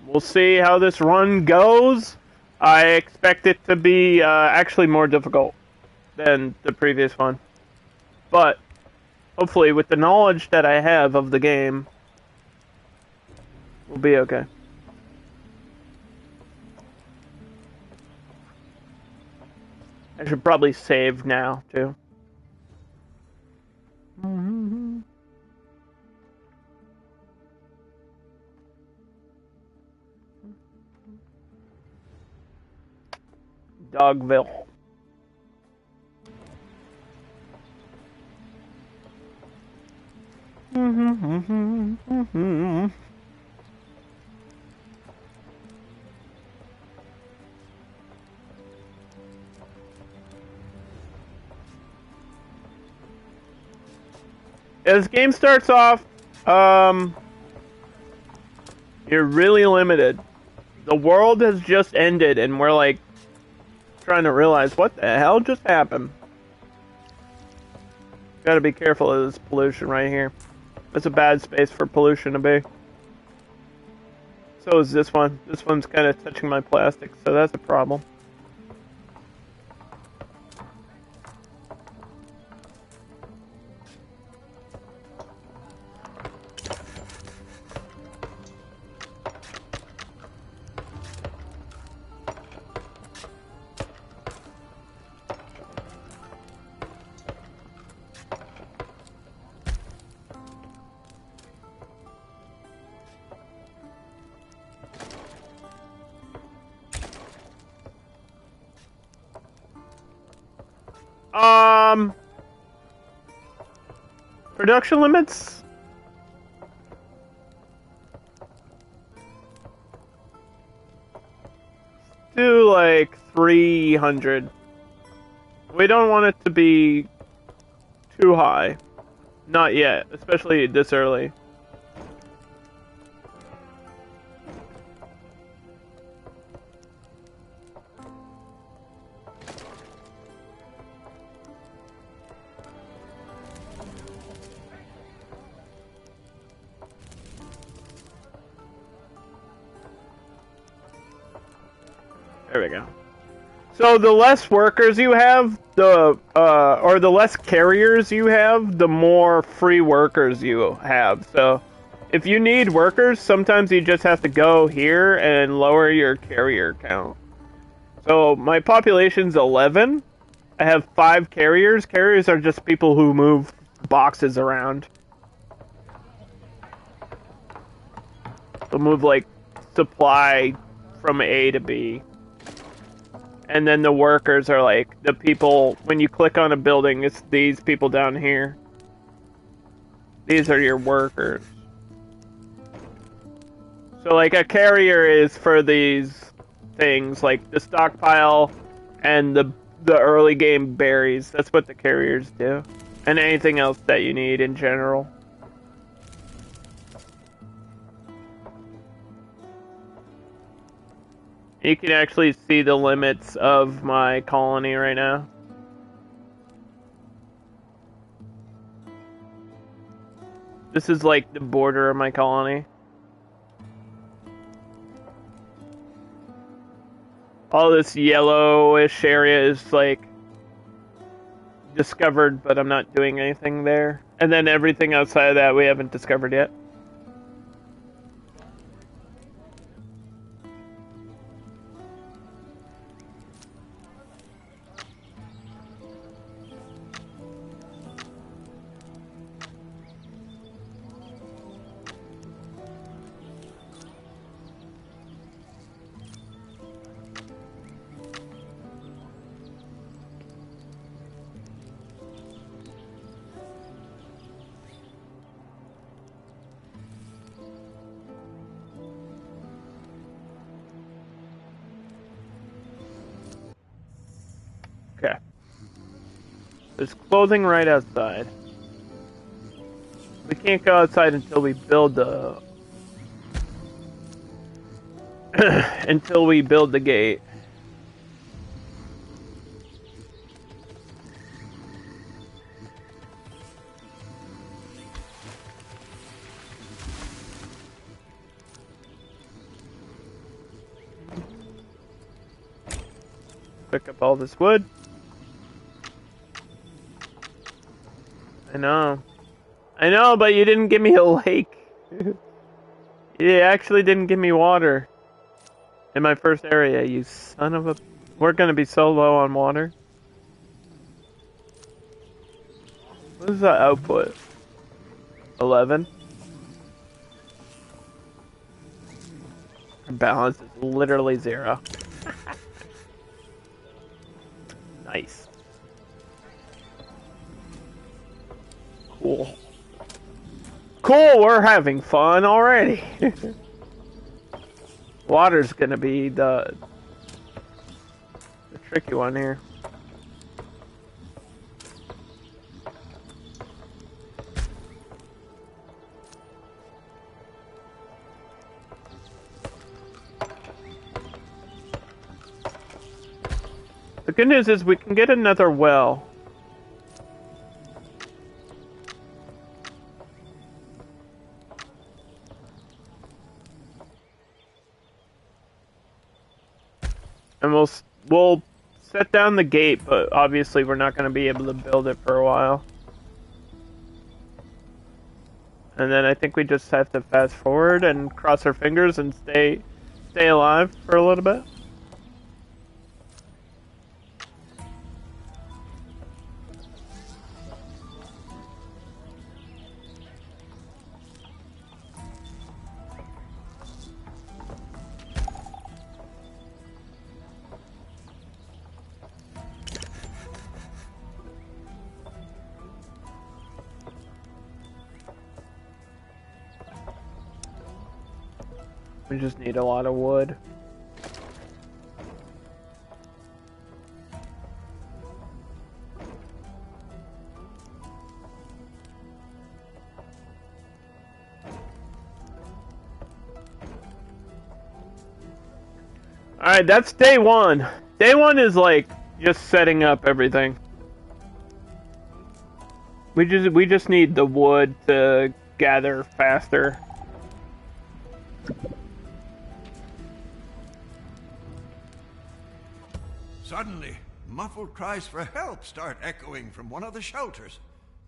We'll see how this run goes. I expect it to be actually more difficult than the previous one. But hopefully with the knowledge that I have of the game, we'll be okay. I should probably save now, too. Dogville. As game starts off, you're really limited. The world has just ended, and we're like trying to realize what the hell just happened. Gotta be careful of this pollution right here. It's a bad space for pollution to be. So is this one. This one's kind of touching my plastic, so that's a problem. Production limits? Do like 300. We don't want it to be too high. Not yet, especially this early. There we go. So the less workers you have, or the less carriers you have, the more free workers you have. So if you need workers, sometimes you just have to go here and lower your carrier count. So my population's 11. I have 5 carriers. Carriers are just people who move boxes around. They'll move like supply from A to B. And then the workers are like the people, when you click on a building, it's these people down here. These are your workers. So like a carrier is for these things, like the stockpile and the early game berries. That's what the carriers do. And anything else that you need in general. You can actually see the limits of my colony right now. This is like the border of my colony. All this yellowish area is like discovered, but I'm not doing anything there. And then everything outside of that we haven't discovered yet. Okay. There's clothing right outside. We can't go outside until we build the until we build the gate. Pick up all this wood. I know, but you didn't give me a lake. You actually didn't give me water in my first area, you son of a... We're gonna be so low on water. What is the output? 11? Our balance is literally 0. Nice. Cool. Cool, we're having fun already. Water's gonna be the tricky one here. The good news is we can get another well. And we'll set down the gate, but obviously we're not going to be able to build it for a while. And then I think we just have to fast forward and cross our fingers and stay alive for a little bit. We just need a lot of wood. Alright, that's day one. Day one is like just setting up everything. We just need the wood to gather faster. Suddenly, muffled cries for help start echoing from one of the shelters.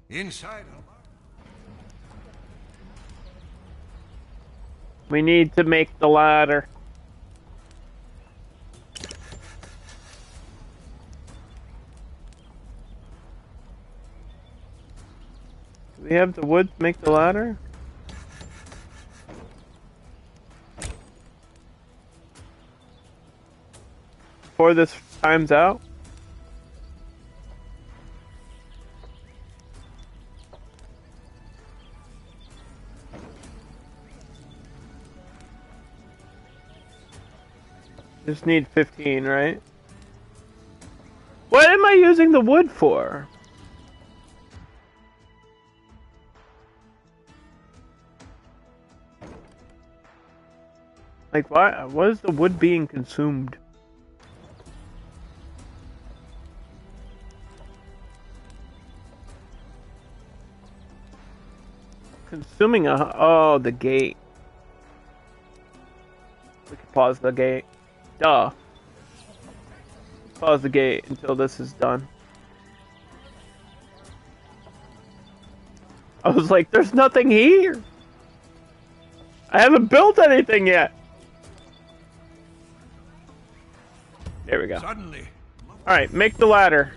Inside, We need to make the ladder. Do we have the wood to make the ladder? Time's out. Just need 15, right? What am I using the wood for? Like, why? What is the wood being consumed? Consuming a... Oh, the gate. We can pause the gate. Duh. Pause the gate until this is done. I was like, there's nothing here. I haven't built anything yet. There we go. Suddenly. Alright, make the ladder.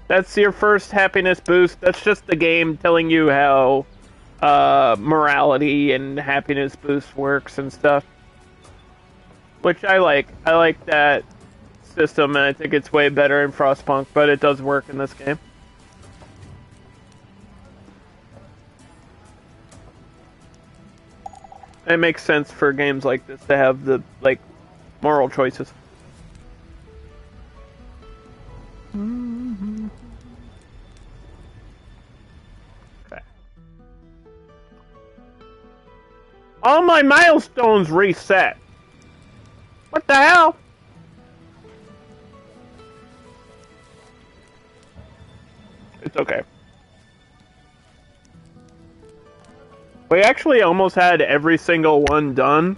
That's your first happiness boost. That's just the game telling you how morality and happiness boost works and stuff. Which I like. I like that system, and I think it's way better in Frostpunk, but it does work in this game. It makes sense for games like this to have the, like, moral choices. Okay. All my milestones reset. What the hell? It's okay. We actually almost had every single one done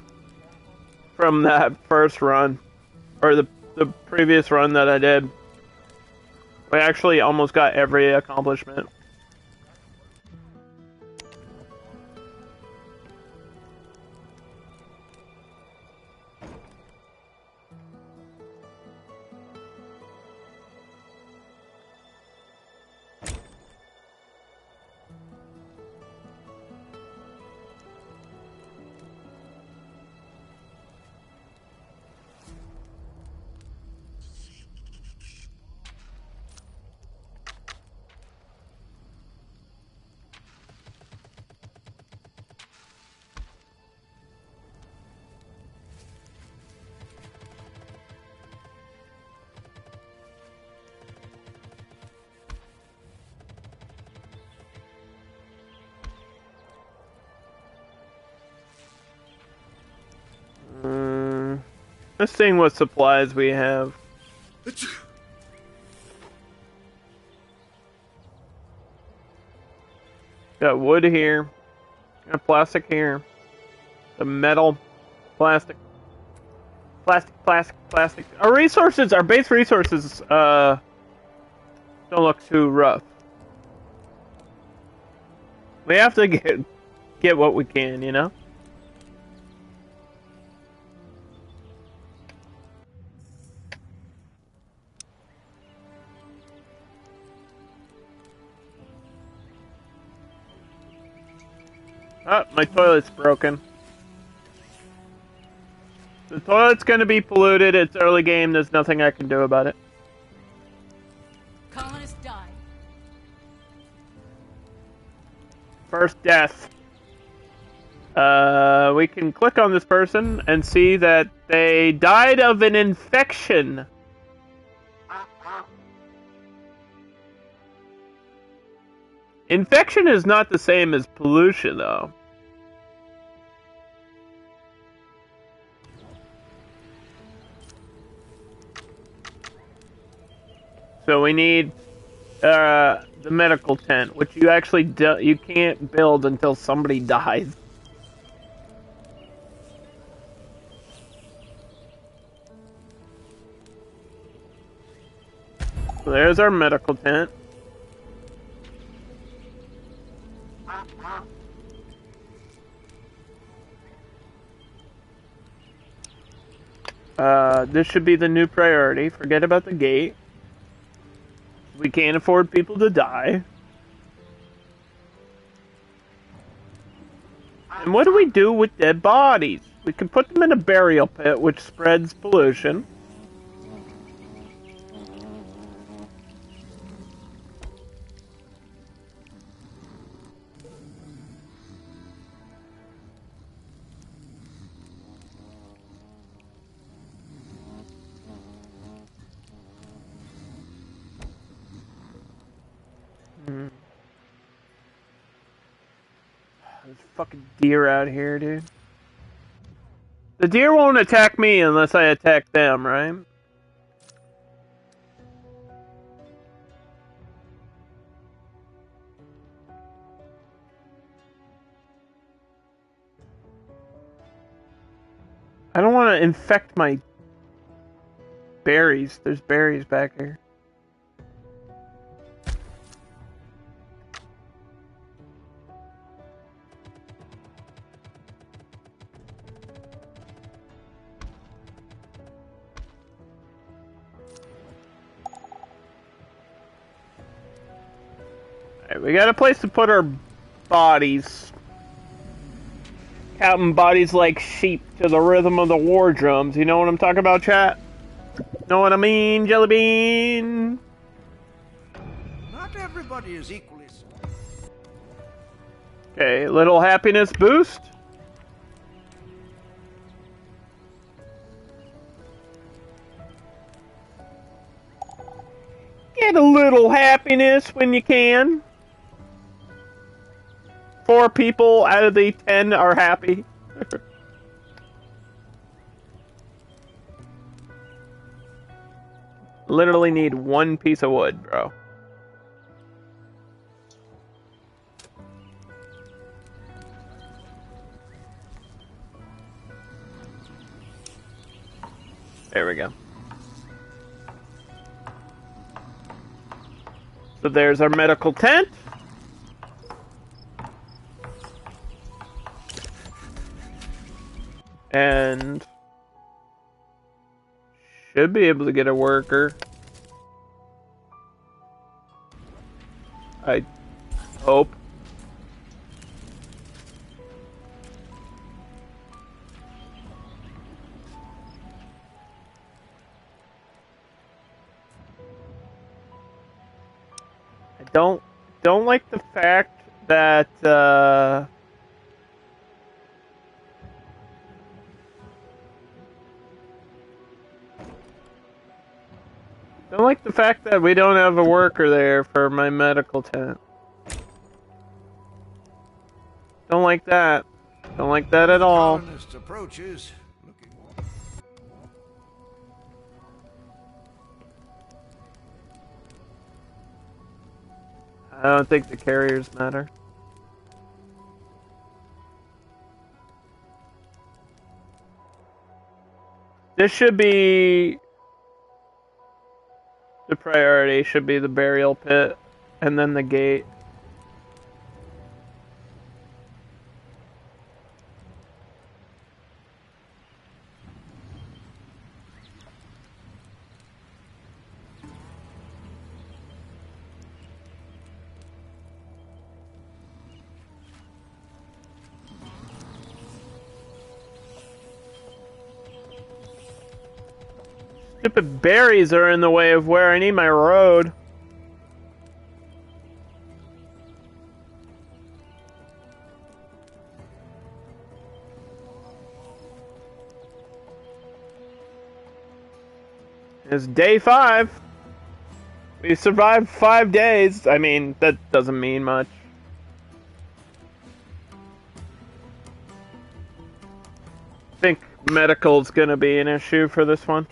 from that first run. Or the previous run that I did. We actually almost got every accomplishment. Let's see what supplies we have. Got wood here. Got plastic here. The metal. Plastic. Plastic. Our resources, our base resources, don't look too rough. We have to get what we can, you know? Oh, my toilet's broken. The toilet's gonna be polluted. It's early game. There's nothing I can do about it. Colonists die. First death. We can click on this person and see that they died of an infection. Infection is not the same as pollution, though. So we need the medical tent, which you actually you can't build until somebody dies. So there's our medical tent. This should be the new priority. Forget about the gate. We can't afford people to die. And what do we do with dead bodies? We can put them in a burial pit, which spreads pollution. There's fucking deer out here, dude. The deer won't attack me unless I attack them, right? I don't want to infect my berries. There's berries back here. Alright, we got a place to put our bodies. Counting bodies like sheep to the rhythm of the war drums. You know what I'm talking about, chat? Know what I mean, Jelly Bean? Not everybody is equally. Okay, little happiness boost. Get a little happiness when you can. 4 people out of the 10 are happy. Literally need 1 piece of wood, bro. There we go. So there's our medical tent. And should be able to get a worker. I hope. I don't like the fact that don't like the fact that we don't have a worker there for my medical tent. Don't like that. Don't like that at all. Colonists approaches. Looking. I don't think the carriers matter. This should be the priority. Should be the burial pit, and then the gate. Stupid berries are in the way of where I need my road. It's day 5. We survived 5 days. I mean, that doesn't mean much. I think medical's gonna be an issue for this one.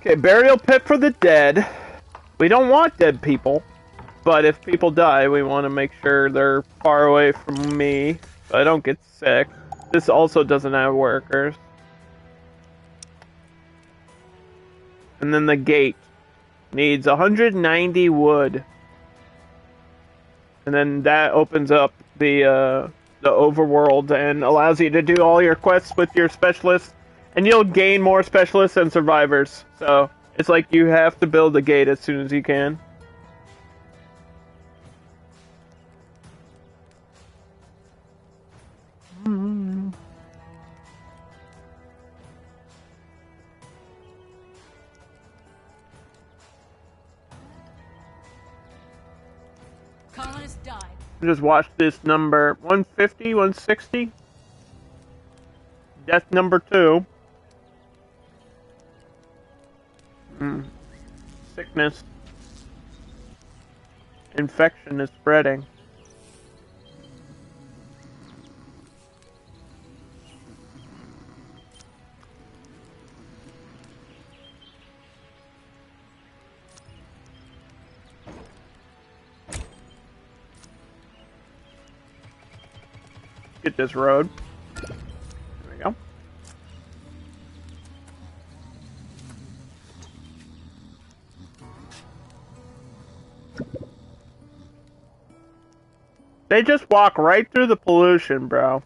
Okay, burial pit for the dead. We don't want dead people, but if people die, we want to make sure they're far away from me, so I don't get sick. This also doesn't have workers. And then the gate needs 190 wood. And then that opens up the overworld and allows you to do all your quests with your specialists. And you'll gain more specialists and survivors. So, it's like you have to build a gate as soon as you can. colonist died. Just watch this number 150, 160. Death number 2. Sickness. Infection is spreading. Get this road. There we go. They just walk right through the pollution, bro.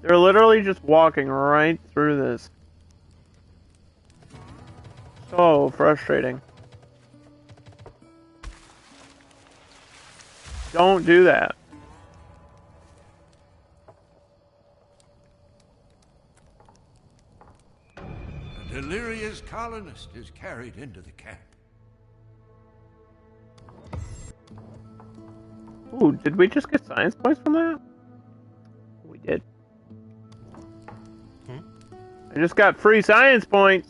They're literally just walking right through this. So frustrating. Don't do that. A delirious colonist is carried into the camp. Ooh, did we just get science points from that? We did. I just got free science points.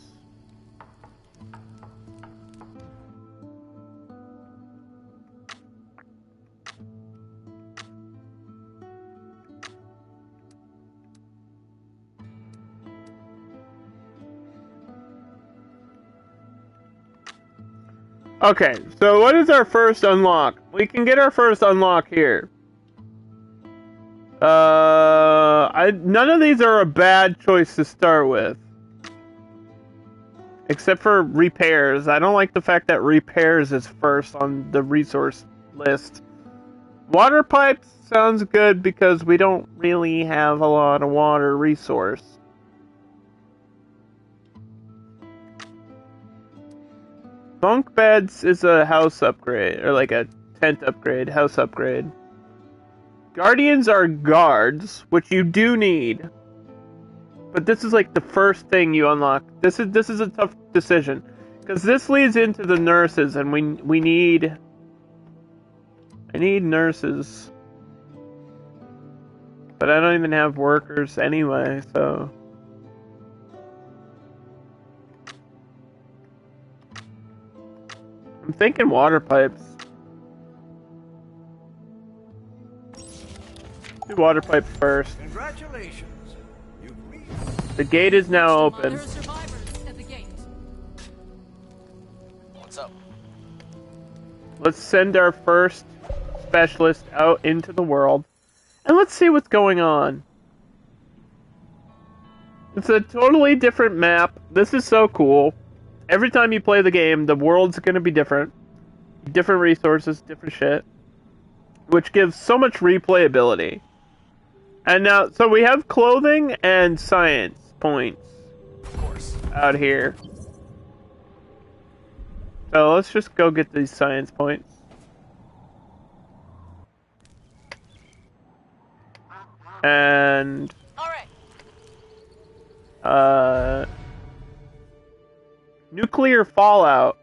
Okay, so what is our first unlock? We can get our first unlock here. None of these are a bad choice to start with. Except for repairs. I don't like the fact that repairs is first on the resource list. Water pipes sounds good because we don't really have a lot of water resource. Bunk beds is a house upgrade, or like a tent upgrade, house upgrade. Guardians are guards, which you do need. But this is like the first thing you unlock. This is a tough decision. Because this leads into the nurses, and we need... I need nurses. But I don't even have workers anyway, so... I'm thinking water pipes. Do water pipes first. Congratulations. You've reached. The gate is now open. There are survivors at the gate. What's up? Let's send our first specialist out into the world. And let's see what's going on. It's a totally different map. This is so cool. Every time you play the game, the world's going to be different. Different resources, different shit. Which gives so much replayability. And now, so we have clothing and science points Of course. out here. So let's just go get these science points. And... All right. Nuclear fallout.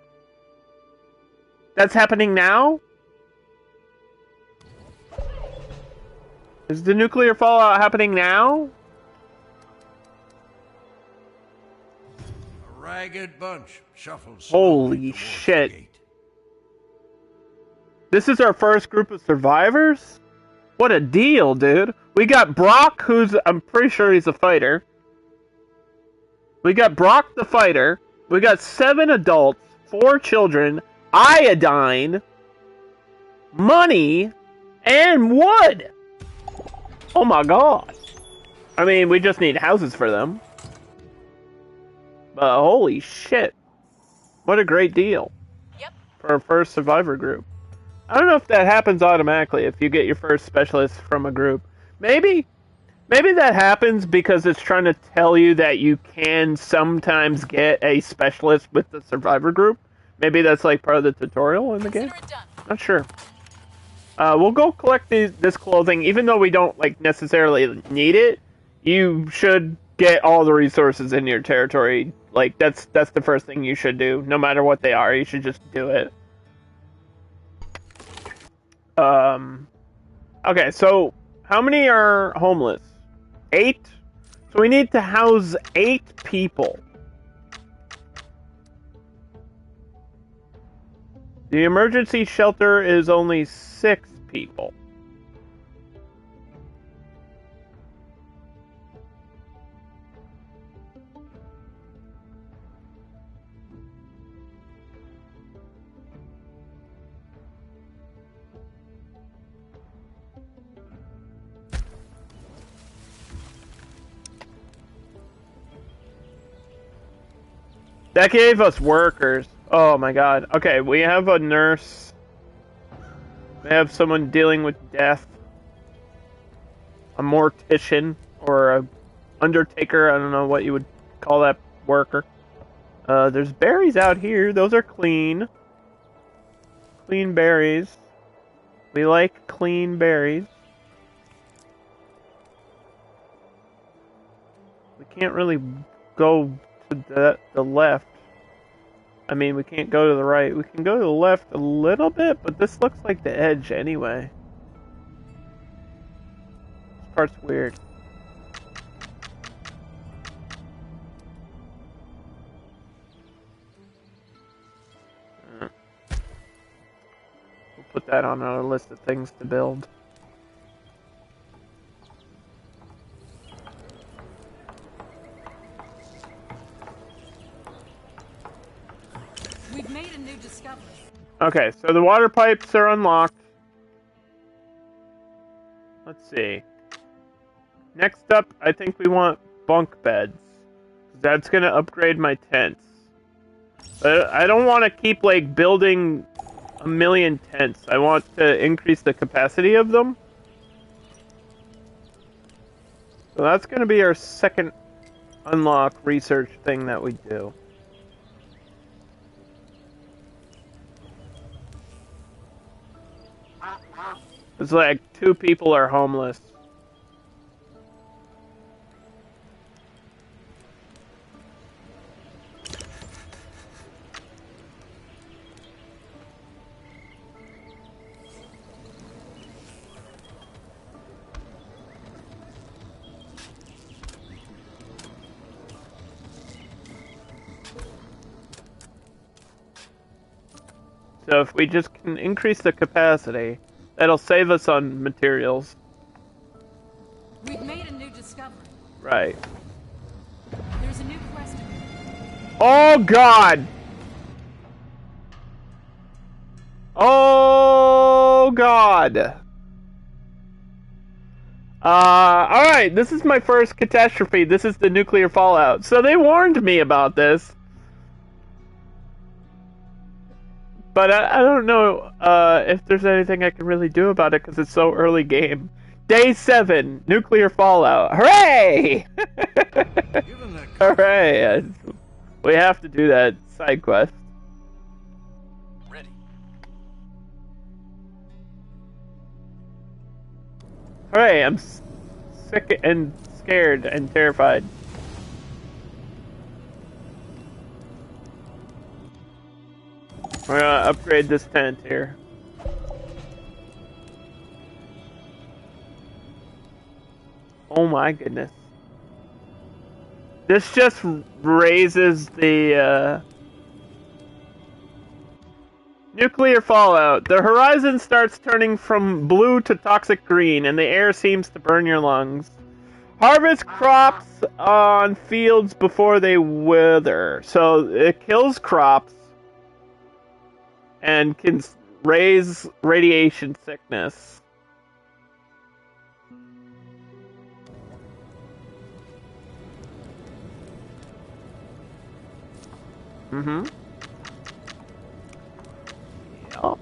That's happening now? Is the nuclear fallout happening now? A ragged bunch shuffles. Holy towards shit. the gate. This is our first group of survivors? What a deal, dude. We got Brock, I'm pretty sure he's a fighter. We got Brock the fighter. We got 7 adults, 4 children, iodine, money, and wood. Oh my god. I mean, we just need houses for them. But holy shit. What a great deal. Yep. For our first survivor group. I don't know if that happens automatically if you get your first specialist from a group. Maybe that happens because it's trying to tell you that you can sometimes get a specialist with the survivor group. Maybe that's like part of the tutorial in the game. Consider it done. Not sure. We'll go collect this clothing, even though we don't like necessarily need it. You should get all the resources in your territory. Like that's the first thing you should do, no matter what they are. You should just do it. Okay, so how many are homeless? 8? So we need to house 8 people. The emergency shelter is only 6 people. That gave us workers. Oh my god. Okay, we have a nurse. We have someone dealing with death. A mortician or a undertaker. I don't know what you would call that worker. There's berries out here. Those are clean. Clean berries. We like clean berries. We can't really go to the left. I mean, we can't go to the right. We can go to the left a little bit, but this looks like the edge anyway. This part's weird. We'll put that on our list of things to build. We've made a new discovery. Okay, so the water pipes are unlocked. Let's see. Next up, I think we want bunk beds. That's gonna upgrade my tents. But I don't want to keep, like, building a million tents. I want to increase the capacity of them. So that's gonna be our second unlock research thing that we do. It's like 2 people are homeless. So if we just can increase the capacity, that'll save us on materials. We've made a new discovery. Right. There's a new quest. Oh god! Oh god! Alright, this is my first catastrophe. This is the nuclear fallout. So they warned me about this. But I don't know if there's anything I can really do about it because it's so early game. Day 7, nuclear fallout. Hooray! Hooray! We have to do that side quest. Ready. Hooray! I'm sick and scared and terrified. We're gonna upgrade this tent here. Oh my goodness. This just raises the nuclear fallout. The horizon starts turning from blue to toxic green, and the air seems to burn your lungs. Harvest crops on fields before they wither. So it kills crops and can raise radiation sickness. Mm-hmm. Yup.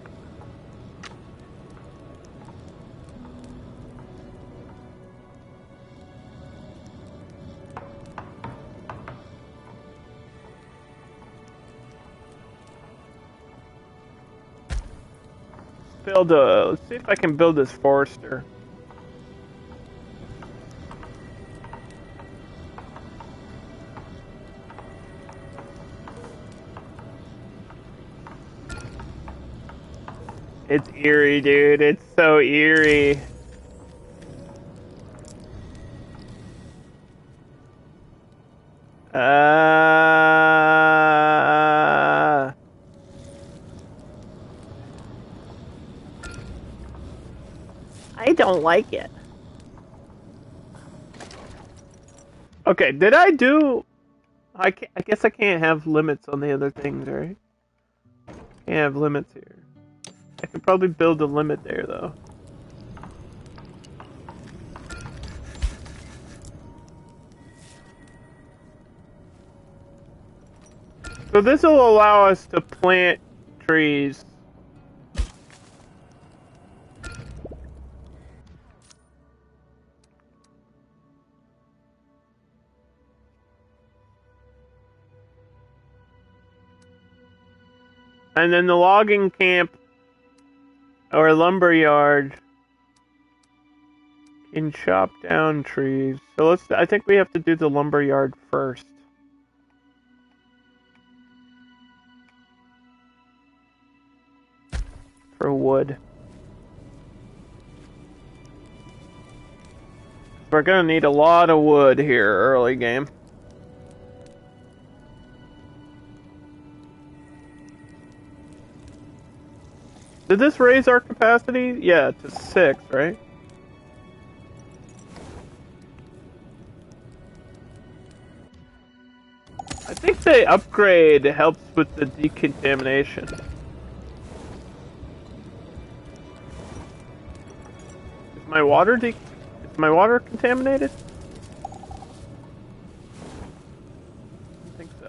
Let's see if I can build this forester. It's eerie, dude. It's so eerie. I don't like it. Okay, did I do... I guess I can't have limits on the other things, right? Can't have limits here. I could probably build a limit there, though. So this will allow us to plant trees. And then the logging camp or lumber yard can chop down trees. So I think we have to do the lumber yard first. For wood. We're gonna need a lot of wood here early game. Did this raise our capacity? Yeah, to 6, right? I think the upgrade helps with the decontamination. Is my water contaminated? I think so.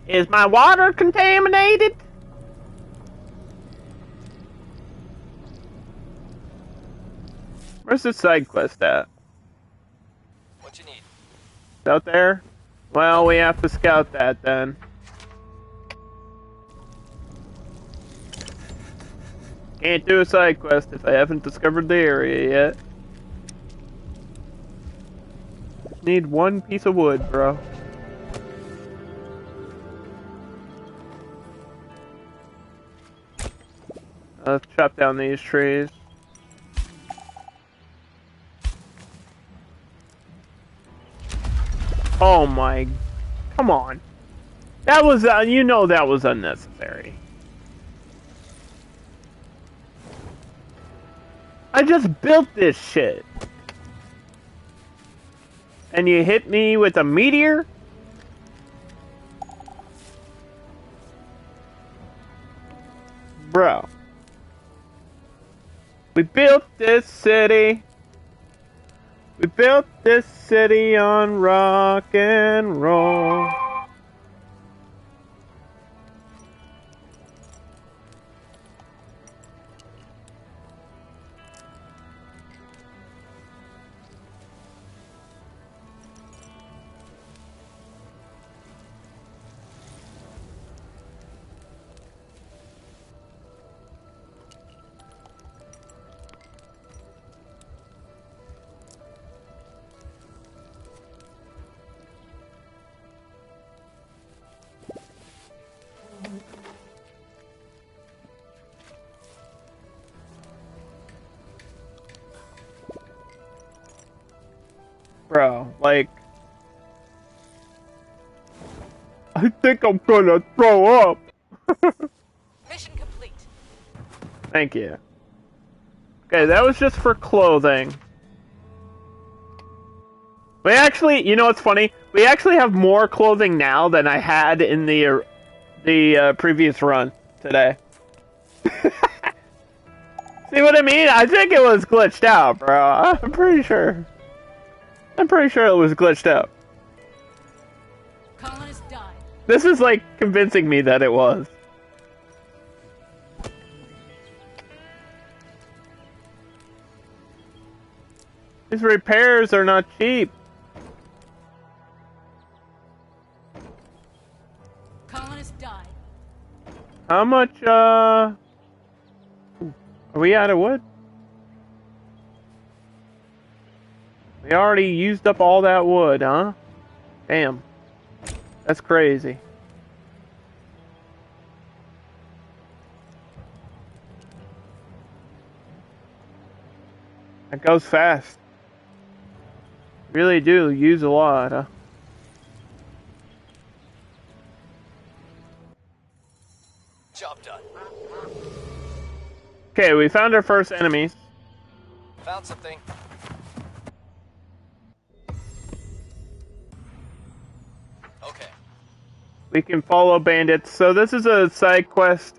Is my water contaminated? Where's the side quest at? What you need? Out there? Well, we have to scout that then. Can't do a side quest if I haven't discovered the area yet. Need one piece of wood, bro. Let's chop down these trees. Oh my... Come on. That was, you know that was unnecessary. I just built this shit. And you hit me with a meteor? Bro. We built this city. We built this city on rock and roll. Bro, like... I think I'm gonna throw up. Mission complete. Thank you. Okay, that was just for clothing. We actually, you know what's funny? We actually have more clothing now than I had in the previous run today. See what I mean? I think it was glitched out, bro. I'm pretty sure. I'm pretty sure it was glitched out. Colonist died. This is like convincing me that it was. These repairs are not cheap. Colonist died. How much, are we out of wood? We already used up all that wood, huh? Damn. That's crazy. That goes fast. Really do use a lot, huh? Job done. Okay, we found our first enemies. Found something. Okay. We can follow bandits. So this is a side quest.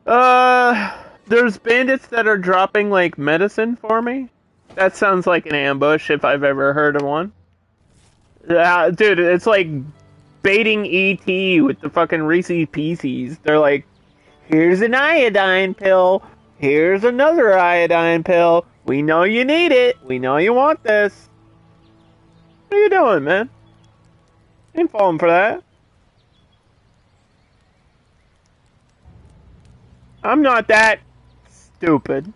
There's bandits that are dropping, like, medicine for me. That sounds like an ambush, if I've ever heard of one. Dude, it's like baiting E.T. with the fucking Reese's Pieces. They're like, here's an iodine pill. Here's another iodine pill. We know you need it. We know you want this. What are you doing, man? Ain't falling for that. I'm not that stupid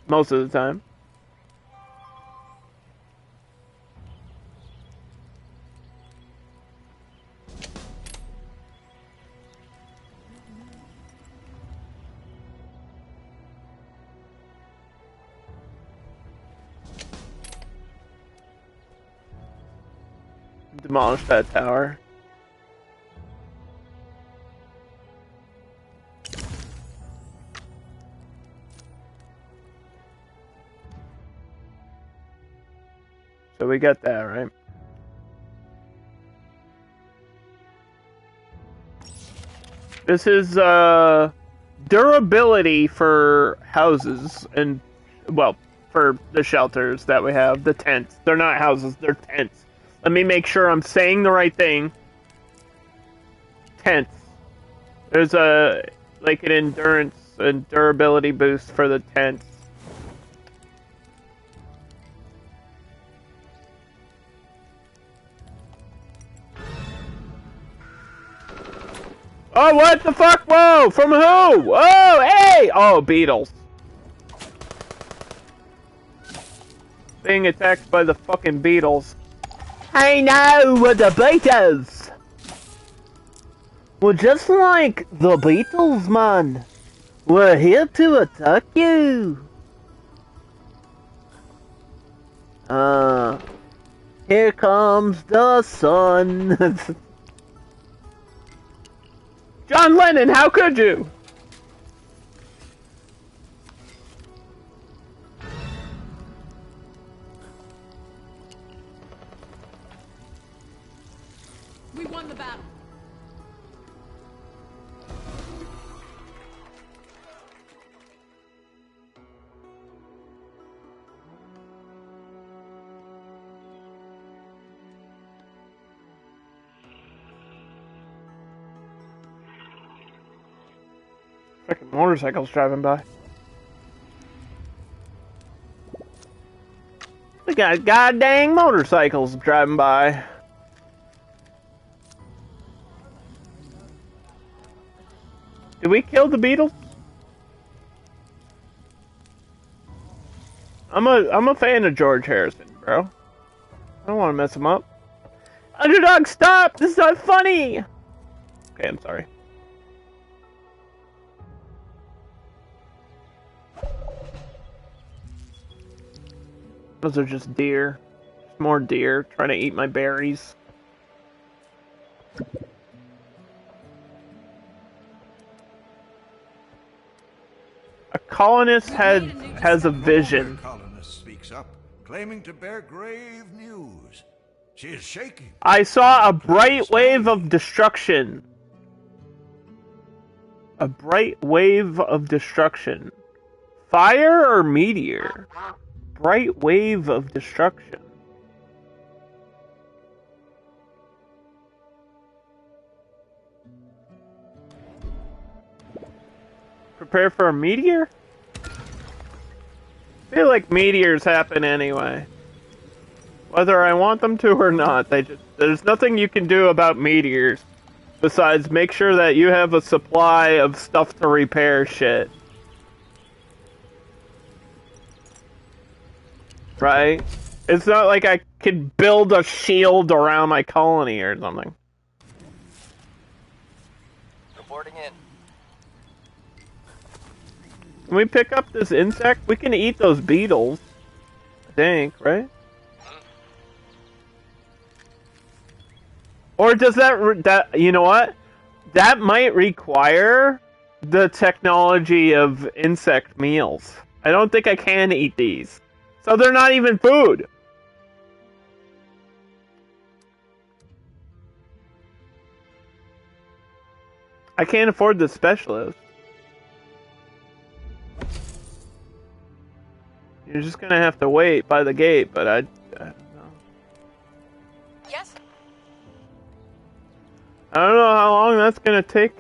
most of the time. Demolish that tower. So we got that, right? This is durability for houses and, well, for the shelters that we have, the tents. They're not houses, they're tents. Let me make sure I'm saying the right thing. Tents. There's a, like, an endurance and durability boost for the tents. Oh, what the fuck? Whoa! From who? Whoa! Hey! Oh, beetles. Being attacked by the fucking beetles. I know the Beatles. Well, just like the Beatles, man. We're here to attack you. Here comes the sun. John Lennon, how could you? We won the battle. Fucking motorcycles driving by. We got goddamn motorcycles driving by. Did we kill the beetles? I'm a fan of George Harrison, bro. I don't want to mess him up. Underdog, stop! This is not funny! Okay, I'm sorry. Those are just deer. Just more deer trying to eat my berries. A colonist has a vision. A colonist speaks up, claiming to bear grave news. She is shaking. I saw a bright wave of destruction. A bright wave of destruction. Fire or meteor? Bright wave of destruction. Prepare for a meteor? I feel like meteors happen anyway. Whether I want them to or not, there's nothing you can do about meteors besides make sure that you have a supply of stuff to repair shit. Right? It's not like I could build a shield around my colony or something. Reporting in. Can we pick up this insect? We can eat those beetles. I think, right? Or does that you know what? That might require the technology of insect meals. I don't think I can eat these. So they're not even food. I can't afford the specialist. You're just gonna have to wait by the gate, but I don't know. Yes? I don't know how long that's gonna take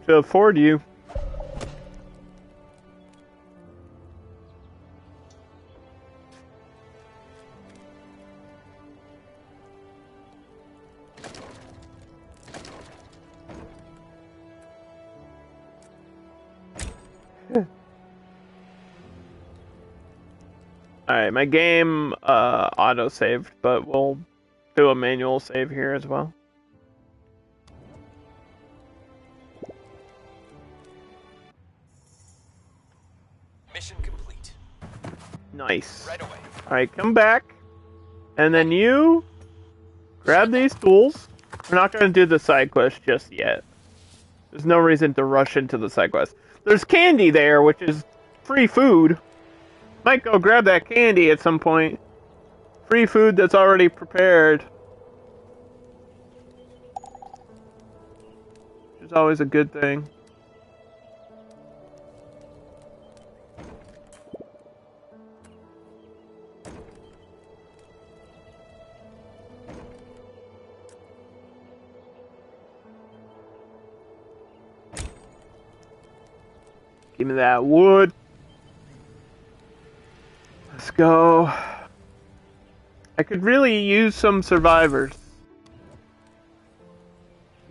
to afford you. Alright, my game auto-saved, but we'll do a manual save here as well. Mission complete. Nice. Right away. Alright, come back. And then you grab these tools. We're not going to do the side quest just yet. There's no reason to rush into the side quest. There's candy there, which is free food. Might go grab that candy at some point. Free food that's already prepared. Which is always a good thing. Give me that wood. Let's go. I could really use some survivors.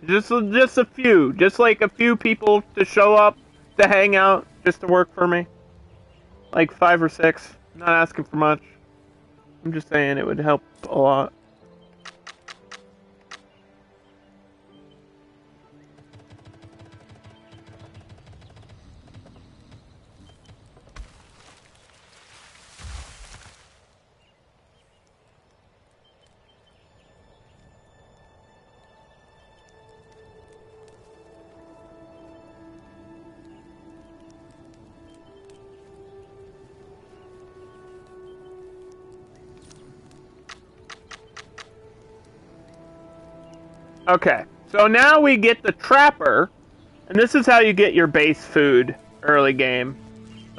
Just a few. Just like a few people to show up, to hang out, just to work for me. Like 5 or 6. I'm not asking for much. I'm just saying it would help a lot. Okay, so now we get the trapper, and this is how you get your base food early game.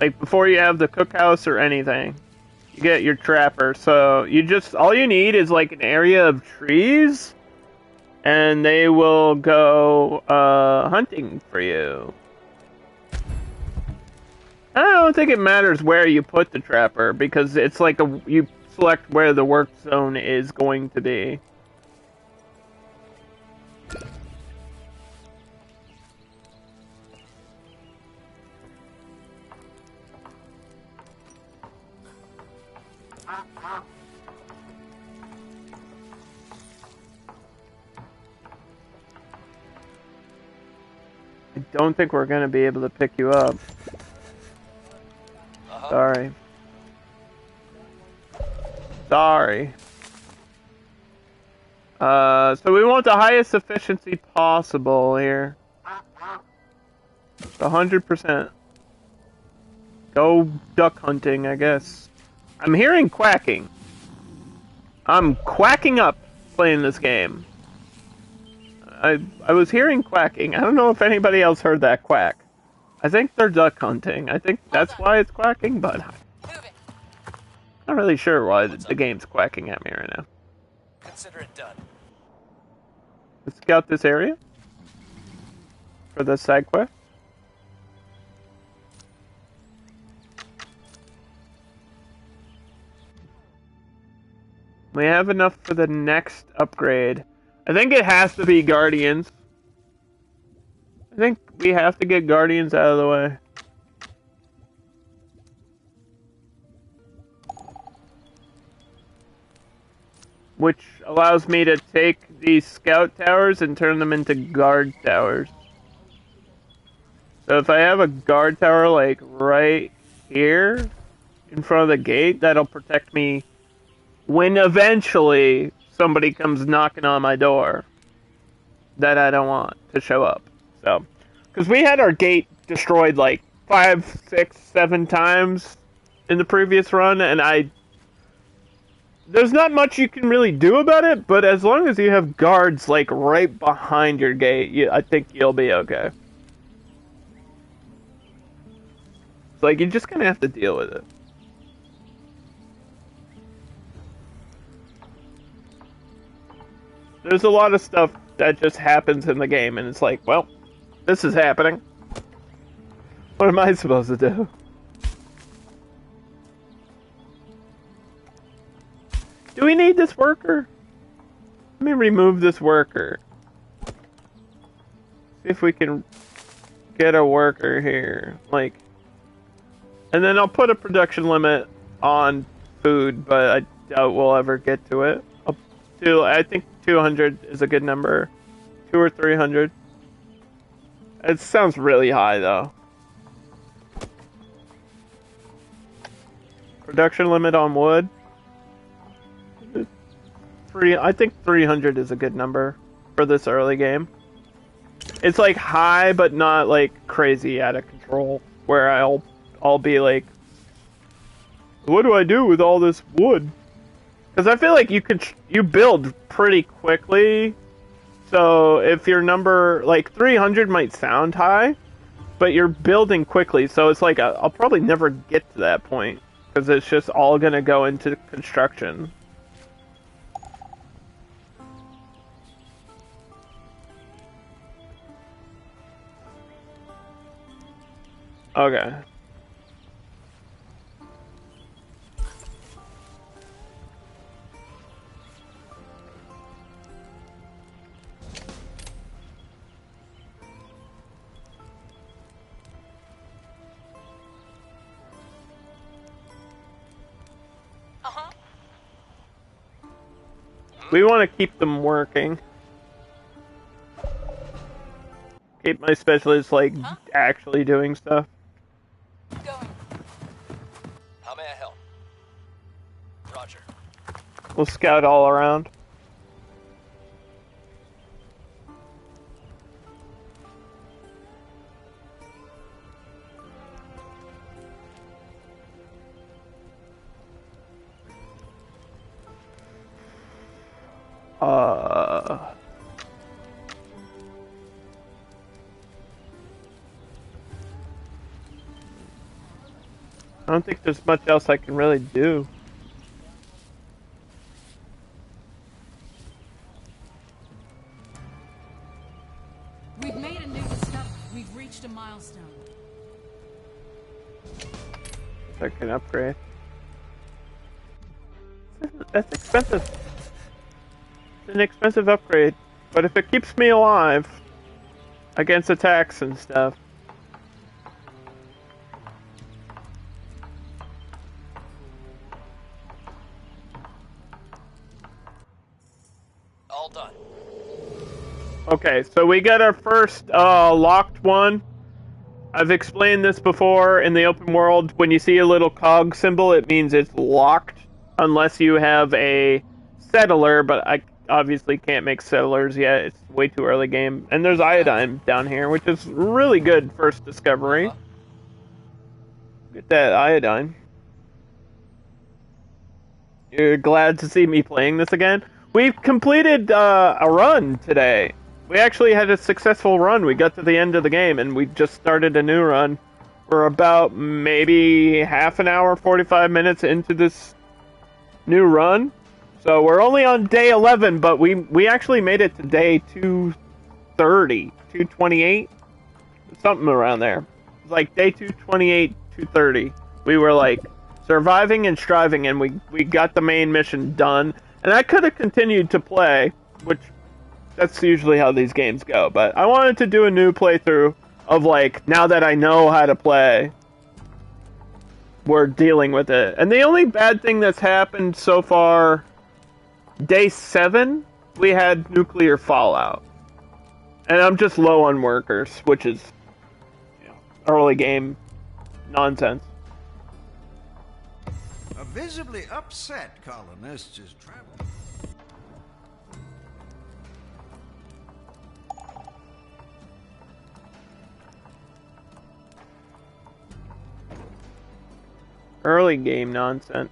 Like, before you have the cookhouse or anything, you get your trapper. So, all you need is like an area of trees, and they will go hunting for you. I don't think it matters where you put the trapper, because it's like you select where the work zone is going to be. I don't think we're gonna be able to pick you up. Sorry. Sorry. So we want the highest efficiency possible here. 100%. Go duck hunting, I guess. I'm hearing quacking. I'm quacking up playing this game. I was hearing quacking. I don't know if anybody else heard that quack. I think they're duck hunting. I think that's why it's quacking, but I'm Moving. not really sure why the game's quacking at me right now. Consider it done. Let's scout this area for the side quest. We have enough for the next upgrade. I think it has to be Guardians. I think we have to get Guardians out of the way. which allows me to take these scout towers and turn them into guard towers. So if I have a guard tower like right here in front of the gate, that'll protect me when eventually somebody comes knocking on my door that I don't want to show up. So, because we had our gate destroyed like 5, 6, 7 times in the previous run, and there's not much you can really do about it, but as long as you have guards like right behind your gate, I think you'll be okay. It's like, you're just gonna have to deal with it. There's a lot of stuff that just happens in the game, and it's like, well, this is happening. What am I supposed to do? Do we need this worker? Let me remove this worker. See if we can get a worker here. Like, and then I'll put a production limit on food, but I doubt we'll ever get to it. I think 200 is a good number. 200 or 300. It sounds really high, though. Production limit on wood. I think 300 is a good number for this early game. It's like high, but not like crazy out of control. Where I'll be like, what do I do with all this wood? Because I feel like you build pretty quickly. So if your number, like 300 might sound high, but you're building quickly. So it's like, I'll probably never get to that point. Because it's just all going to go into construction. Okay. We want to keep them working. Keep my specialists, like, actually doing stuff. Going. How may I help? Roger. We'll scout all around. I don't think there's much else I can really do. We've made a new discovery. We've reached a milestone. If I can upgrade. That's expensive. It's an expensive upgrade. But if it keeps me alive against attacks and stuff. All done. Okay, so we got our first locked one. I've explained this before in the open world. When you see a little cog symbol, it means it's locked. Unless you have a settler, but I obviously can't make settlers yet. It's way too early game. And there's iodine down here, which is really good first discovery. Get that iodine. You're glad to see me playing this again? We've completed a run today. We actually had a successful run. We got to the end of the game, and we just started a new run. We're about maybe half an hour, 45 minutes into this new run. So we're only on day 11, but we actually made it to day 230, 228, something around there. It's like day 228, 230. We were like surviving and striving, and we got the main mission done. And I could have continued to play, which that's usually how these games go. But I wanted to do a new playthrough of like, now that I know how to play, we're dealing with it. And the only bad thing that's happened so far Day 7, we had nuclear fallout. And I'm just low on workers, which is early game nonsense. A visibly upset colonist is traveling. Early game nonsense.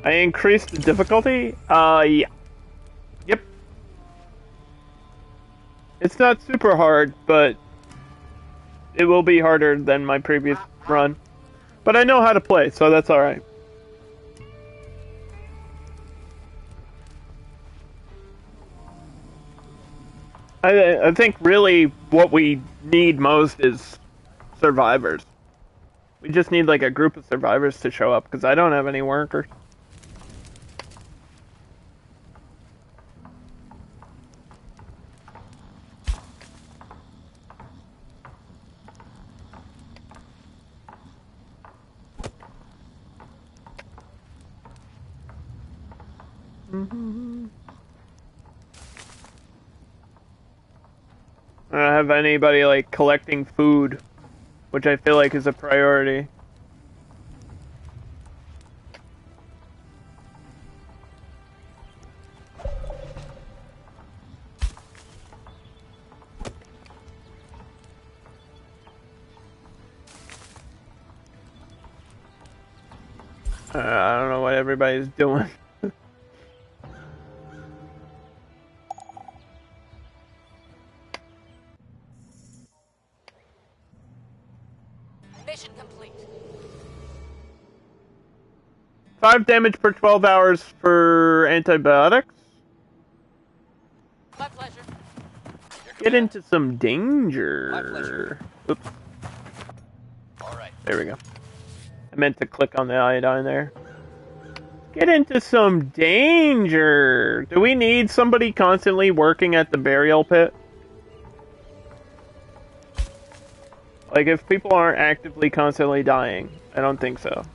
I increased the difficulty? Yeah. Yep. It's not super hard, but it will be harder than my previous run. But I know how to play, so that's alright. I think really what we need most is survivors. We just need like a group of survivors to show up, because I don't have any workers. I don't have anybody like collecting food, which I feel like is a priority. I don't know what everybody's doing. Mission complete. 5 damage per 12 hours for antibiotics. My pleasure. Get into some danger. Oops. All right. There we go. I meant to click on the iodine there. Get into some danger. Do we need somebody constantly working at the burial pit? Like, if people aren't actively constantly dying, I don't think so.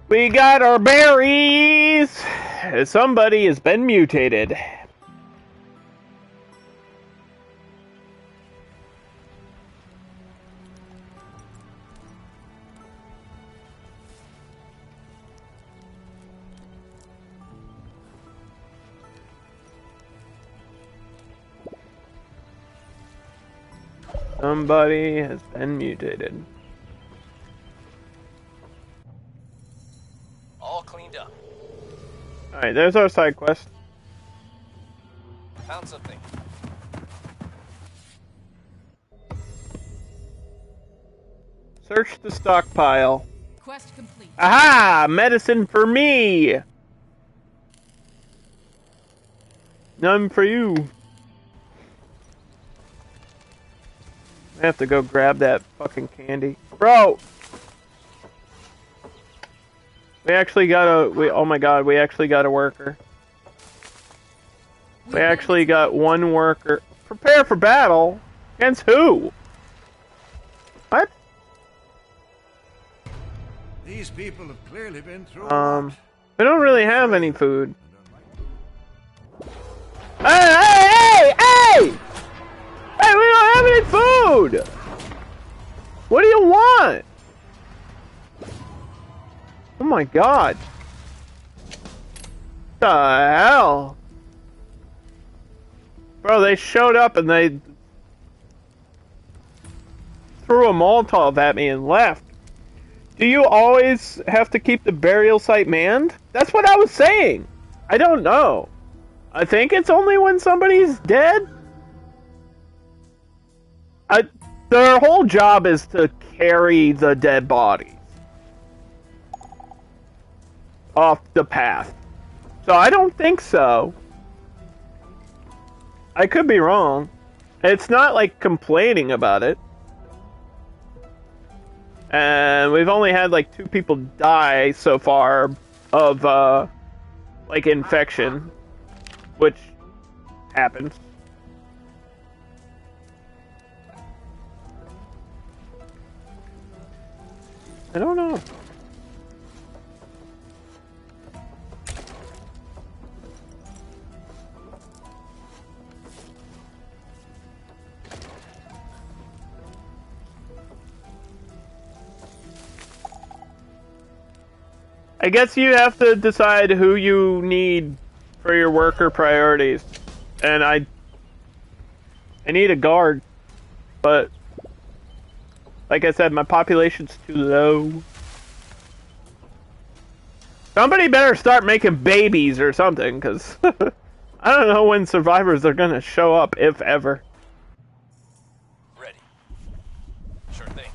We got our berries! Somebody has been mutated. Somebody has been mutated. All cleaned up. Alright, there's our side quest. Found something. Search the stockpile. Quest complete. Aha! Medicine for me! None for you. I have to go grab that fucking candy. Bro! We actually got a... oh my god, we actually got a worker. We actually got one worker. Prepare for battle? Against who? What? These people have clearly been through a lot. We don't really have any food. Hey, hey, hey, hey! Hey, we don't have any food! What do you want? Oh my god. What the hell? Bro, they showed up and they threw a Molotov at me and left. Do you always have to keep the burial site manned? That's what I was saying. I don't know. I think it's only when somebody's dead. Their whole job is to carry the dead bodies off the path. So I don't think so. I could be wrong. It's not like complaining about it. And we've only had like 2 people die so far of like infection, which happens. I don't know. I guess you have to decide who you need for your worker priorities. And I need a guard, but like I said, my population's too low. Somebody better start making babies or something, because I don't know when survivors are gonna show up, if ever. Ready. Sure thing.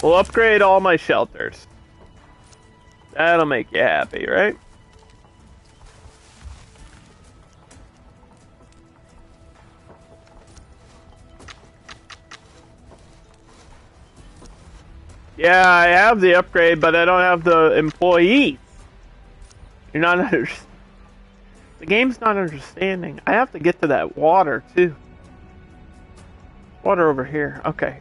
We'll upgrade all my shelters. That'll make you happy, right? Yeah, I have the upgrade, but I don't have the employees. You're not under... The game's not understanding. I have to get to that water, too. Water over here. Okay.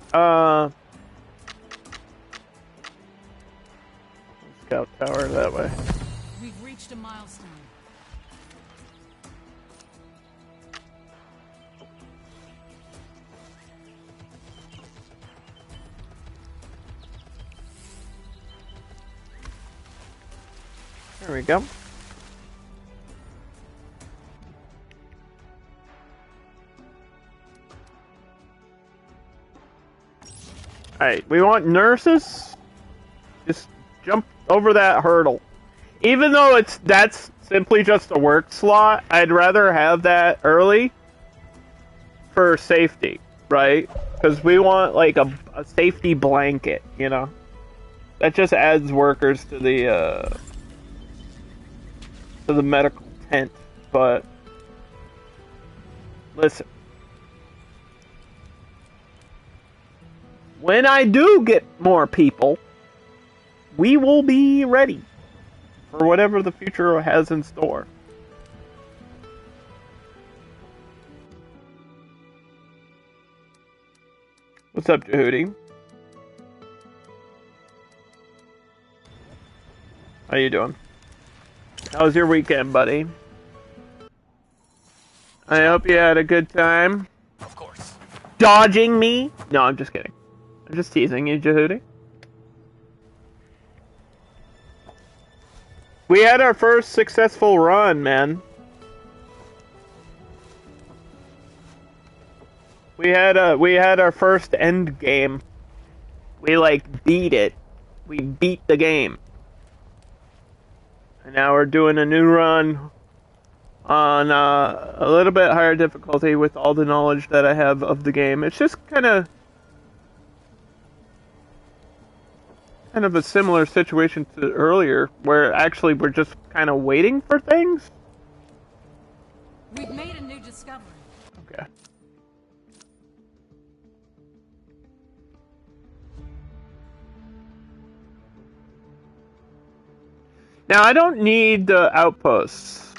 Scout tower that way. We've reached a milestone. There we go. Alright, we want nurses. Just jump over that hurdle. Even though that's simply just a work slot, I'd rather have that early for safety, right? Because we want like a safety blanket, you know? That just adds workers to the medical tent, but listen. When I do get more people, we will be ready for whatever the future has in store. What's up, Jehudi? How you doing? How was your weekend, buddy? I hope you had a good time. Of course. Dodging me? No, I'm just kidding. I'm just teasing you, Jehudi. We had our first successful run, man. We had our first end game. We like beat it. We beat the game. And now we're doing a new run on a little bit higher difficulty with all the knowledge that I have of the game. It's just kind of a similar situation to earlier, where actually we're just kind of waiting for things. We've made a new discovery. Okay. Now, I don't need the outposts.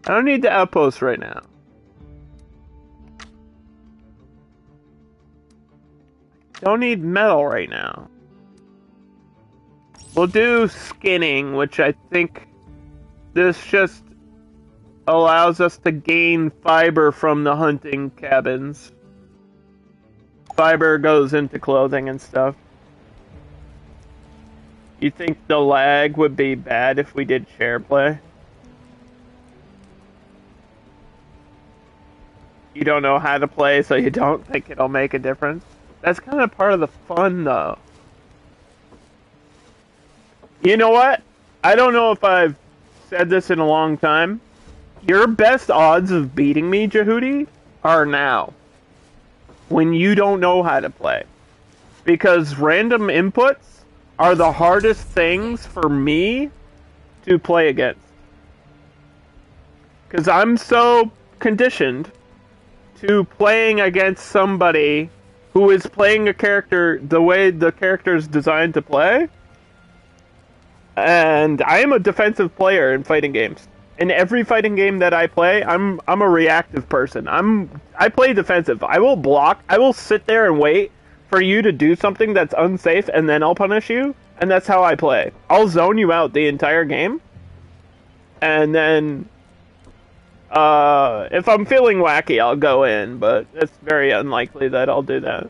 I don't need the outposts right now. Don't need metal right now. We'll do skinning, which I think this just allows us to gain fiber from the hunting cabins. Fiber goes into clothing and stuff. You think the lag would be bad if we did share play? You don't know how to play, so you don't think it'll make a difference? That's kind of part of the fun, though. You know what? I don't know if I've said this in a long time. Your best odds of beating me, Jehudi, are now. When you don't know how to play. Because random inputs are the hardest things for me to play against. Because I'm so conditioned to playing against somebody who is playing a character the way the character is designed to play. And I am a defensive player in fighting games. In every fighting game that I play, I'm a reactive person. I play defensive. I will block. I will sit there and wait for you to do something that's unsafe, and then I'll punish you. And that's how I play. I'll zone you out the entire game. And then, if I'm feeling wacky, I'll go in. But it's very unlikely that I'll do that.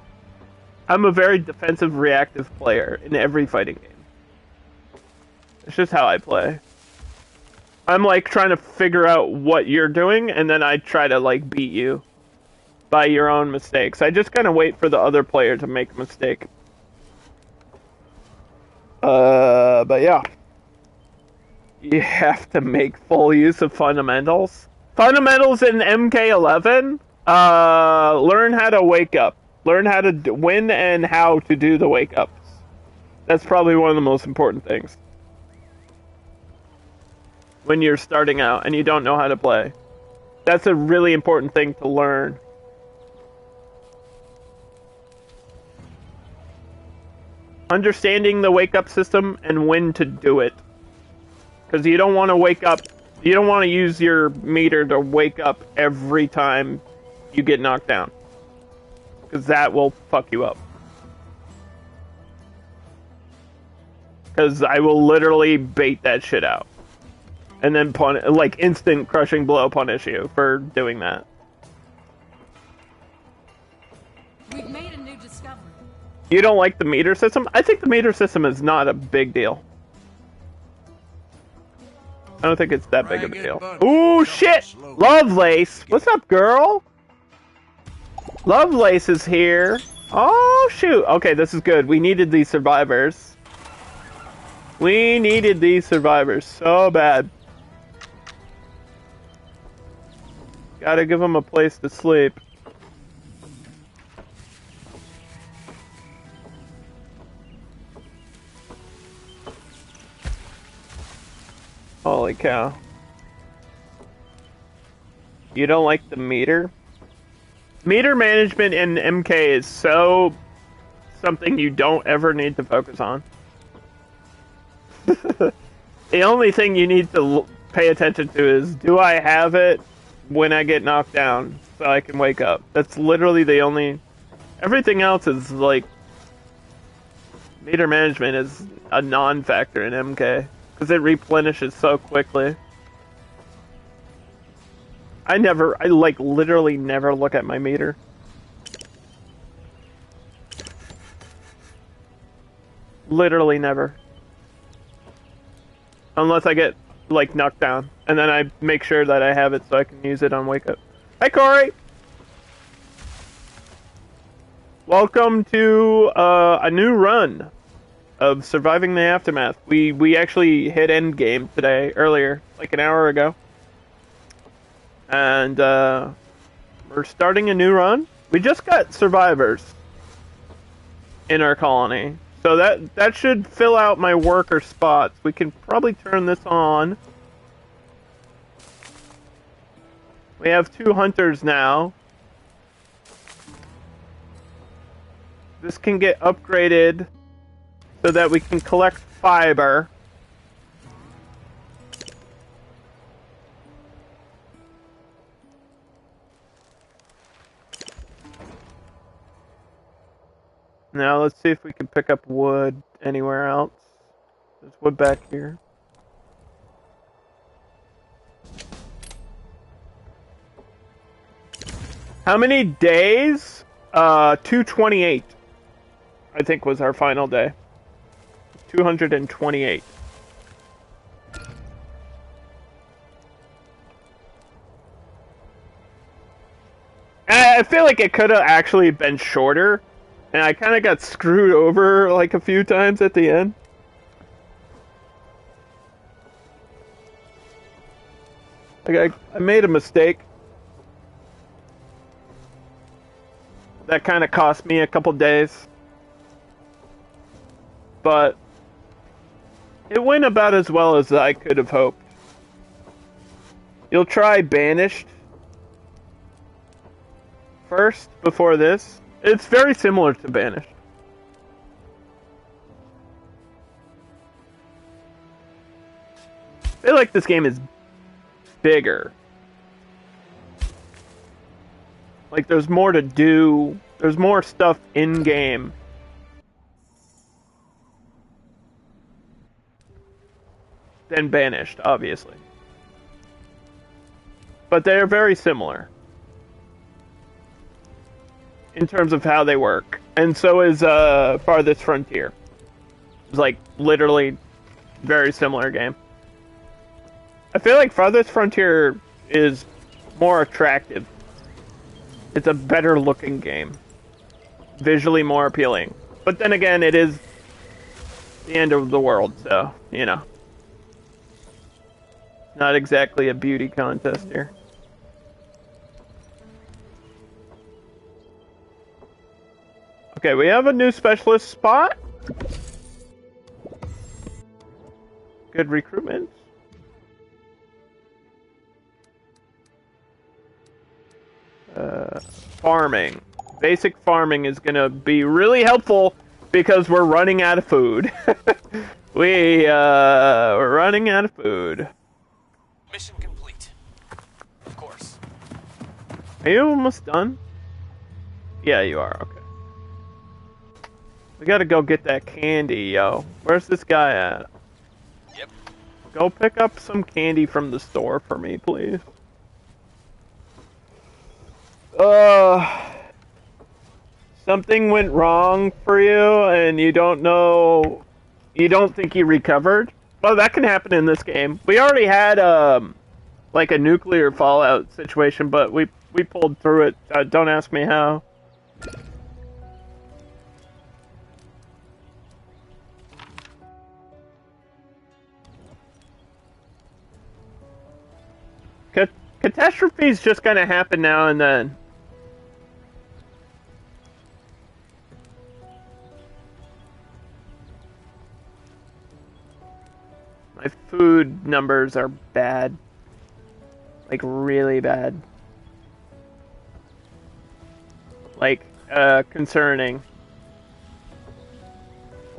I'm a very defensive, reactive player in every fighting game. It's just how I play. I'm like trying to figure out what you're doing, and then I try to like beat you by your own mistakes. I just kind of wait for the other player to make a mistake. But yeah. You have to make full use of fundamentals. Fundamentals in MK11, learn how to wake up. Learn how to when and how to do the wake ups. That's probably one of the most important things. When you're starting out and you don't know how to play. That's a really important thing to learn. Understanding the wake-up system and when to do it. Because you don't want to wake up... You don't want to use your meter to wake up every time you get knocked down. Because that will fuck you up. Because I will literally bait that shit out. And then like instant crushing blow punish you for doing that. We've made a new discovery. You don't like the meter system? I think the meter system is not a big deal. I don't think it's that big of a deal. Ooh, shit! Lovelace! What's up, girl? Lovelace is here. Oh, shoot. Okay, this is good. We needed these survivors. We needed these survivors so bad. Gotta give them a place to sleep. Holy cow. You don't like the meter? Meter management in MK is so something you don't ever need to focus on. The only thing you need to pay attention to is, do I have it when I get knocked down so I can wake up? That's literally the only... Everything else is like... Meter management is a non-factor in MK. Because it replenishes so quickly. I like literally never look at my meter. Literally never. Unless I get, like, knocked down. And then I make sure that I have it so I can use it on Wake Up. Hi, Corey! Welcome to a new run of Surviving the Aftermath. We actually hit endgame today, earlier, like an hour ago. And we're starting a new run. We just got survivors in our colony. So that should fill out my worker spots. We can probably turn this on. We have 2 hunters now. This can get upgraded so that we can collect fiber. Now let's see if we can pick up wood anywhere else. There's wood back here. How many days? 228. I think was our final day. 228. I feel like it could have actually been shorter, and I kind of got screwed over like a few times at the end. Like I made a mistake. That kind of cost me a couple days. But it went about as well as I could have hoped. You'll try Banished first before this. It's very similar to Banished. I feel like this game is bigger. Like there's more to do. There's more stuff in game. Than Banished, obviously. But they are very similar in terms of how they work. And so is Farthest Frontier. It's like literally very similar game. I feel like Farthest Frontier is more attractive. It's a better looking game. Visually more appealing. But then again, it is the end of the world, so, you know. Not exactly a beauty contest here. Okay, we have a new specialist spot. Good recruitment. Farming. Basic farming is gonna be really helpful because we're running out of food. We're running out of food. Mission complete. Of course. Are you almost done? Yeah, you are. Okay. We gotta go get that candy, yo. Where's this guy at? Yep. Go pick up some candy from the store for me, please. Something went wrong for you and you don't know, you don't think you recovered? Well, that can happen in this game. We already had, like a nuclear fallout situation, but we pulled through it. Don't ask me how. Catastrophes just gonna happen now and then. My food numbers are bad. Like, really bad. Like, concerning.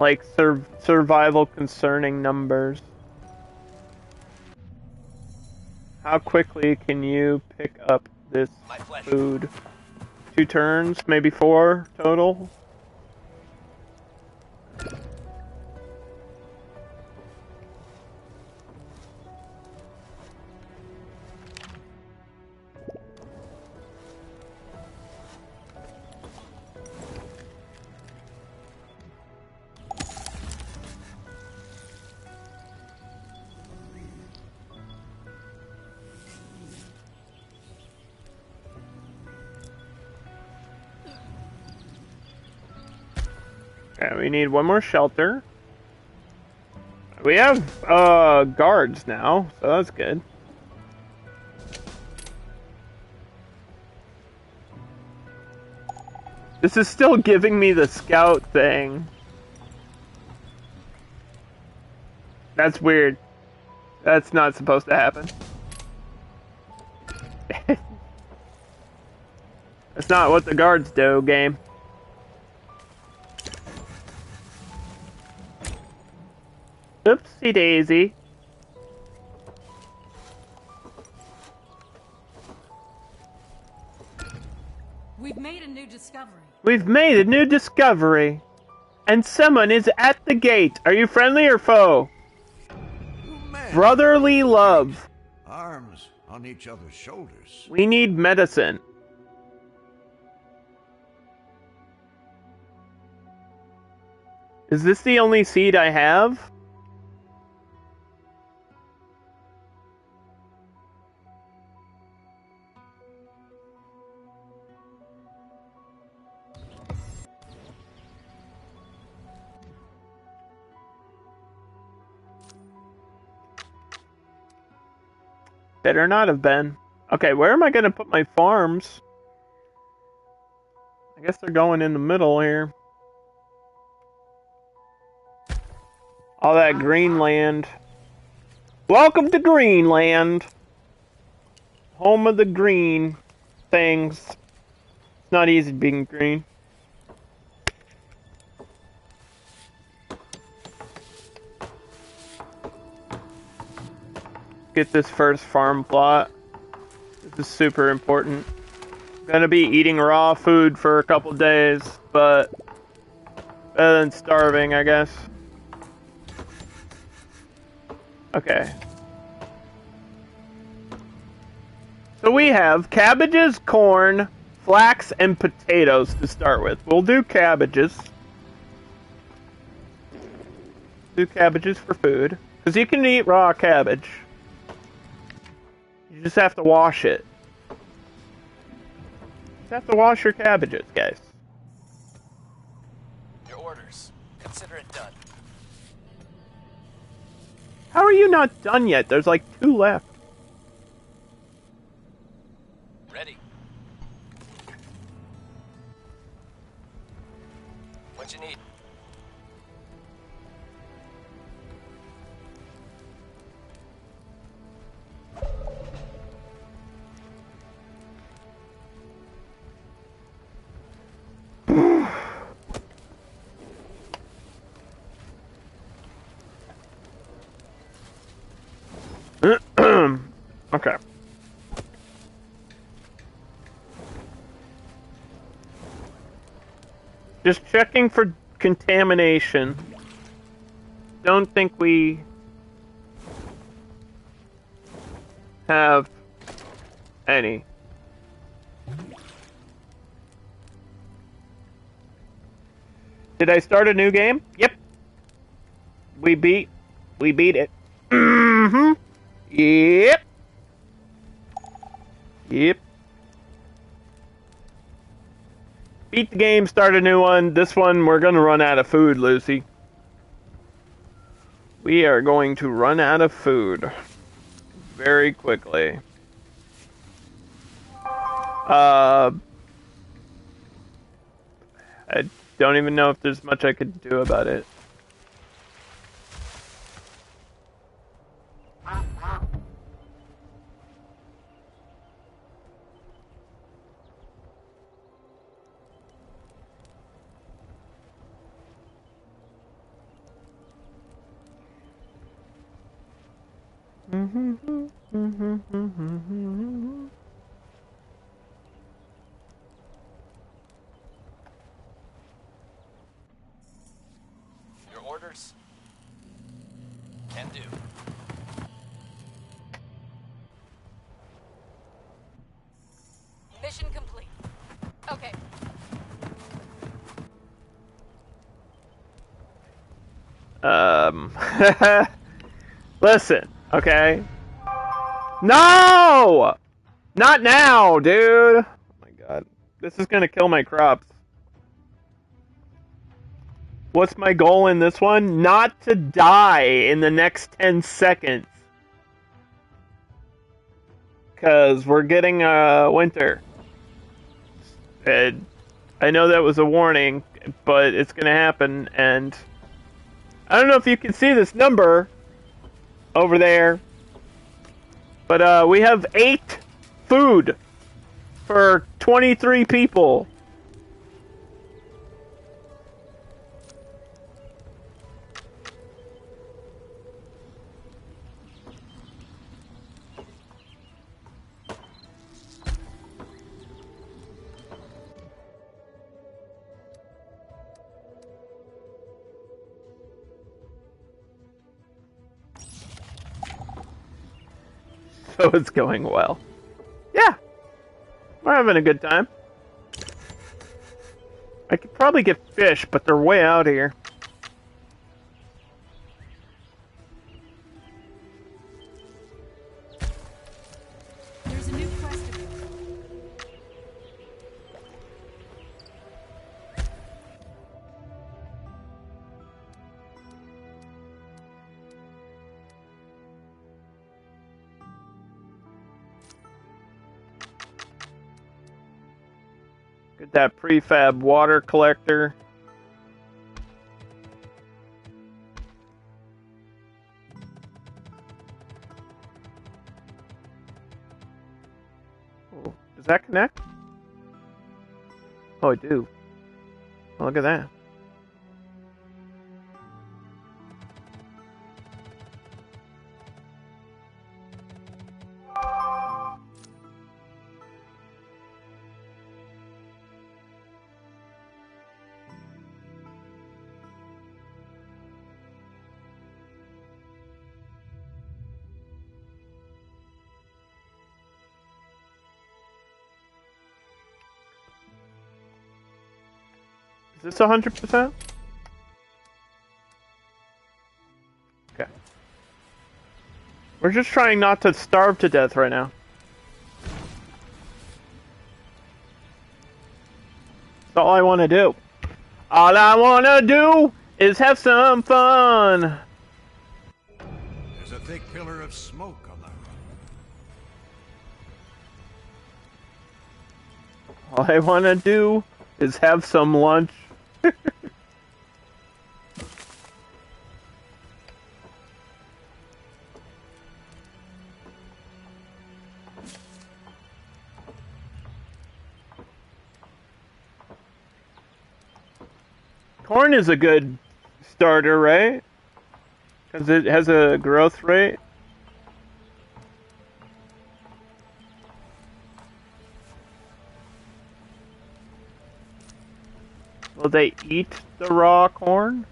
Like, survival concerning numbers. How quickly can you pick up this food? 2 turns, maybe 4 total? Okay, we need one more shelter. We have, guards now, so that's good. This is still giving me the scout thing. That's weird. That's not supposed to happen. That's not what the guards do, game. Oopsie daisy. We've made a new discovery. We've made a new discovery. And someone is at the gate. Are you friendly or foe? Man, Brotherly love. arms on each other's shoulders. We need medicine. Is this the only seed I have? Better not have been. Okay, where am I going to put my farms? I guess they're going in the middle here. All that green land. Welcome to Greenland. Home of the green things. It's not easy being green. Get this first farm plot. This is super important. Gonna be eating raw food for a couple days, but better than starving, I guess. Okay. So we have cabbages, corn, flax, and potatoes to start with. We'll do cabbages. Do cabbages for food. Because you can eat raw cabbage. You just have to wash it. You have to wash your cabbages, guys. Your orders. Consider it done. How are you not done yet? There's like 2 left. Ready. What you need? Okay. Just checking for contamination. Don't think we have any. Did I start a new game? Yep. We beat it. Mm-hmm. Yep. Yep. Beat the game, start a new one. This one, we're gonna run out of food, Lucy. We are going to run out of food. Very quickly. I don't even know if there's much I could do about it. Your orders. Can do. Mission complete. Okay. Listen, okay? No! Not now, dude! Oh my god. This is gonna kill my crops. What's my goal in this one? Not to die in the next 10 seconds. Because we're getting winter. And I know that was a warning, but it's gonna happen, and I don't know if you can see this number over there, but we have 8 food for 23 people. So it's going well. Yeah. We're having a good time. I could probably get fish, but they're way out here. Get that prefab water collector. Oh, does that connect? Oh, I do. Oh, look at that. Is this 100%? Okay. We're just trying not to starve to death right now. That's all I want to do. All I want to do is have some fun. There's a thick pillar of smoke on that road. All I want to do is have some lunch. Corn is a good starter, right? Because it has a growth rate. Will they eat the raw corn?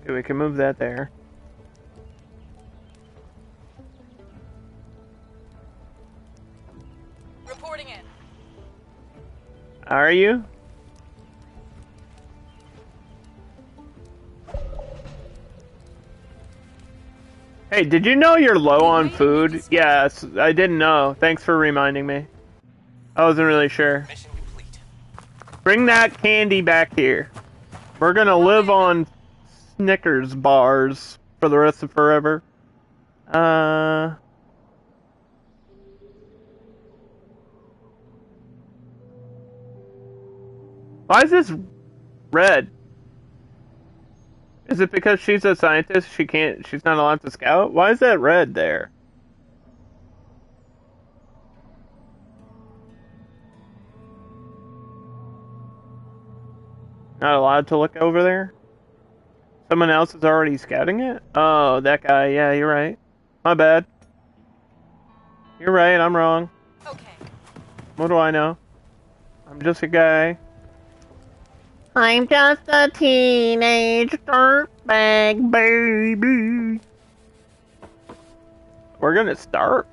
Okay, we can move that there. Reporting in. Are you? Hey, did you know you're low on food? Yes, I didn't know. Thanks for reminding me. I wasn't really sure. Mission complete. Bring that candy back here. We're gonna live on Snickers bars for the rest of forever. Why is this red? Is it because she's a scientist? She's not allowed to scout? Why is that red there? Not allowed to look over there? Someone else is already scouting it? Oh, that guy. Yeah, you're right. My bad. You're right, I'm wrong. Okay. What do I know? I'm just a guy. I'm just a teenage dirtbag baby. We're gonna start.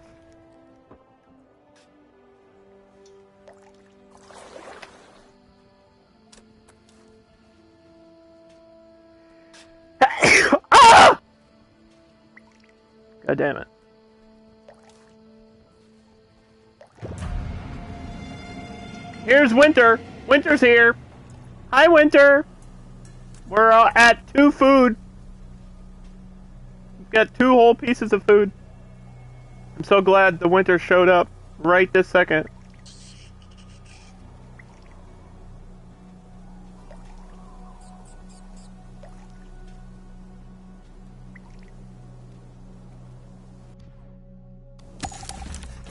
Ah! God damn it. Here's Winter. Winter's here. Hi, Winter. We're at 2 food. We've got 2 whole pieces of food. I'm so glad the Winter showed up right this second.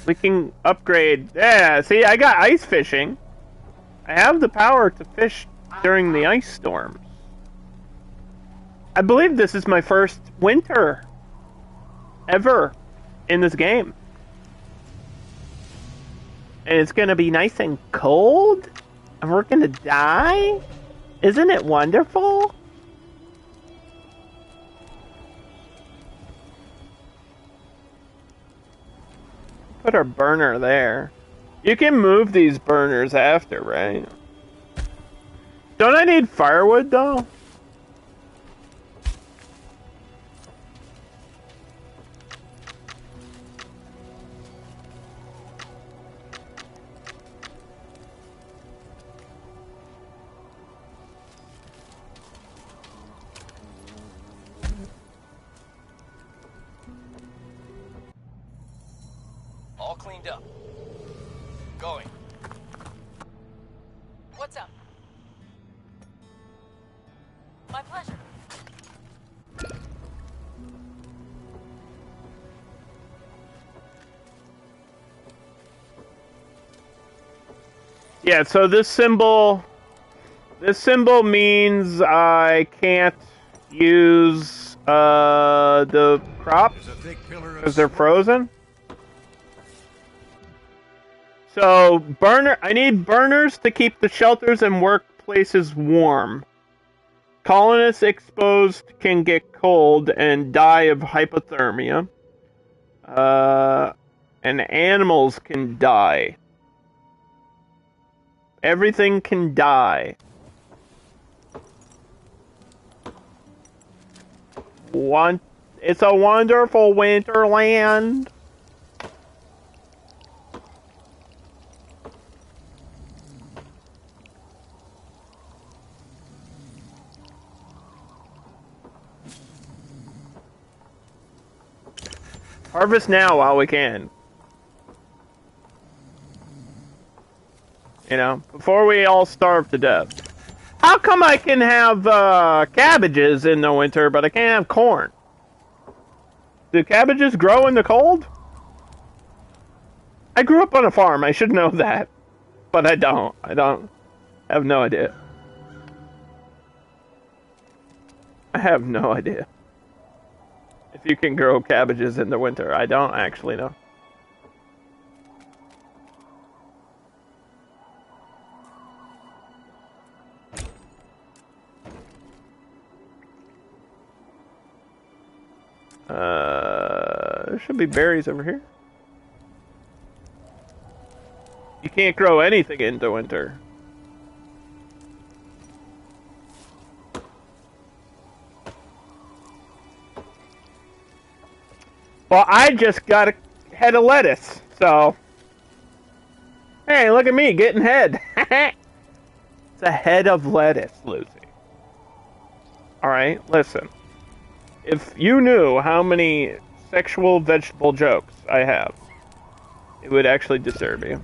We can upgrade. Yeah, see, I got ice fishing. I have the power to fish during the ice storms. I believe this is my first winter ever in this game. And it's gonna be nice and cold? And we're gonna die? Isn't it wonderful? put our burner there. You can move these burners after, right? Don't I need firewood, though? All cleaned up. Going. What's up? My pleasure. Yeah, so this symbol means I can't use the crops There's a thick pillar of because they're smoke. frozen. So I need burners to keep the shelters and workplaces warm. Colonists exposed can get cold and die of hypothermia. And animals can die. Everything can die. It's a wonderful winterland. Harvest now while we can. You know, before we all starve to death. How come I can have cabbages in the winter, but I can't have corn? Do cabbages grow in the cold? I grew up on a farm. I should know that. But I don't. I have no idea. I have no idea. If you can grow cabbages in the winter, I don't actually know. There should be berries over here. You can't grow anything in the winter. Well, I just got a head of lettuce, so... Hey, look at me, getting head. It's a head of lettuce, Lucy. Alright, listen. If you knew how many sexual vegetable jokes I have, it would actually disturb you.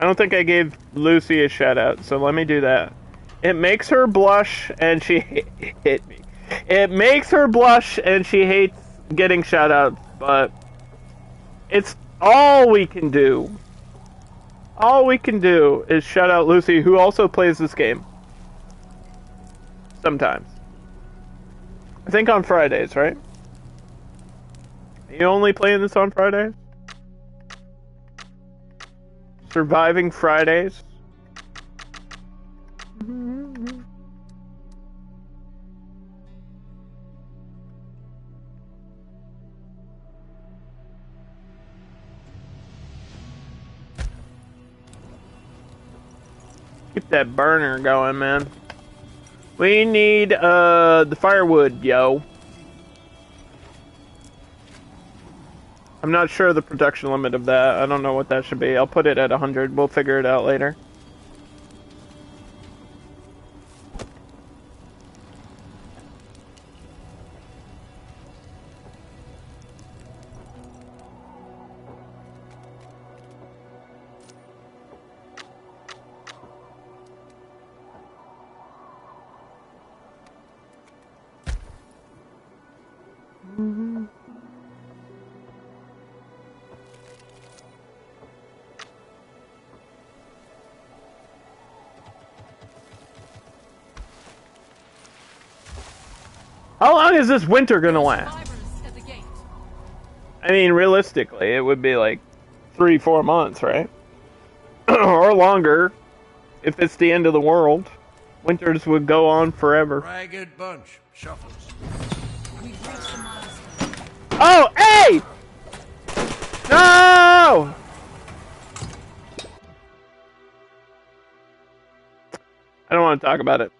I don't think I gave Lucy a shout out, so let me do that. It makes her blush and she hit me. It makes her blush and she hates getting shout outs, but it's all we can do. All we can do is shout out Lucy, who also plays this game. Sometimes. I think on Fridays, right? Are you only playing this on Fridays? Surviving Fridays? Keep that burner going, man. We need the firewood, yo. I'm not sure the production limit of that. I don't know what that should be. I'll put it at 100. We'll figure it out later. How long is this winter gonna last? Survivors at the gate. I mean, realistically, it would be like 3-4 months, right? Or longer, if it's the end of the world. Winters would go on forever. Ragged bunch. Shuffles. We've reached a milestone. Oh, hey! No! I don't want to talk about it.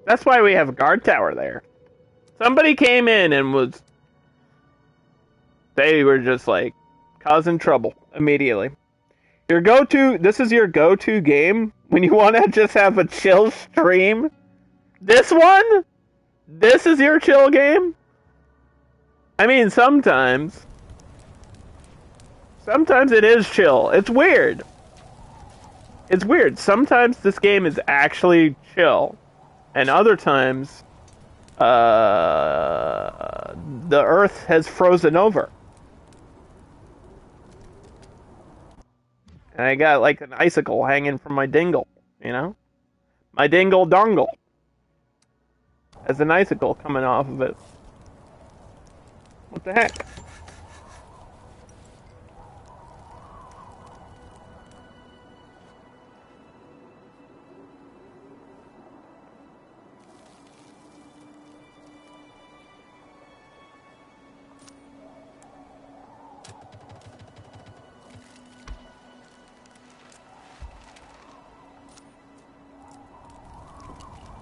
That's why we have a guard tower there. Somebody came in and was... They were just like causing trouble immediately. Your go-to... This is your go-to game when you want to just have a chill stream? This one? This is your chill game? I mean, sometimes. Sometimes it is chill. It's weird. It's weird. Sometimes this game is actually chill. And other times, the earth has frozen over. And I got like an icicle hanging from my dingle, you know? My dingle dongle has an icicle coming off of it. What the heck?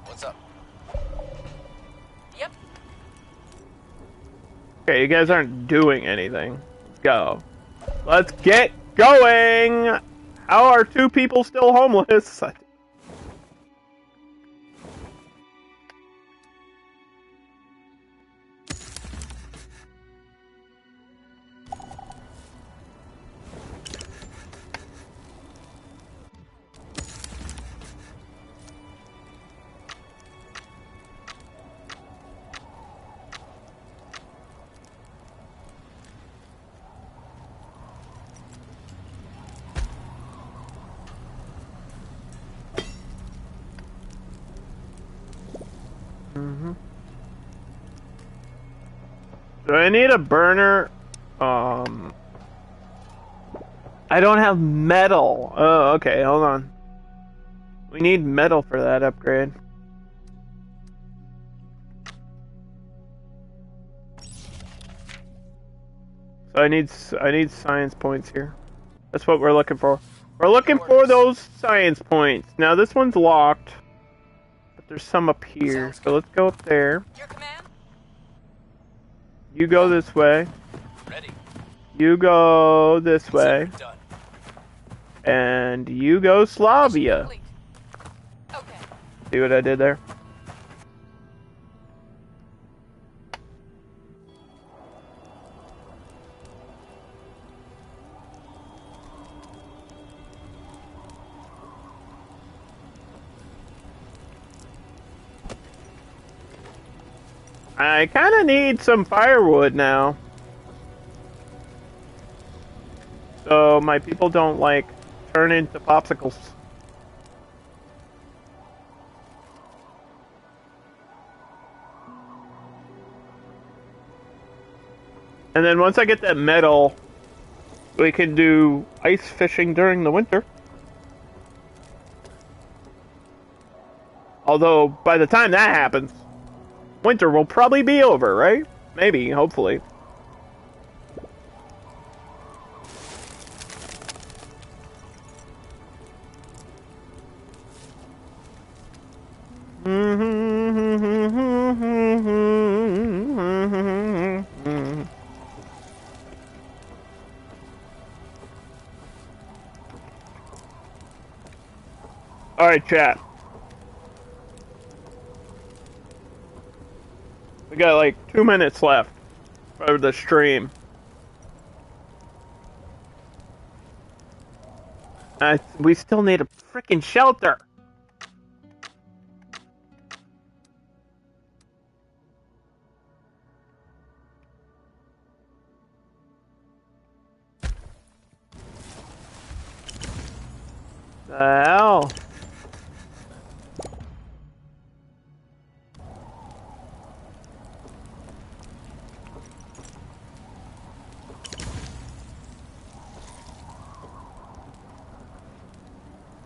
What's up? Yep. Okay, you guys aren't doing anything. Let's go. Let's get going! How are two people still homeless? Do I need a burner? I don't have metal. Oh, okay, hold on. We need metal for that upgrade. So I need science points here. That's what we're looking for. We're looking for those science points. Now this one's locked, but there's some up here. So let's go up there. Your command? You go this way. Ready. You go this way. Done. And you go Slavia. Complete. Okay. See what I did there? I kind of need some firewood now. So my people don't, like, turn into popsicles. And then once I get that metal, we can do ice fishing during the winter. Although, by the time that happens, winter will probably be over, right? Maybe, hopefully. Alright, chat. We got like 2 minutes left for the stream. We still need a freaking shelter. The hell?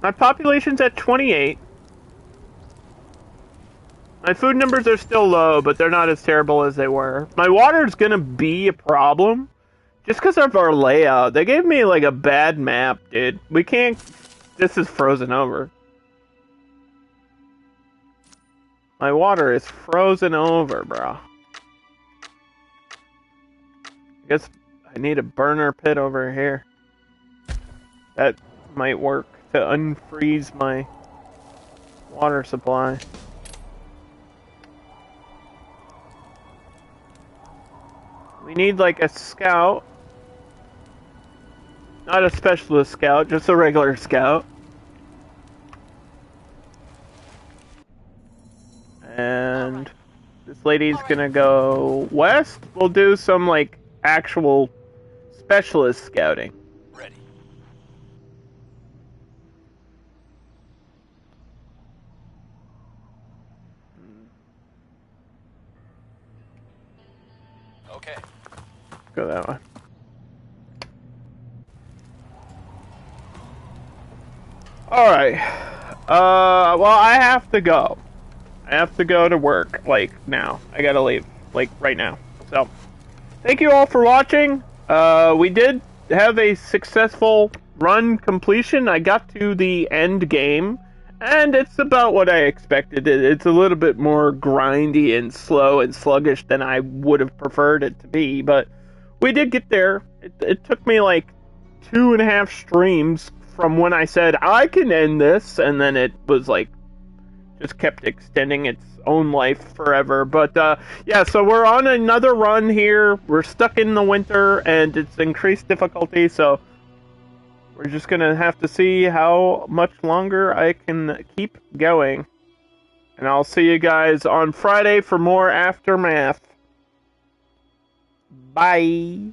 My population's at 28. My food numbers are still low, but they're not as terrible as they were. My water's gonna be a problem, just because of our layout. They gave me, like, a bad map, dude. We can't... This is frozen over. My water is frozen over, bro. I guess I need a burner pit over here. That might work to unfreeze my water supply. We need like a scout. Not a specialist scout, just a regular scout. And this lady's gonna go west. We'll do some like actual specialist scouting. Ready. Okay. Go that way. Alright. Well, I have to go. I have to go to work, like, now. I gotta leave, like, right now. So, thank you all for watching. We did have a successful run completion. I got to the end game, and it's about what I expected. It's a little bit more grindy and slow and sluggish than I would have preferred it to be, but we did get there. It took me, like, 2.5 streams from when I said, I can end this, and then it was, like, just kept extending its own life forever. But yeah, so we're on another run here. We're stuck in the winter and it's increased difficulty, so we're just gonna have to see how much longer I can keep going. And I'll see you guys on Friday for more Aftermath. Bye.